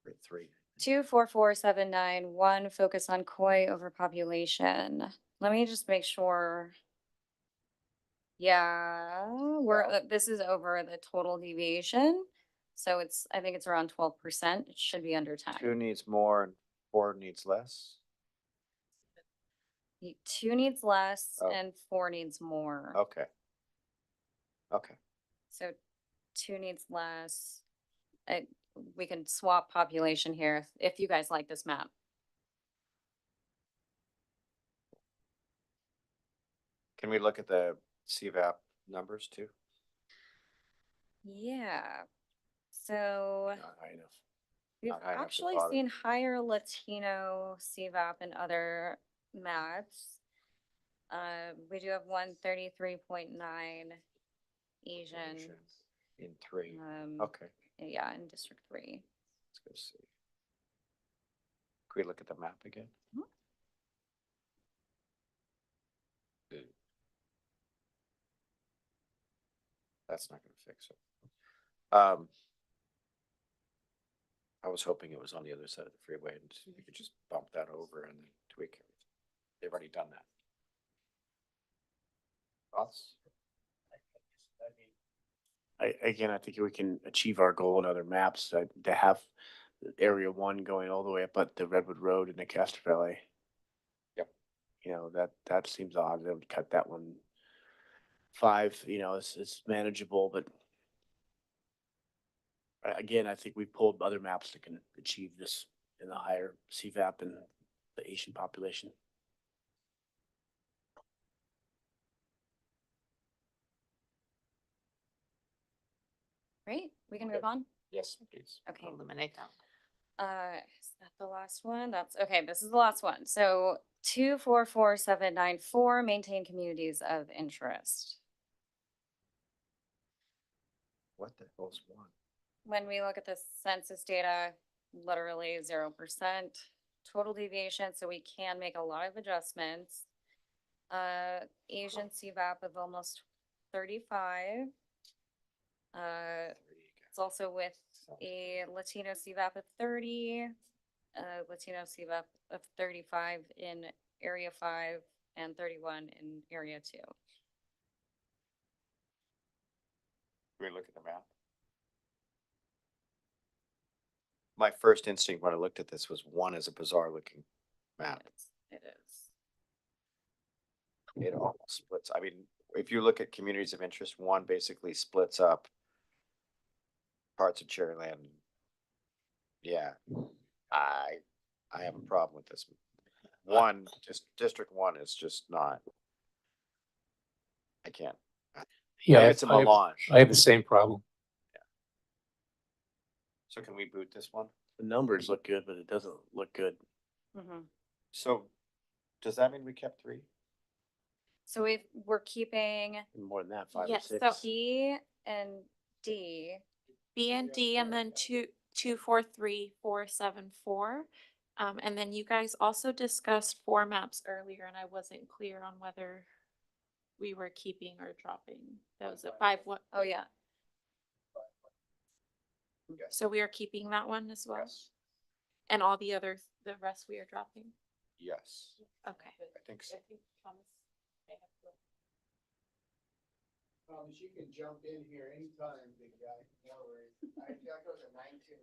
Great 3. 2, 4, 4, 7, 9, 1, focus on Khoi overpopulation. Let me just make sure. Yeah, this is over the total deviation. So I think it's around 12%. It should be under 10. 2 needs more and 4 needs less. 2 needs less Oh. and 4 needs more. Okay. Okay. So 2 needs less. We can swap population here if you guys like this map. Can we look at the CVAP numbers too? Yeah. So Not high enough. we've not high enough to actually bother. seen higher Latino CVAP in other maps. We do have 133.9 Asian. In 3. Um, Okay, Yeah, in District 3. let's go see. Can we look at the map again? Mhm. That's not gonna fix it. I was hoping it was on the other side of the freeway and we could just bump that over and then tweak it. They've already done that. Thoughts? Again, I think we can achieve our goal in other maps, to have area one going all the way up at the Redwood Road in the Castro Valley. Yep. You know, that seems odd. They would cut that one 5, it's manageable, but again, I think we pulled other maps that can achieve this in the higher CVAP and the Asian population. Great, we can Okay. move on. Yes, please. Okay. Eliminate that. Is that the last one? That's, okay, this is the last one. So 244794, maintain communities of interest. What the hell's one? When we look at the census data, literally 0% total deviation, so we can make a lot of adjustments. Asian CVAP of almost 35. It's also with a Latino CVAP of 30, Latino CVAP of 35 in area 5 and 31 in area 2. Can we look at the map? My first instinct when I looked at this was one is a bizarre looking map. It is. It all splits. I mean, if you look at communities of interest, one basically splits up parts of Cherryland. Yeah, I have a problem with this. One, just District 1 is just not. I can't. Yeah, It's a melange. I have the same problem. So can we boot this one? The numbers look good, but it doesn't look good. Mm-hmm. So does that mean we kept 3? So we're keeping More than that, 5 or Yes, 6. so- B and D. B and D and then 243-474. And then you guys also discussed 4 maps earlier and I wasn't clear on whether we were keeping or dropping. That was at 5 what? Oh, yeah. So we are keeping that one as well? And all the others, the rest we are dropping? Yes, Okay. I think so. Thomas, you can jump in here anytime, big guy. No worries. I feel like it was a 929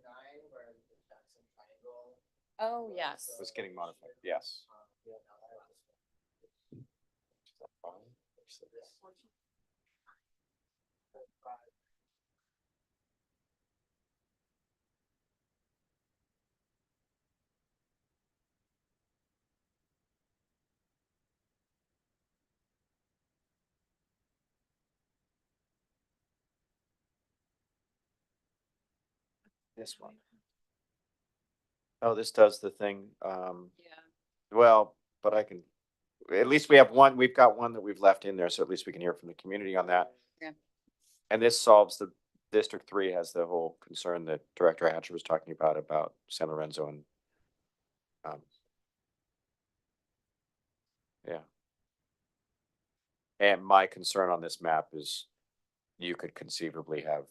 where the Jackson Triangle. Oh, yes. It's getting modified, yes. This one. Oh, this does the thing, Yeah. well, but I can, at least we have one, we've got one that we've left in there, so at least we can hear from the community on that. Yeah. And this solves the, District 3 has the whole concern that Director Hatcher was talking about San Lorenzo and yeah. And my concern on this map is you could conceivably have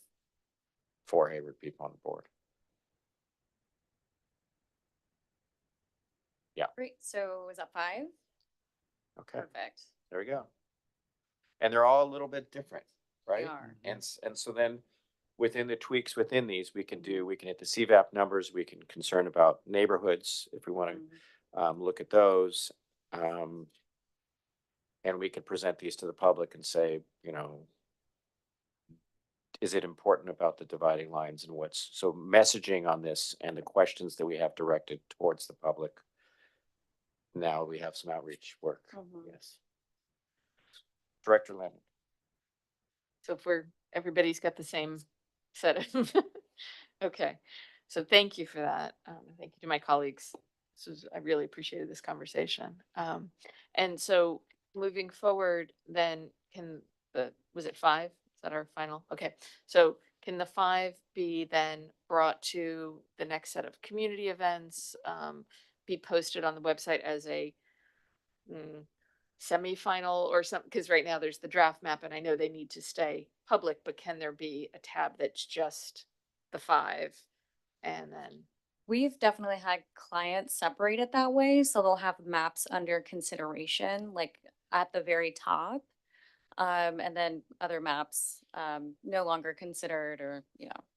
4 Hayward people on the board. Great. So is that 5? Okay, Perfect. there we go. And they're all a little bit different, right? are. And so then within the tweaks within these, we can hit the CVAP numbers, we can concern about neighborhoods if we want to look at those. And we can present these to the public and say, is it important about the dividing lines and so messaging on this and the questions that we have directed towards the public. Now we have some outreach work. Yes. Director Leonard. So if everybody's got the same set of, okay. So thank you for that. Thank you to my colleagues. I really appreciated this conversation. And so moving forward, then was it 5? Is that our final? Okay. So can the 5 be then brought to the next set of community events, be posted on the website as a semi-final or something? Because right now there's the draft map and I know they need to stay public, but can there be a tab that's just the 5 and then? We've definitely had clients separate it that way, so they'll have maps under consideration, like at the very top. And then other maps, no longer considered, or,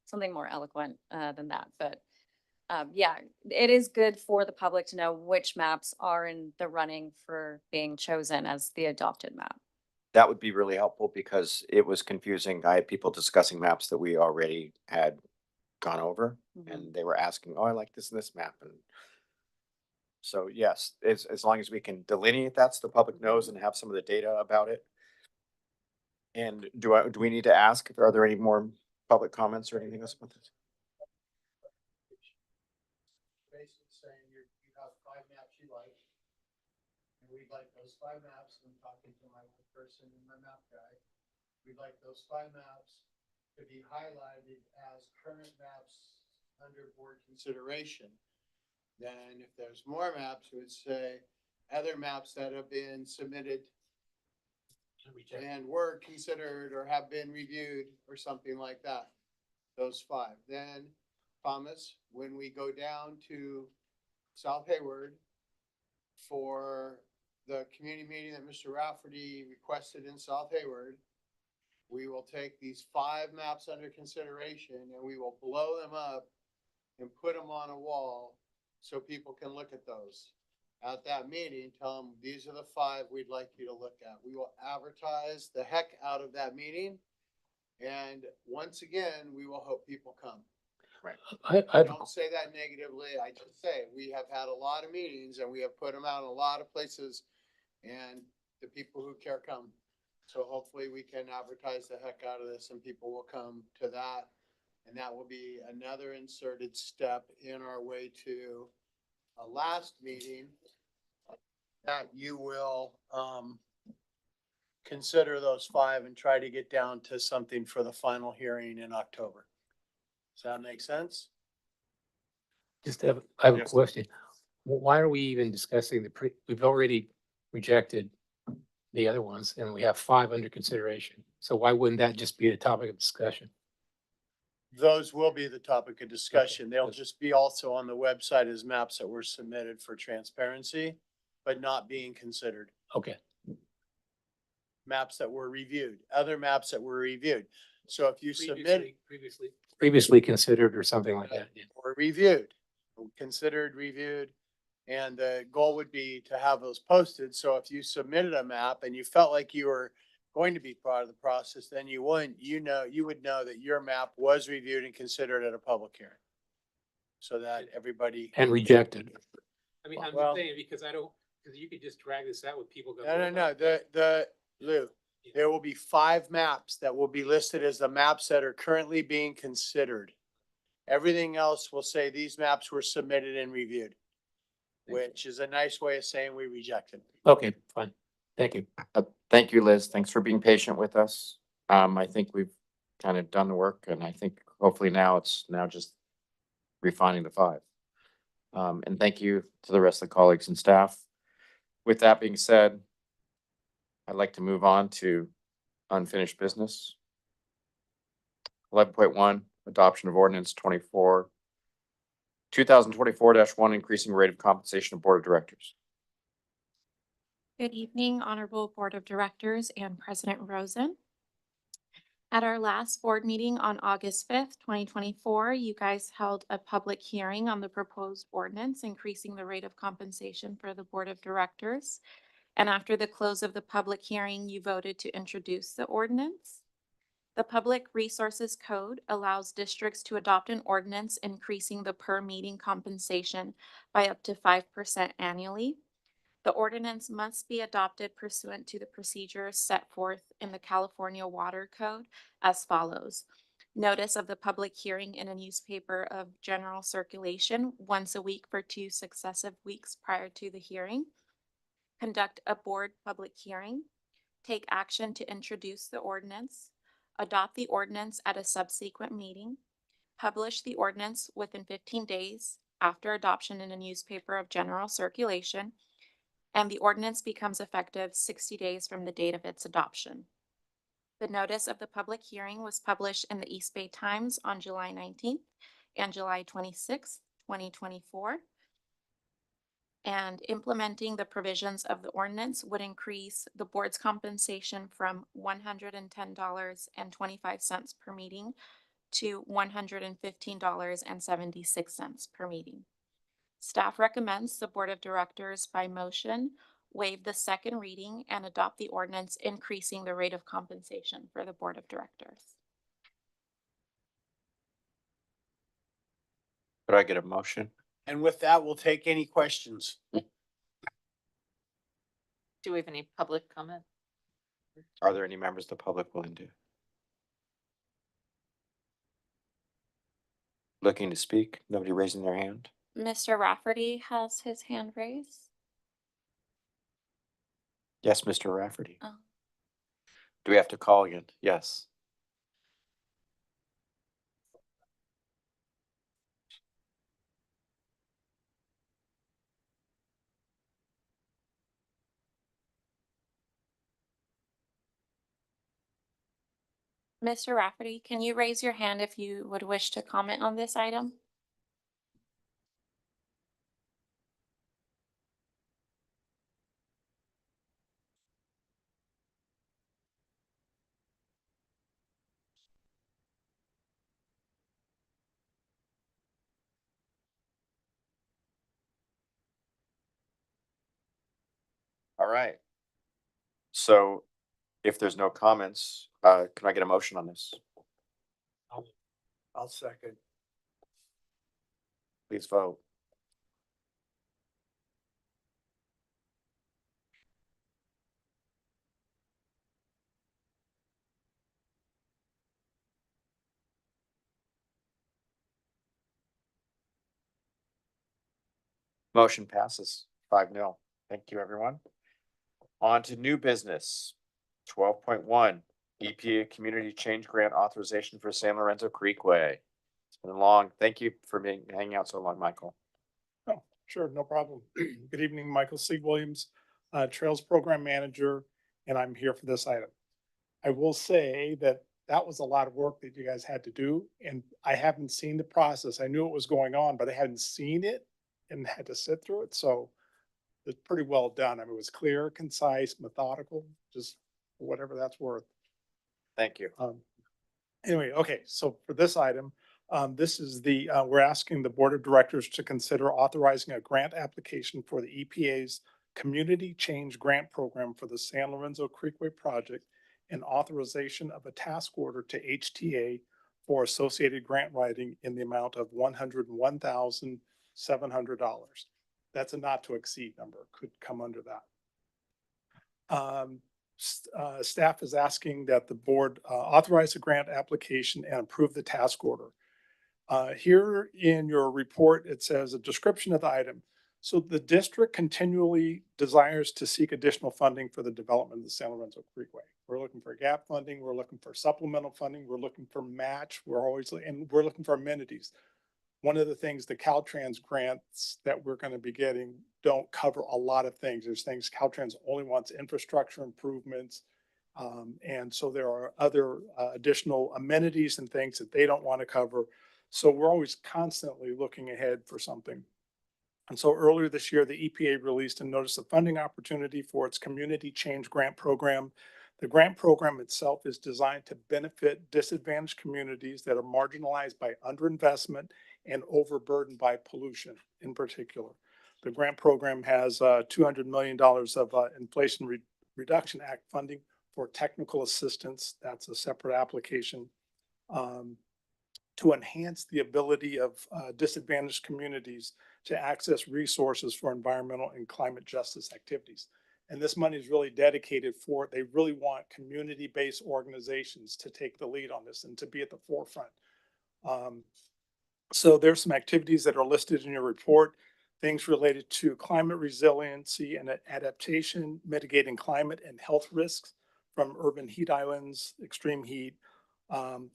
something more eloquent, than that. But, yeah, it is good for the public to know which maps are in the running for being chosen as the adopted map. That would be really helpful because it was confusing. I had people discussing maps that we already had gone over Mhm. and they were asking, oh, I like this and this map. And so, yes, as long as we can delineate that so the public knows and have some of the data about it. And do we need to ask, are there any more public comments or anything else about this? Basically saying you have 5 maps you like. And we'd like those 5 maps, I'm talking to my person and my map guy. We'd like those 5 maps to be highlighted as current maps under board consideration. Then if there's more maps, it would say other maps that have been submitted and were considered or have been reviewed or something like that. Those 5. Then, Thomas, when we go down to South Hayward for the community meeting that Mr. Rafferty requested in South Hayward, we will take these 5 maps under consideration and we will blow them up and put them on a wall so people can look at those. At that meeting, tell them, these are the 5 we'd like you to look at. We will advertise the heck out of that meeting. And once again, we will hope people come. I don't say that negatively. I just say we have had a lot of meetings and we have put them out in a lot of places, and the people who care come. So hopefully we can advertise the heck out of this and people will come to that. And that will be another inserted step in our way to a last meeting that you will consider those 5 and try to get down to something for the final hearing in October. Does that make sense? I have a Yes. question. Why are we even discussing we've already rejected the other ones and we have 5 under consideration. So why wouldn't that just be the topic of discussion? Those will be the topic of discussion. They'll just be also on the website as maps that were submitted for transparency, but not being considered. Okay. Maps that were reviewed, other maps that were reviewed. So if you submit Previously considered or something like that. Yeah. or reviewed, considered, reviewed, and the goal would be to have those posted. So if you submitted a map and you felt like you were going to be part of the process, then you would know that your map was reviewed and considered at a public hearing. So that everybody. And rejected. I mean, I'm Well- just saying, because because you could just drag this out with people. No, Lou, there will be 5 maps that will be listed as the maps that are currently being considered. Everything else will say these maps were submitted and reviewed, which is a nice way of saying we rejected. Okay, fine. Thank you. Thank you, Liz. Thanks for being patient with us. I think we've kind of done the work and I think hopefully now it's just refining the 5. And thank you to the rest of the colleagues and staff. With that being said, I'd like to move on to unfinished business. 11.1, adoption of ordinance 2024-1, increasing rate of compensation of board of directors. Good evening, Honorable Board of Directors and President Rosen. At our last board meeting on August 5th, 2024, you guys held a public hearing on the proposed ordinance increasing the rate of compensation for the Board of Directors. And after the close of the public hearing, you voted to introduce the ordinance. The Public Resources Code allows districts to adopt an ordinance increasing the per meeting compensation by up to 5% annually. The ordinance must be adopted pursuant to the procedures set forth in the California Water Code as follows. Notice of the public hearing in a newspaper of general circulation once a week for 2 successive weeks prior to the hearing. Conduct a board public hearing. Take action to introduce the ordinance. Adopt the ordinance at a subsequent meeting. Publish the ordinance within 15 days after adoption in a newspaper of general circulation. And the ordinance becomes effective 60 days from the date of its adoption. The notice of the public hearing was published in the East Bay Times on July 19th and July 26th, 2024. and implementing the provisions of the ordinance would increase the board's compensation from $110.25 per meeting to $115.76 per meeting. Staff recommends the Board of Directors by motion waive the second reading and adopt the ordinance increasing the rate of compensation for the Board of Directors. Could I get a motion? And with that, we'll take any questions. Do we have any public comment? Are there any members of the public willing to? Looking to speak? Nobody raising their hand? Mr. Rafferty has his hand raised. Yes, Mr. Rafferty. Oh. Do we have to call again? Yes. Mr. Rafferty, can you raise your hand if you would wish to comment on this item? All right. So if there's no comments, can I get a motion on this? I'll second. Please vote. Motion passes 5-0. Thank you, everyone. On to new business. 12.1 EPA Community Change Grant Authorization for San Lorenzo Creekway. It's been long. Thank you for hanging out so long, Michael. Oh, sure, no problem. Good evening, Michael C. Williams, Trails Program Manager, and I'm here for this item. I will say that that was a lot of work that you guys had to do, and I haven't seen the process. I knew it was going on, but I hadn't seen it and had to sit through it, so it's pretty well done. I mean, it was clear, concise, methodical, just whatever that's worth. Thank you. Anyway, okay, so for this item, this is we're asking the Board of Directors to consider authorizing a grant application for the EPA's Community Change Grant Program for the San Lorenzo Creekway project and authorization of a task order to HTA for associated grant writing in the amount of $101,700. That's a not to exceed number, could come under that. Staff is asking that the board authorize the grant application and approve the task order. Here in your report, it says a description of the item. So the district continually desires to seek additional funding for the development of the San Lorenzo Creekway. We're looking for gap funding. We're looking for supplemental funding. We're looking for match. We're looking for amenities. One of the things the Caltrans grants that we're going to be getting don't cover a lot of things. There's things Caltrans only wants infrastructure improvements. And so there are other additional amenities and things that they don't want to cover. So we're always constantly looking ahead for something. And so earlier this year, the EPA released a notice of funding opportunity for its Community Change Grant Program. The grant program itself is designed to benefit disadvantaged communities that are marginalized by underinvestment and overburdened by pollution in particular. The grant program has $200 million of Inflation Reduction Act funding for technical assistance. That's a separate application to enhance the ability of disadvantaged communities to access resources for environmental and climate justice activities. And this money is really dedicated for it. They really want community-based organizations to take the lead on this and to be at the forefront. So there's some activities that are listed in your report, things related to climate resiliency and adaptation, mitigating climate and health risks from urban heat islands, extreme heat,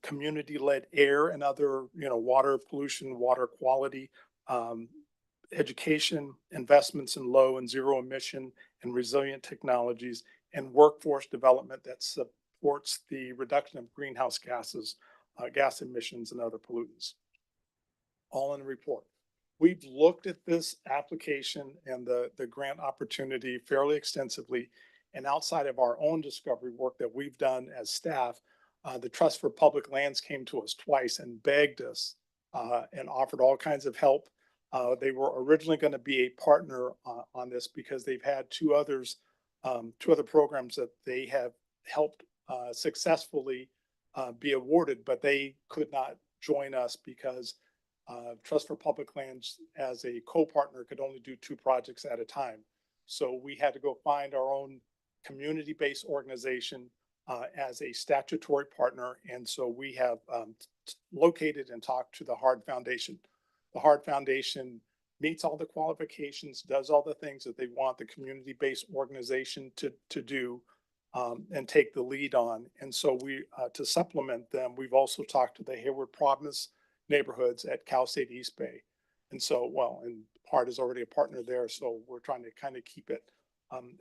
community-led air and other, water pollution, water quality, education, investments in low and zero emission and resilient technologies, and workforce development that supports the reduction of greenhouse gases, gas emissions, and other pollutants. All in the report. we've looked at this application and the grant opportunity fairly extensively. And outside of our own discovery work that we've done as staff, the Trust for Public Lands came to us twice and begged us and offered all kinds of help. They were originally going to be a partner on this because they've had two other programs that they have helped successfully be awarded, but they could not join us because Trust for Public Lands as a co-partner could only do two projects at a time. So we had to go find our own community-based organization as a statutory partner. And so we have located and talked to the Hard Foundation. The Hard Foundation meets all the qualifications, does all the things that they want the community-based organization to do and take the lead on. And so we, to supplement them, we've also talked to the Hayward Promise neighborhoods at Cal State East Bay. And so, well, and Hart is already a partner there. So we're trying to kind of keep it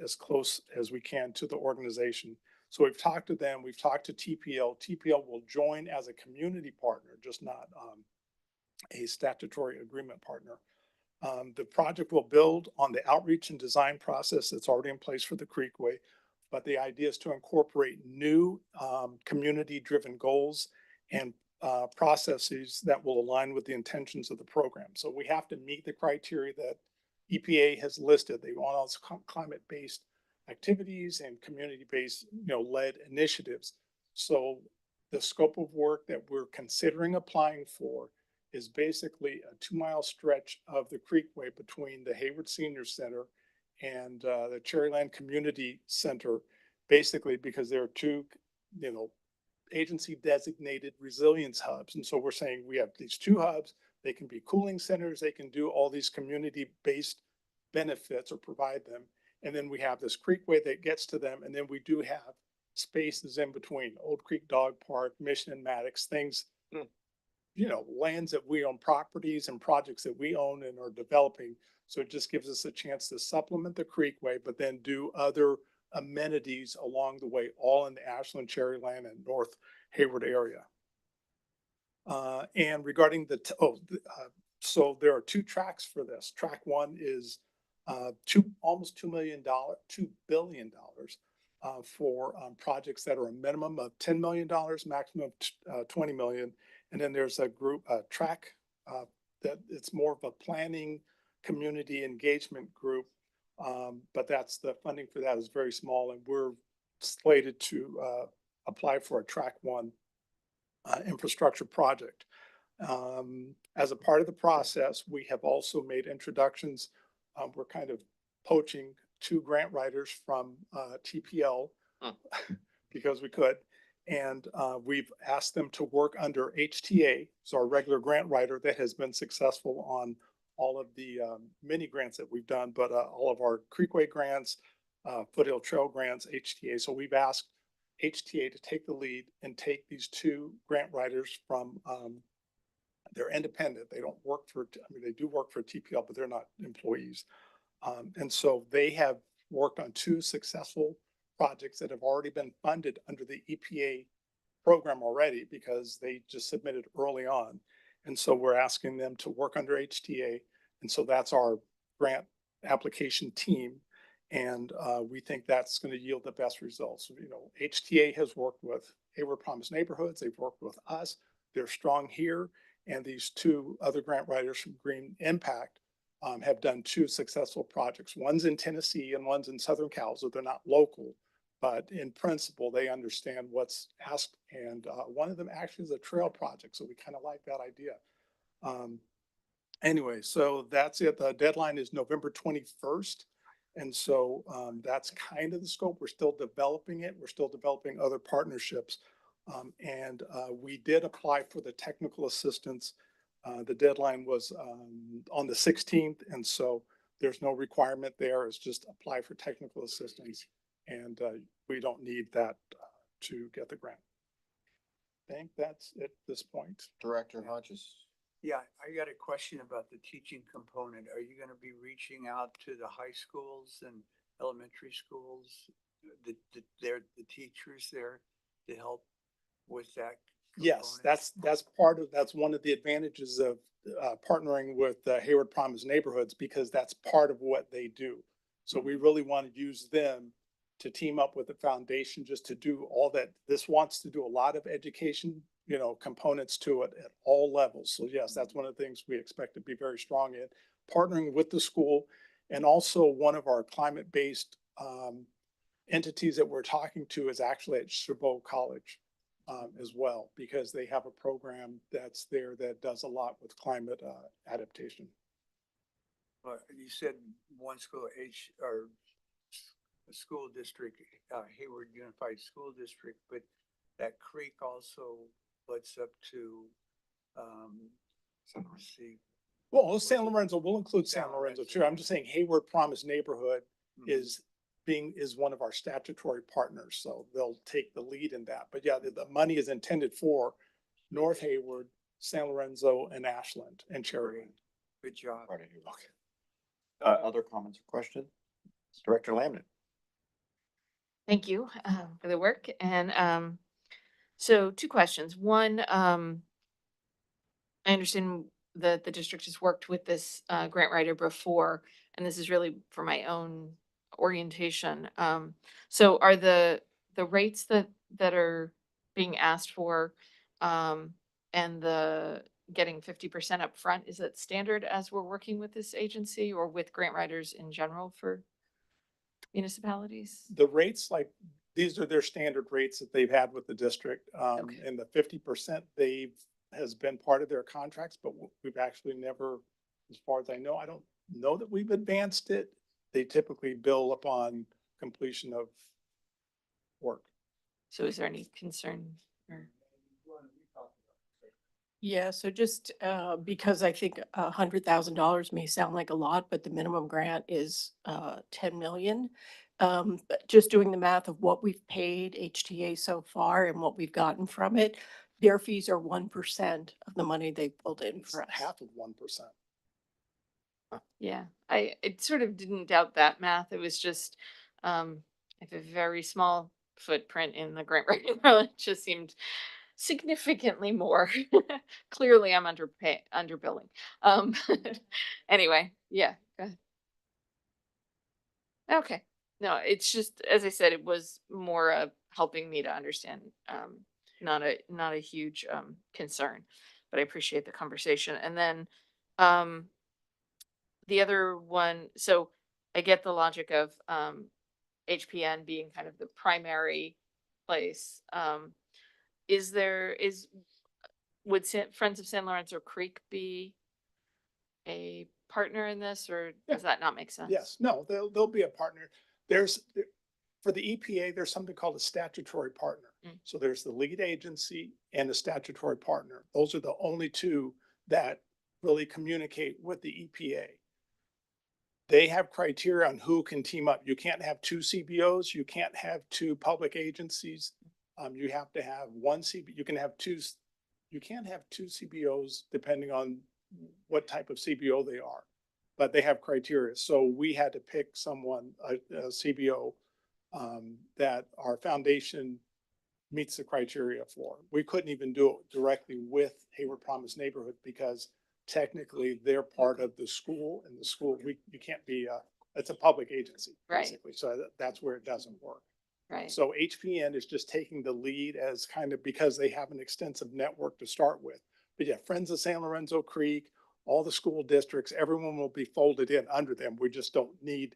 as close as we can to the organization. So we've talked to them, we've talked to TPL. TPL will join as a community partner, just not a statutory agreement partner. The project will build on the outreach and design process that's already in place for the Creekway, but the idea is to incorporate new community-driven goals and processes that will align with the intentions of the program. So we have to meet the criteria that EPA has listed. They want all climate-based activities and community-based, led initiatives. So the scope of work that we're considering applying for is basically a 2-mile stretch of the Creekway between the Hayward Senior Center and the Cherryland Community Center, basically because there are two, agency designated resilience hubs. And so we're saying we have these two hubs, they can be cooling centers, they can do all these community-based benefits or provide them. And then we have this Creekway that gets to them. And then we do have spaces in between, Old Creek Dog Park, Mission and Maddox, things, lands that we own, properties and projects that we own and are developing. So it just gives us a chance to supplement the Creekway, but then do other amenities along the way, all in the Ashland, Cherryland, and North Hayward area. And regarding so there are two tracks for this. Track one is almost $2 billion for projects that are a minimum of $10 million, maximum of $20 million. And then there's a track that it's more of a planning community engagement group. But that's the funding for that is very small, and we're slated to apply for a track one infrastructure project. As a part of the process, we have also made introductions. We're kind of poaching 2 grant writers from TPL because we could. And we've asked them to work under HTA, so our regular grant writer that has been successful on all of the mini grants that we've done, but all of our Creekway grants, Foothill Trail grants, HTA. So we've asked HTA to take the lead and take these 2 grant writers from, they're independent. They don't work for, they do work for TPL, but they're not employees. And so they have worked on 2 successful projects that have already been funded under the EPA program already because they just submitted early on. And so we're asking them to work under HTA. And so that's our grant application team. And we think that's going to yield the best results. HTA has worked with Hayward Promise Neighborhoods. They've worked with us. They're strong here. And these 2 other grant writers from Green Impact have done 2 successful projects. One's in Tennessee and one's in Southern Cal, so they're not local. But in principle, they understand what's asked. And one of them actually is a trail project. So we kind of like that idea. Anyway, so that's it. The deadline is November 21st. And so that's kind of the scope. We're still developing it. We're still developing other partnerships. And we did apply for the technical assistance. The deadline was on the 16th. And so there's no requirement there. It's just apply for technical assistance. And we don't need that to get the grant. I think that's it at this point. Director Hodges. Yeah, I got a question about the teaching component. Are you going to be reaching out to the high schools and elementary schools, the teachers there to help with that Yes, that's that's one of the advantages of partnering with Hayward Promise Neighborhoods, because that's part of what they do. So we really want to use them to team up with the foundation just to do all that. This wants to do a lot of education, components to it at all levels. So yes, that's one of the things we expect to be very strong in, partnering with the school. And also one of our climate-based entities that we're talking to is actually at Chabot College as well, because they have a program that's there that does a lot with climate adaptation. Well, you said one school, or a school district, Hayward Unified School District, but that creek also butts up to, let's see. Well, San Lorenzo, we'll include San Lorenzo too. I'm just saying Hayward Promise Neighborhood is one of our statutory partners, so they'll take the lead in that. But yeah, the money is intended for North Hayward, San Lorenzo, and Ashland and Cherry. Good job. Part of Hayward. Other comments or questions? Director Lamnet. Thank you for the work. And so two questions. One, I understand that the district has worked with this grant writer before, and this is really for my own orientation. So are the rates that are being asked for and the getting 50% up front, is that standard as we're working with this agency or with grant writers in general for municipalities? The rates, like, these are their standard rates that they've had with the district. Okay. And the 50% has been part of their contracts, but we've actually never, as far as I know, I don't know that we've advanced it. They typically bill upon completion of work. So is there any concern or? Yeah, so just because I think $100,000 may sound like a lot, but the minimum grant is 10 million. But just doing the math of what we've paid HTA so far and what we've gotten from it, their fees are 1% of the money they pulled in It's for us. half of 1%. Yeah, I sort of didn't doubt that math. It was just I have a very small footprint in the grant writing world. It just seemed significantly more. Clearly I'm underbilling. Anyway, yeah, go ahead. Okay. No, it's just, as I said, it was more helping me to understand, not a huge concern, but I appreciate the conversation. And then the other one, so I get the logic of HPN being kind of the primary place. Would Friends of San Lorenzo Creek be a partner in this, or Yeah. does that not make sense? Yes, no, they'll be a partner. For the EPA, there's something called a statutory partner. So there's the lead agency and the statutory partner. Those are the only two that really communicate with the EPA. They have criteria on who can team up. You can't have two CBOs. You can't have two public agencies. You have to have one CBO. You can't have two CBOs depending on what type of CBO they are, but they have criteria. So we had to pick someone, a CBO, that our foundation meets the criteria for. We couldn't even do it directly with Hayward Promise Neighborhood because technically they're part of the school, and the school, you can't be, it's a public agency, Right. basically. So that's where it doesn't work. Right. So HPN is just taking the lead as kind of, because they have an extensive network to start with. But yeah, Friends of San Lorenzo Creek, all the school districts, everyone will be folded in under them. We just don't need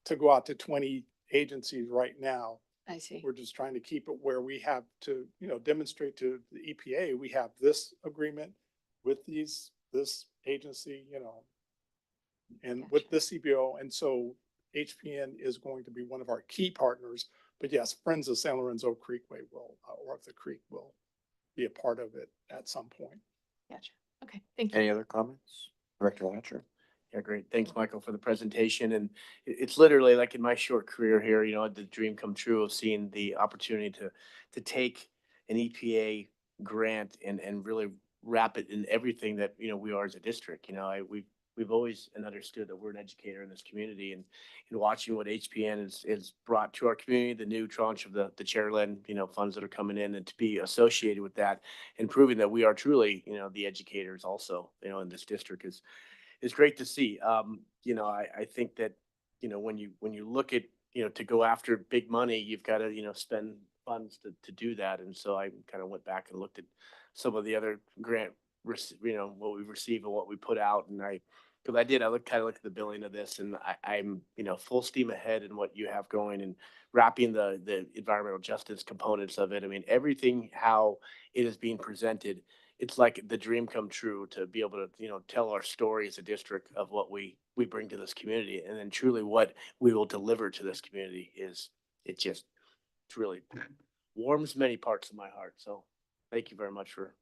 to go out to 20 agencies right now. I see. We're just trying to keep it where we have to, demonstrate to the EPA, we have this agreement with this agency, and with the CBO. And so HPN is going to be one of our key partners. But yes, Friends of San Lorenzo Creekway will, or of the creek will be a part of it at some point. Gotcha. Okay, thank you. Any other comments? Director Latcher? Yeah, great. Thanks, Michael, for the presentation. And it's literally like in my short career here, the dream come true of seeing the opportunity to take an EPA grant and really wrap it in everything that, we are as a district. we've always understood that we're an educator in this community, and watching what HPN is brought to our community, the new tranche of the Chairland, funds that are coming in, and to be associated with that and proving that we are truly, the educators also, in this district is great to see. I think that, when you look at, to go after big money, you've got to, spend funds to do that. And so I kind of went back and looked at some of the other grant, what we've received and what we put out. And I kind of looked at the billing of this, and I'm, full steam ahead in what you have going and wrapping the environmental justice components of it. I mean, everything, how it is being presented, it's like the dream come true to be able to, tell our story as a district of what we bring to this community, and then truly what we will deliver to this community it's really warms many parts of my heart. So thank you very much for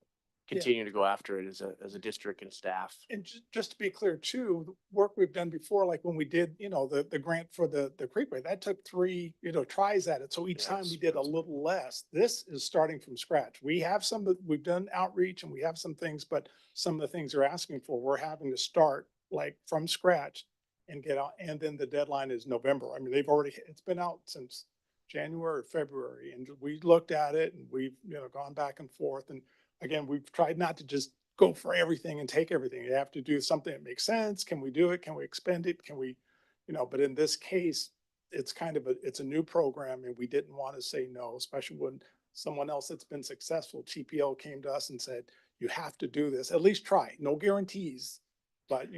continuing to go after it as a district and staff. And just to be clear too, the work we've done before, like when we did, the grant for the Creekway, that took 3, tries at it. So each time we did a little less. This is starting from scratch. We have we've done outreach and we have some things, but some of the things they're asking for, we're having to start like from scratch and get out. And then the deadline is November. I mean, it's been out since January or February, and we looked at it and we've, gone back and forth. And again, we've tried not to just go for everything and take everything. You have to do something that makes sense. Can we do it? Can we expend it? Can we, but in this case, it's it's a new program, and we didn't want to say no, especially when someone else that's been successful, TPO, came to us and said, you have to do this, at least try. No guarantees, but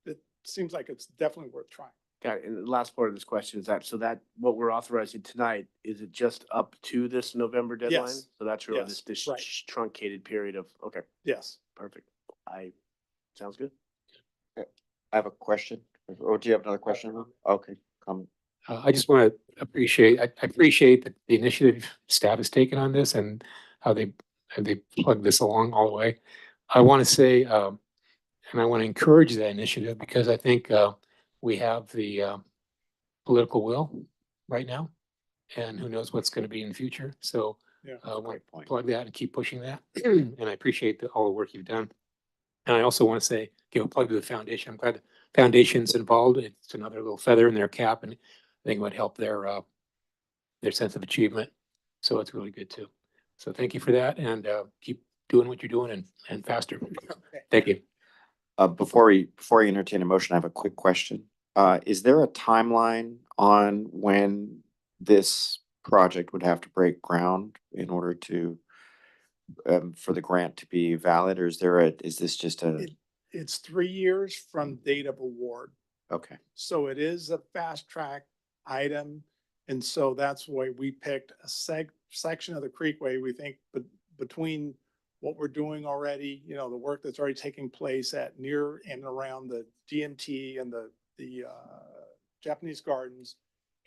it seems like it's definitely worth trying. Got it. And the last part of this question is that what we're authorizing tonight, is it just up to this November deadline? Yes. So that's really Yes, this right. truncated period of, okay, Yes. perfect. Sounds good. I have a question. Or do you have another question? Okay, come. I just want to appreciate, I appreciate the initiative staff has taken on this and how they plug this along all the way. I want to say, and I want to encourage that initiative, because I think we have the political will right now, and who knows what's going to be in the future. So Yeah. I want Great to point. plug that and keep pushing that. And I appreciate all the work you've done. And I also want to give a plug to the foundation. I'm glad the foundation's involved. It's another little feather in their cap, and I think it would help their sense of achievement. So it's really good too. So thank you for that, and keep doing what you're doing and faster. Thank you. Before you entertain a motion, I have a quick question. Is there a timeline on when this project would have to break ground in order to for the grant to be valid, or is this just a? It's 3 years from date of award. Okay, So it is a fast track item. And so that's why we picked a section of the Creekway. We think, but between what we're doing already, the work that's already taking place at near and around the DMT and the Japanese Gardens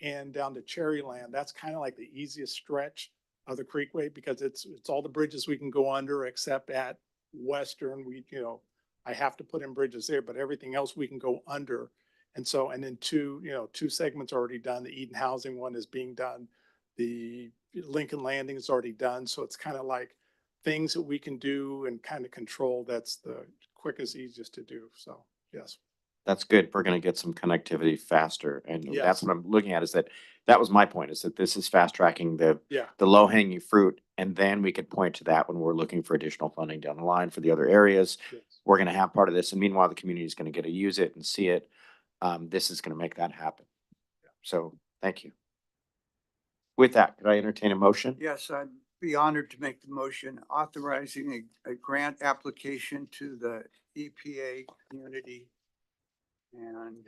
and down to Cherryland, that's kind of like the easiest stretch of the Creekway, because it's all the bridges we can go under, except at Western. I have to put in bridges there, but everything else we can go under. And so, and then two segments already done. The Eden Housing one is being done. The Lincoln Landing is already done. So it's kind of like things that we can do and kind of control. That's the quickest, easiest to do. So, yes. that's good. We're going to get some connectivity faster, and Yes. that's what I'm looking at. That was my point. Is that this is fast tracking the Yeah. low hanging fruit, and then we could point to that when we're looking for additional funding down the line for the other areas. Yes. We're going to have part of this, and meanwhile, the community is going to get to use it and see it. This is going to make that happen. So thank you. With that, could I entertain a motion? Yes, I'd be honored to make the motion authorizing a grant application to the EPA community and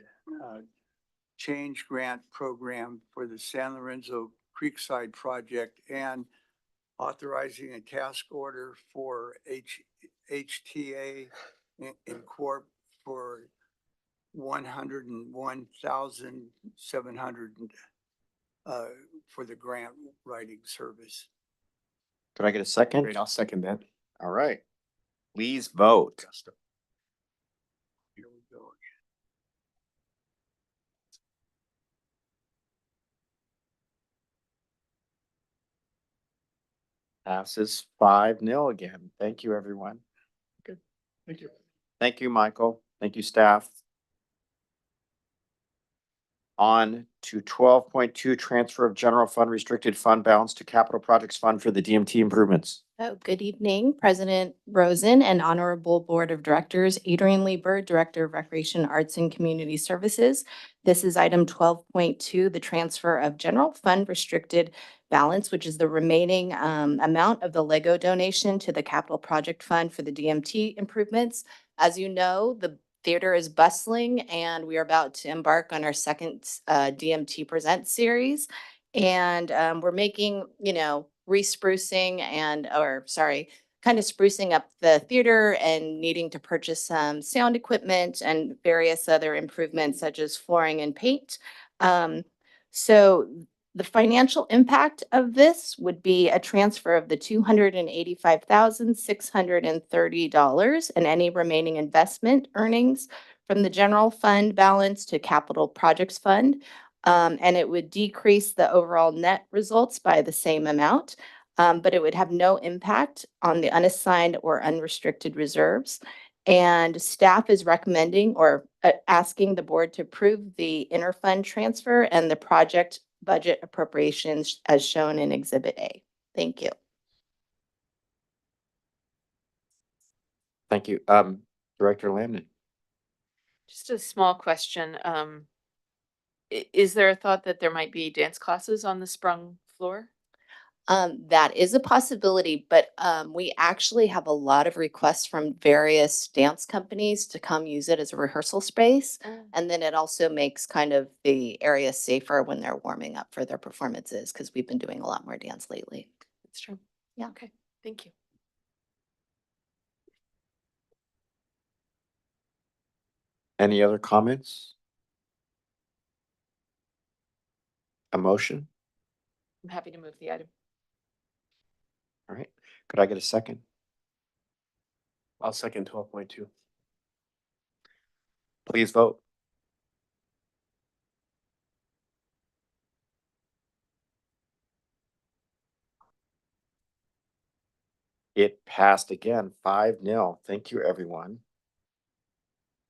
change grant program for the San Lorenzo Creekside project, and authorizing a task order for HTA in Corp for $101,700 for the grant writing service. Could I get a second? Great, I'll second that. All right. Please vote. Here we go. Passes 5-0 again. Thank you, everyone. Thank you. Thank you, Michael. Thank you, staff. On to 12.2, transfer of general fund restricted fund balance to capital projects fund for the DMT improvements. Oh, good evening, President Rosen and Honorable Board of Directors, Adrian Lee Bird, Director of Recreation, Arts and Community Services. This is item 12.2, the transfer of general fund restricted balance, which is the remaining amount of the Lego donation to the capital project fund for the DMT improvements. As you know, the theater is bustling and we are about to embark on our second DMT Present series. And we're making, re-sprucing kind of sprucing up the theater and needing to purchase some sound equipment and various other improvements such as flooring and paint. So the financial impact of this would be a transfer of the $285,630 and any remaining investment earnings from the general fund balance to capital projects fund. And it would decrease the overall net results by the same amount, but it would have no impact on the unassigned or unrestricted reserves. And staff is recommending or asking the board to approve the interfund transfer and the project budget appropriations as shown in Exhibit A. Thank you. Thank you. Director Lamnon. Just a small question. Is there a thought that there might be dance classes on the sprung floor? That is a possibility, but we actually have a lot of requests from various dance companies to come use it as a rehearsal space. And then it also makes kind of the area safer when they're warming up for their performances because we've been doing a lot more dance lately. That's true. Yeah. Okay, thank you. Any other comments? A motion? I'm happy to move the item. All right. Could I get a second? I'll second 12.2. Please vote. It passed again, 5-0. Thank you, everyone.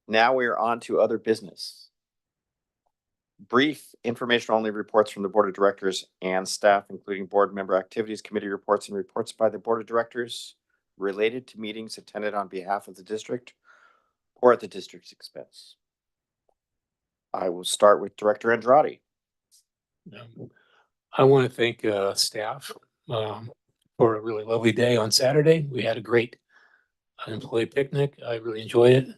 Now we are on to other business. Brief information-only reports from the Board of Directors and staff, including board member activities, committee reports, and reports by the Board of Directors related to meetings attended on behalf of the district or at the district's expense. I will start with Director Andrade. I want to thank staff for a really lovely day on Saturday. We had a great employee picnic. I really enjoyed it.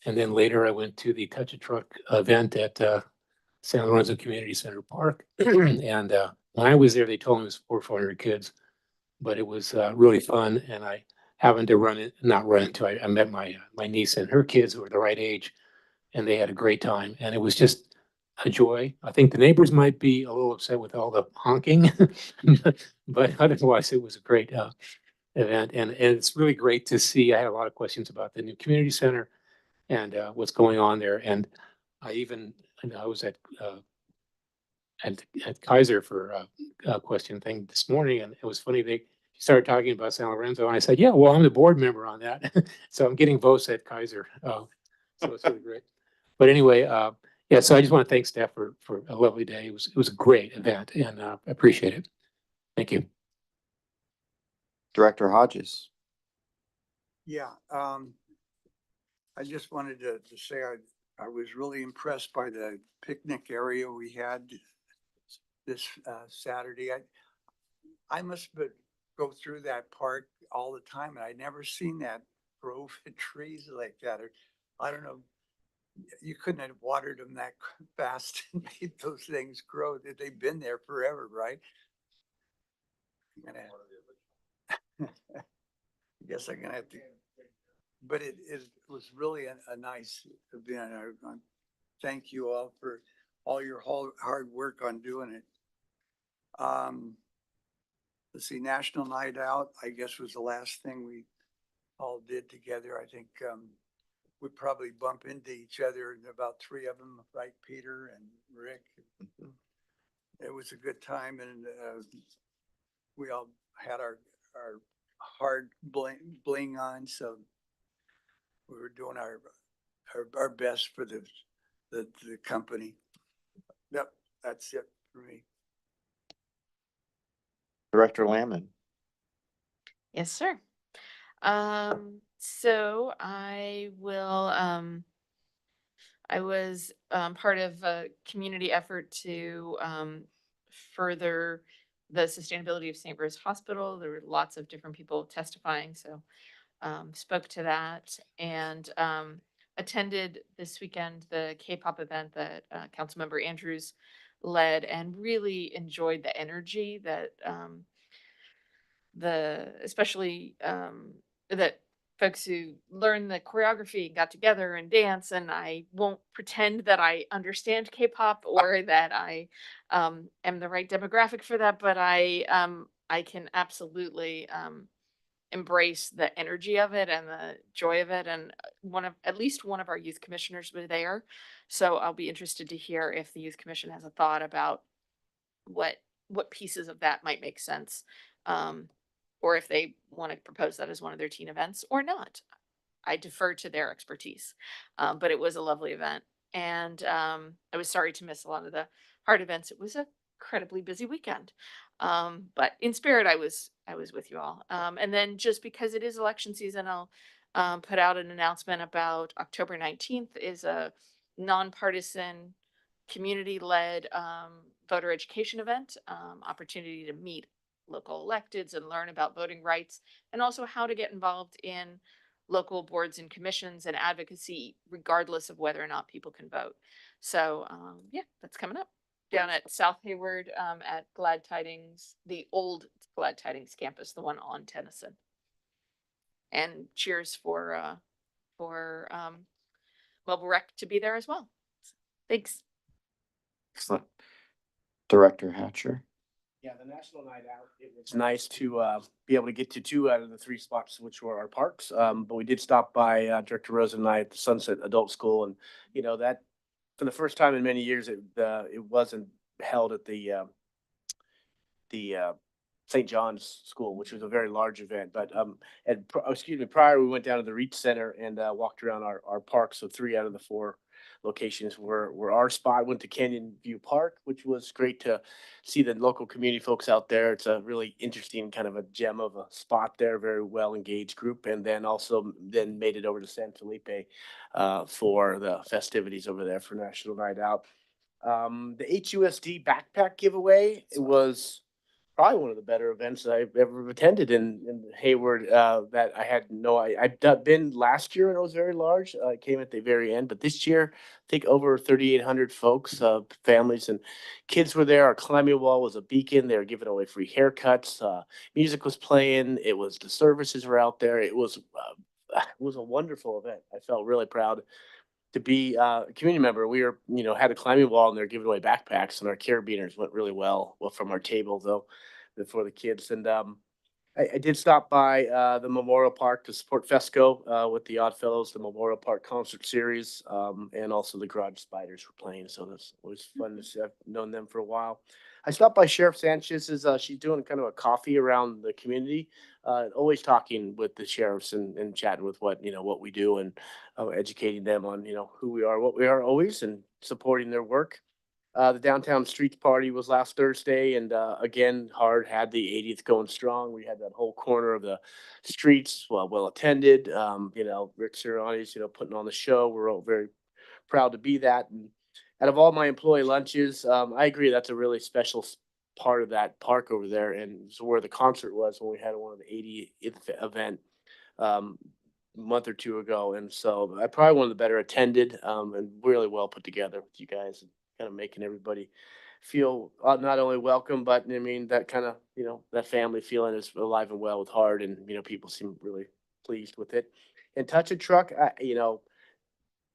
And then later I went to the Touch a Truck event at San Lorenzo Community Center Park. And when I was there, they told me it was 400 kids, but it was really fun. And I happened to I met my niece and her kids who were the right age, and they had a great time. And it was just a joy. I think the neighbors might be a little upset with all the honking, but otherwise it was a great event. And it's really great to see. I had a lot of questions about the new community center and what's going on there. And I was at Kaiser for a question thing this morning, and it was funny. They started talking about San Lorenzo, and I said, "Yeah, well, I'm the board member on that, so I'm getting votes at Kaiser." So it's really great. But anyway, yeah. So I just want to thank staff for a lovely day. It was a great event, and I appreciate it. Thank you. Director Hodges. Yeah, I just wanted to say I was really impressed by the picnic area we had this Saturday. I must go through that park all the time, and I'd never seen that grove of trees like that. Or, I don't know, you couldn't have watered them that fast and made those things grow. They've been there forever, right? I guess I'm gonna have to. But it was really a nice event. I thank you all for all your hard work on doing it. Let's see, National Night Out, I guess, was the last thing we all did together. I think we probably bump into each other, about 3 of them, right, Peter and Rick. It was a good time, and we all had our hard bling on, so we were doing our our best for the company. Yep, that's it for me. Director Lamon. Yes, sir. So I was part of a community effort to further the sustainability of St. Rose Hospital. There were lots of different people testifying, so spoke to that and attended this weekend the K-pop event that Councilmember Andrews led, and really enjoyed the energy that especially that folks who learned the choreography and got together and dance. And I won't pretend that I understand K-pop or that I am the right demographic for that, but I can absolutely embrace the energy of it and the joy of it. And at least one of our youth commissioners was there, so I'll be interested to hear if the youth commission has a thought about what pieces of that might make sense. Or if they want to propose that as one of their teen events or not. I defer to their expertise. But it was a lovely event. And I was sorry to miss a lot of the hard events. It was a incredibly busy weekend. But in spirit, I was with you all. And then just because it is election season, I'll put out an announcement about October 19th is a nonpartisan, community-led voter education event, opportunity to meet local electeds and learn about voting rights, and also how to get involved in local boards and commissions and advocacy, regardless of whether or not people can vote. So yeah, that's coming up down at South Hayward at Glad Tidings, the old Glad Tidings campus, the one on Tennyson. And cheers for Mobile Rec to be there as well. Thanks. Excellent. Director Hatcher. Yeah, the National Night Out, it's nice to be able to get to 2 out of the 3 spots, which were our parks. But we did stop by Director Rosen and I at the Sunset Adult School, and that for the first time in many years, it wasn't held at the St. John's School, which was a very large event. But prior we went down to the Reach Center and walked around our park. So 3 out of the 4 locations were our spot. Went to Canyon View Park, which was great to see the local community folks out there. It's a really interesting kind of a gem of a spot there, very well engaged group. And then made it over to San Felipe for the festivities over there for National Night Out. The HUSD backpack giveaway, it was probably one of the better events that I've ever attended in Hayward. That I had I've been last year and it was very large. It came at the very end, but this year I think over 3,800 folks, families and kids were there. Our climbing wall was a beacon. They were giving away free haircuts. Music was playing. The services were out there. It was a wonderful event. I felt really proud to be a community member. We were, had a climbing wall and they're giving away backpacks, and our carabiners went really well from our table though, for the kids. And I did stop by the Memorial Park to support FESCO with the Oddfellows, the Memorial Park concert series, and also the Garage Spiders were playing. So that's always fun to see. I've known them for a while. I stopped by Sheriff Sanchez's. She's doing kind of a coffee around the community, always talking with the sheriffs and chatting with what we do, and educating them on who we are, what we are always, and supporting their work. The Downtown Streets Party was last Thursday, and again, Hard had the 80th going strong. We had that whole corner of the streets well attended. Rick Sirianni's putting on the show. We're all very proud to be that. And out of all my employee lunches, I agree that's a really special part of that park over there, and it's where the concert was when we had one of the 80th event a month or 2 ago. And so I probably one of the better attended and really well put together with you guys, and kind of making everybody feel not only welcome, but I mean that kind of that family feeling is alive and well with Hard, and people seem really pleased with it. And Touch a Truck,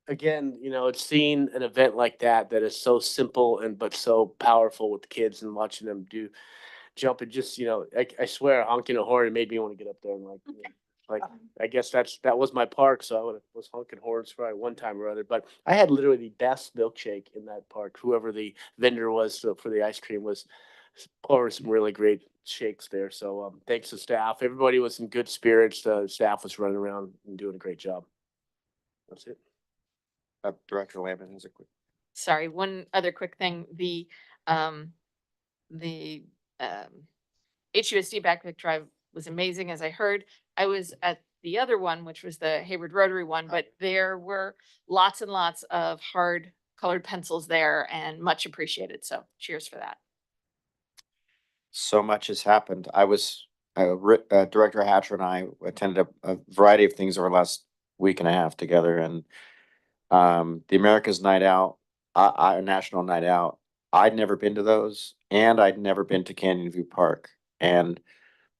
again, it's seeing an event like that is so simple but so powerful with the kids, and watching them jump and just, I swear honking a horn made me want to get up there and I guess that was my park. So I was honking horns for one time or other, but I had literally the best milkshake in that park. Whoever the vendor was for the ice cream was pouring some really great shakes there. So thanks to staff. Everybody was in good spirits. The staff was running around and doing a great job. That's it. Director Lambert has a quick. Sorry, one other quick thing, um, the, HUSD backpack drive was amazing, as I heard. I was at the other one, which was the Hayward Rotary one, but there were lots and lots of hard colored pencils there and much appreciated. So cheers for that. So much has happened. Director Hatcher and I attended a variety of things over the last week and a half together, and the America's Night Out, National Night Out. I'd never been to those, and I'd never been to Canyon View Park, and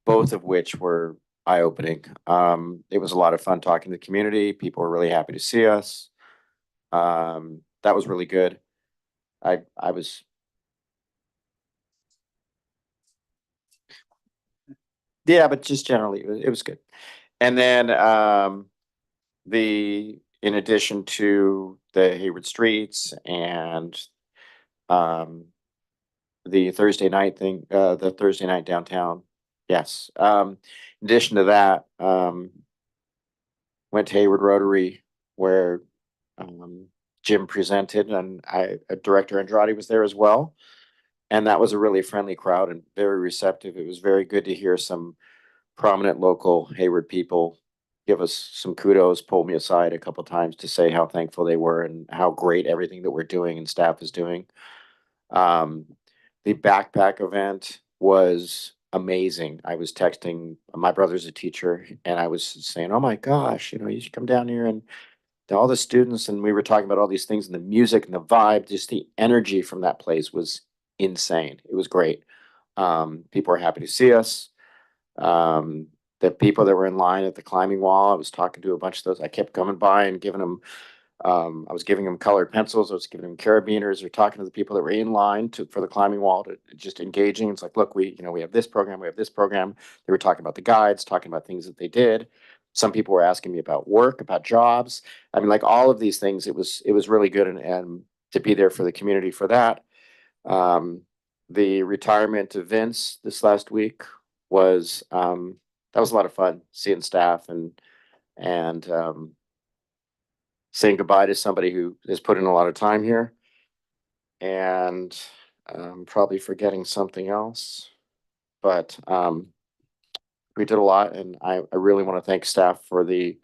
both of which were eye-opening. It was a lot of fun talking to the community. People were really happy to see us. That was really good. I was. Yeah, but just generally, it was good. And then, in addition to the Hayward Streets and, the Thursday night thing, the Thursday night downtown. Yes. In addition to that, went to Hayward Rotary where, Jim presented, and Director Andrade was there as well. And that was a really friendly crowd and very receptive. It was very good to hear some prominent local Hayward people give us some kudos, pull me aside a couple times to say how thankful they were and how great everything that we're doing and staff is doing. The backpack event was amazing. I was texting, my brother's a teacher, and I was saying, oh my gosh, you should come down here, and all the students, and we were talking about all these things and the music and the vibe, just the energy from that place was insane. It was great. People were happy to see us. The people that were in line at the climbing wall, I was talking to a bunch of those. I kept coming by and giving them, I was giving them colored pencils. I was giving them carabiners, or talking to the people that were in line for the climbing wall, to just engaging. It's like, look, we have this program, we have this program. They were talking about the guides, talking about things that they did. Some people were asking me about work, about jobs. I mean, like all of these things, it was really good, and to be there for the community for that. The retirement of Vince this last week was, that was a lot of fun, seeing staff and saying goodbye to somebody who has put in a lot of time here. And probably forgetting something else, but we did a lot, and I really want to thank staff for the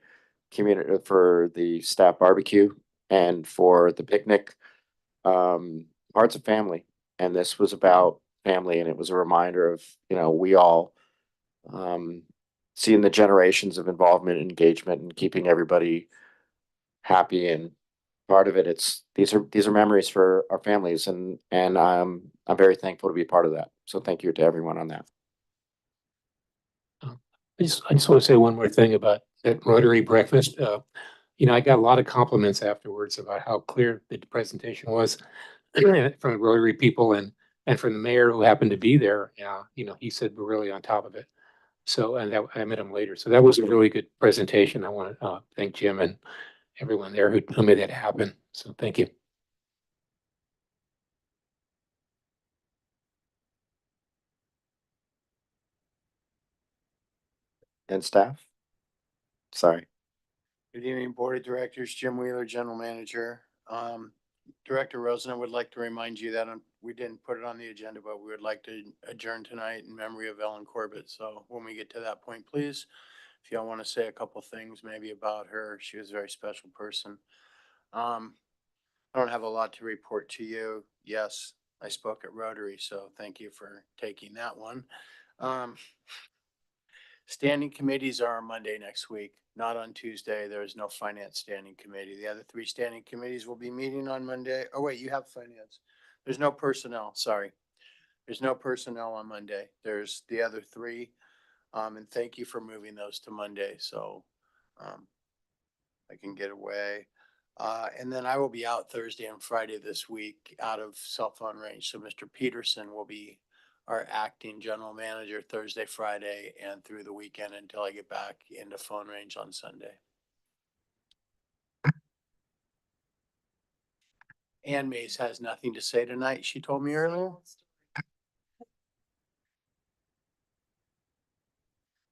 community, for the staff barbecue, and for the picnic. Hearts of family, and this was about family, and it was a reminder of, we all, seeing the generations of involvement and engagement and keeping everybody happy. And part of it, these are memories for our families, and I'm very thankful to be a part of that. So thank you to everyone on that. I just want to say one more thing about that Rotary breakfast. I got a lot of compliments afterwards about how clear the presentation was from Rotary people and from the mayor who happened to be there. He said we're really on top of it. So, and I met him later. So that was a really good presentation. I want to thank Jim and everyone there who made that happen. So thank you. And staff? Sorry. Good evening, Board of Directors, Jim Wheeler, General Manager. Director Rosen, I would like to remind you that we didn't put it on the agenda, but we would like to adjourn tonight in memory of Ellen Corbett. So when we get to that point, please, if y'all want to say a couple things maybe about her, she was a very special person. I don't have a lot to report to you. Yes, I spoke at Rotary, so thank you for taking that one. Standing committees are on Monday next week, not on Tuesday. There is no finance standing committee. The other three standing committees will be meeting on Monday. Oh, wait, you have finance. There's no personnel, sorry. There's no personnel on Monday. There's the other three. And thank you for moving those to Monday, so I can get away. And then I will be out Thursday and Friday this week out of cell phone range. So Mr. Peterson will be our acting general manager Thursday, Friday, and through the weekend until I get back into phone range on Sunday. Ann Mays has nothing to say tonight, she told me earlier.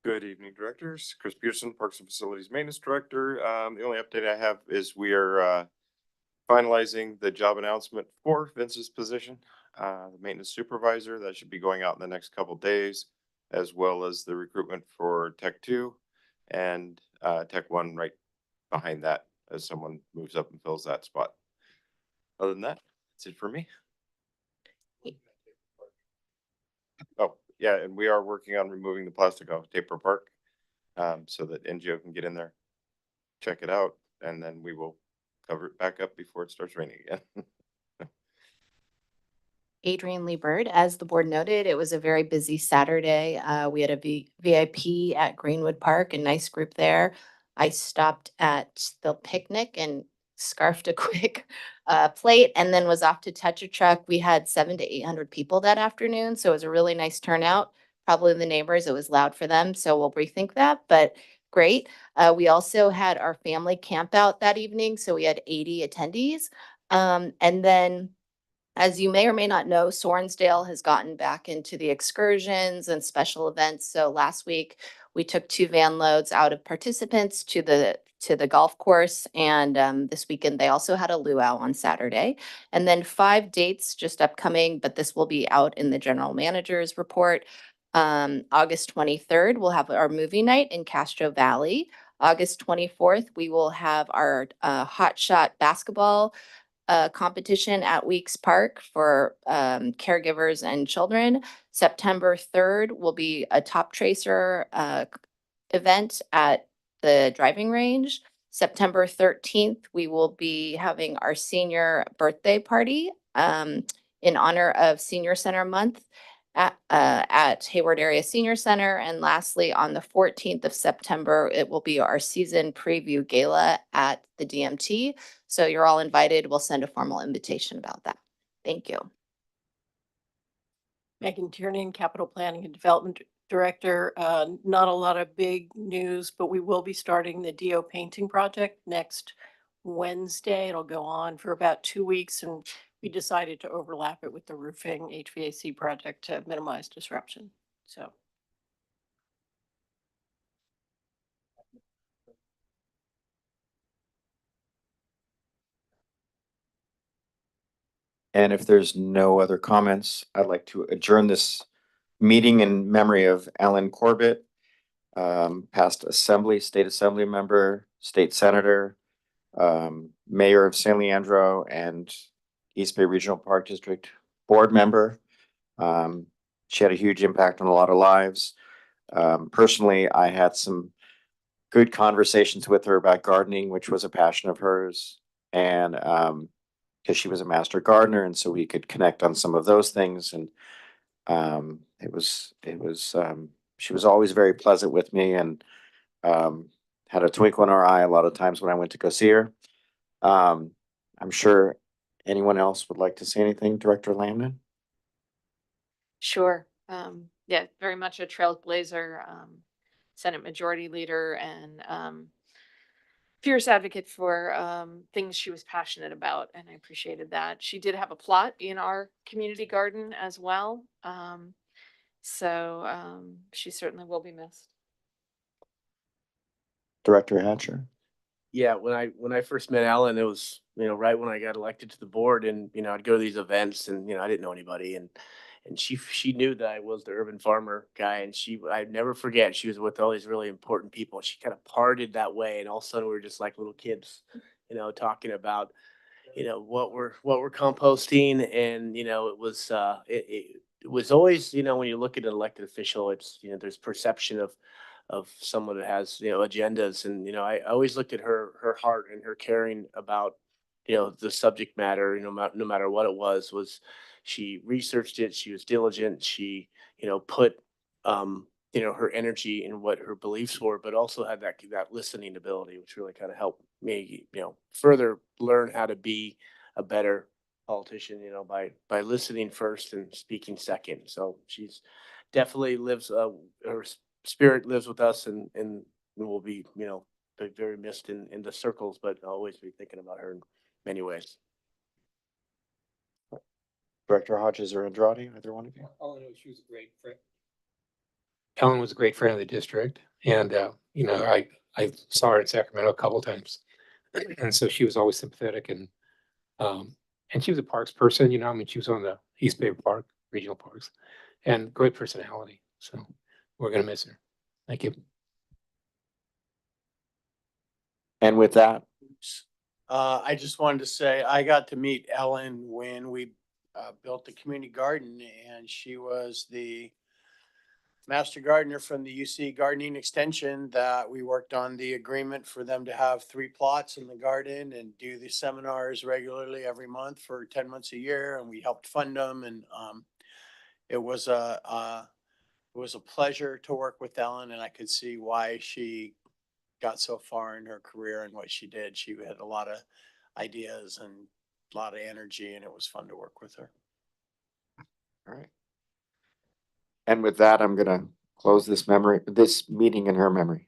Good evening, directors. Chris Peterson, Parks and Facilities Maintenance Director. The only update I have is we are finalizing the job announcement for Vince's position, the maintenance supervisor. That should be going out in the next couple days, as well as the recruitment for Tech 2 and Tech 1 right behind that as someone moves up and fills that spot. Other than that, that's it for me. Oh, yeah, and we are working on removing the plastic off Taper Park, so that NGO can get in there, check it out, and then we will cover it back up before it starts raining again. Adrienne Lee Bird, as the board noted, it was a very busy Saturday. We had a VIP at Greenwood Park, a nice group there. I stopped at the picnic and scarfed a quick plate and then was off to Tetra Truck. We had 700 to 800 people that afternoon, so it was a really nice turnout. Probably the neighbors, it was loud for them, so we'll rethink that, but great. We also had our family camp out that evening, so we had 80 attendees. And then, as you may or may not know, Sorensdale has gotten back into the excursions and special events. So last week, we took 2 van loads out of participants to the golf course. And this weekend, they also had a luau on Saturday. And then 5 dates just upcoming, but this will be out in the general manager's report. August 23rd, we'll have our movie night in Castro Valley. August 24th, we will have our hot shot basketball competition at Weeks Park for caregivers and children. September 3rd will be a Top Tracer event at the driving range. September 13th, we will be having our senior birthday party in honor of Senior Center Month at Hayward Area Senior Center. And lastly, on the 14th of September, it will be our season preview gala at the DMT. So you're all invited. We'll send a formal invitation about that. Thank you. Megan Tiernan, Capital Planning and Development Director. Not a lot of big news, but we will be starting the DO painting project next Wednesday. It'll go on for about 2 weeks, and we decided to overlap it with the roofing HVAC project to minimize disruption. So. And if there's no other comments, I'd like to adjourn this meeting in memory of Alan Corbett, past state assembly member, state senator, mayor of San Leandro, and East Bay Regional Park District board member. She had a huge impact on a lot of lives. Personally, I had some good conversations with her about gardening, which was a passion of hers. And because she was a master gardener, and so we could connect on some of those things. And she was always very pleasant with me, and had a twinkle in her eye a lot of times when I went to go see her. I'm sure anyone else would like to say anything, Director Lamnan? Sure. Yeah, very much a trailblazer, Senate Majority Leader, and fierce advocate for things she was passionate about, and I appreciated that. She did have a plot in our community garden as well. So she certainly will be missed. Director Hatcher? Yeah, when I first met Alan, it was, right when I got elected to the board, and, I'd go to these events, and, I didn't know anybody, and she knew that I was the urban farmer guy, and I'd never forget, she was with all these really important people. She kind of parted that way, and all of a sudden we were just like little kids, talking about, what we're composting. And, it was always, when you look at an elected official, it's, there's perception of someone that has, agendas. And, I always looked at her heart and her caring about, the subject matter, no matter what it was she researched it. She was diligent. She, put, her energy in what her beliefs were, but also had that listening ability, which really kind of helped me, further learn how to be a better politician, by listening first and speaking second. So she's definitely lives, her spirit lives with us, and will be, very missed in the circles, but I'll always be thinking about her in many ways. Director Hodges or Andrade, either one of you? All I know is she was a great friend. Ellen was a great friend of the district, and I saw her in Sacramento a couple of times, and so she was always sympathetic and And she was a parks person, you know, I mean, she was on the East Bay Park, Regional Parks, and great personality. So we're gonna miss her. Thank you. And with that, I just wanted to say, I got to meet Ellen when we built the community garden, and she was the master gardener from the UC Gardening Extension that we worked on the agreement for them to have 3 plots in the garden and do the seminars regularly every month for 10 months a year, and we helped fund them. And it was a pleasure to work with Ellen, and I could see why she got so far in her career and what she did. She had a lot of ideas and a lot of energy, and it was fun to work with her. all right. And with that, I'm gonna close this meeting in her memory.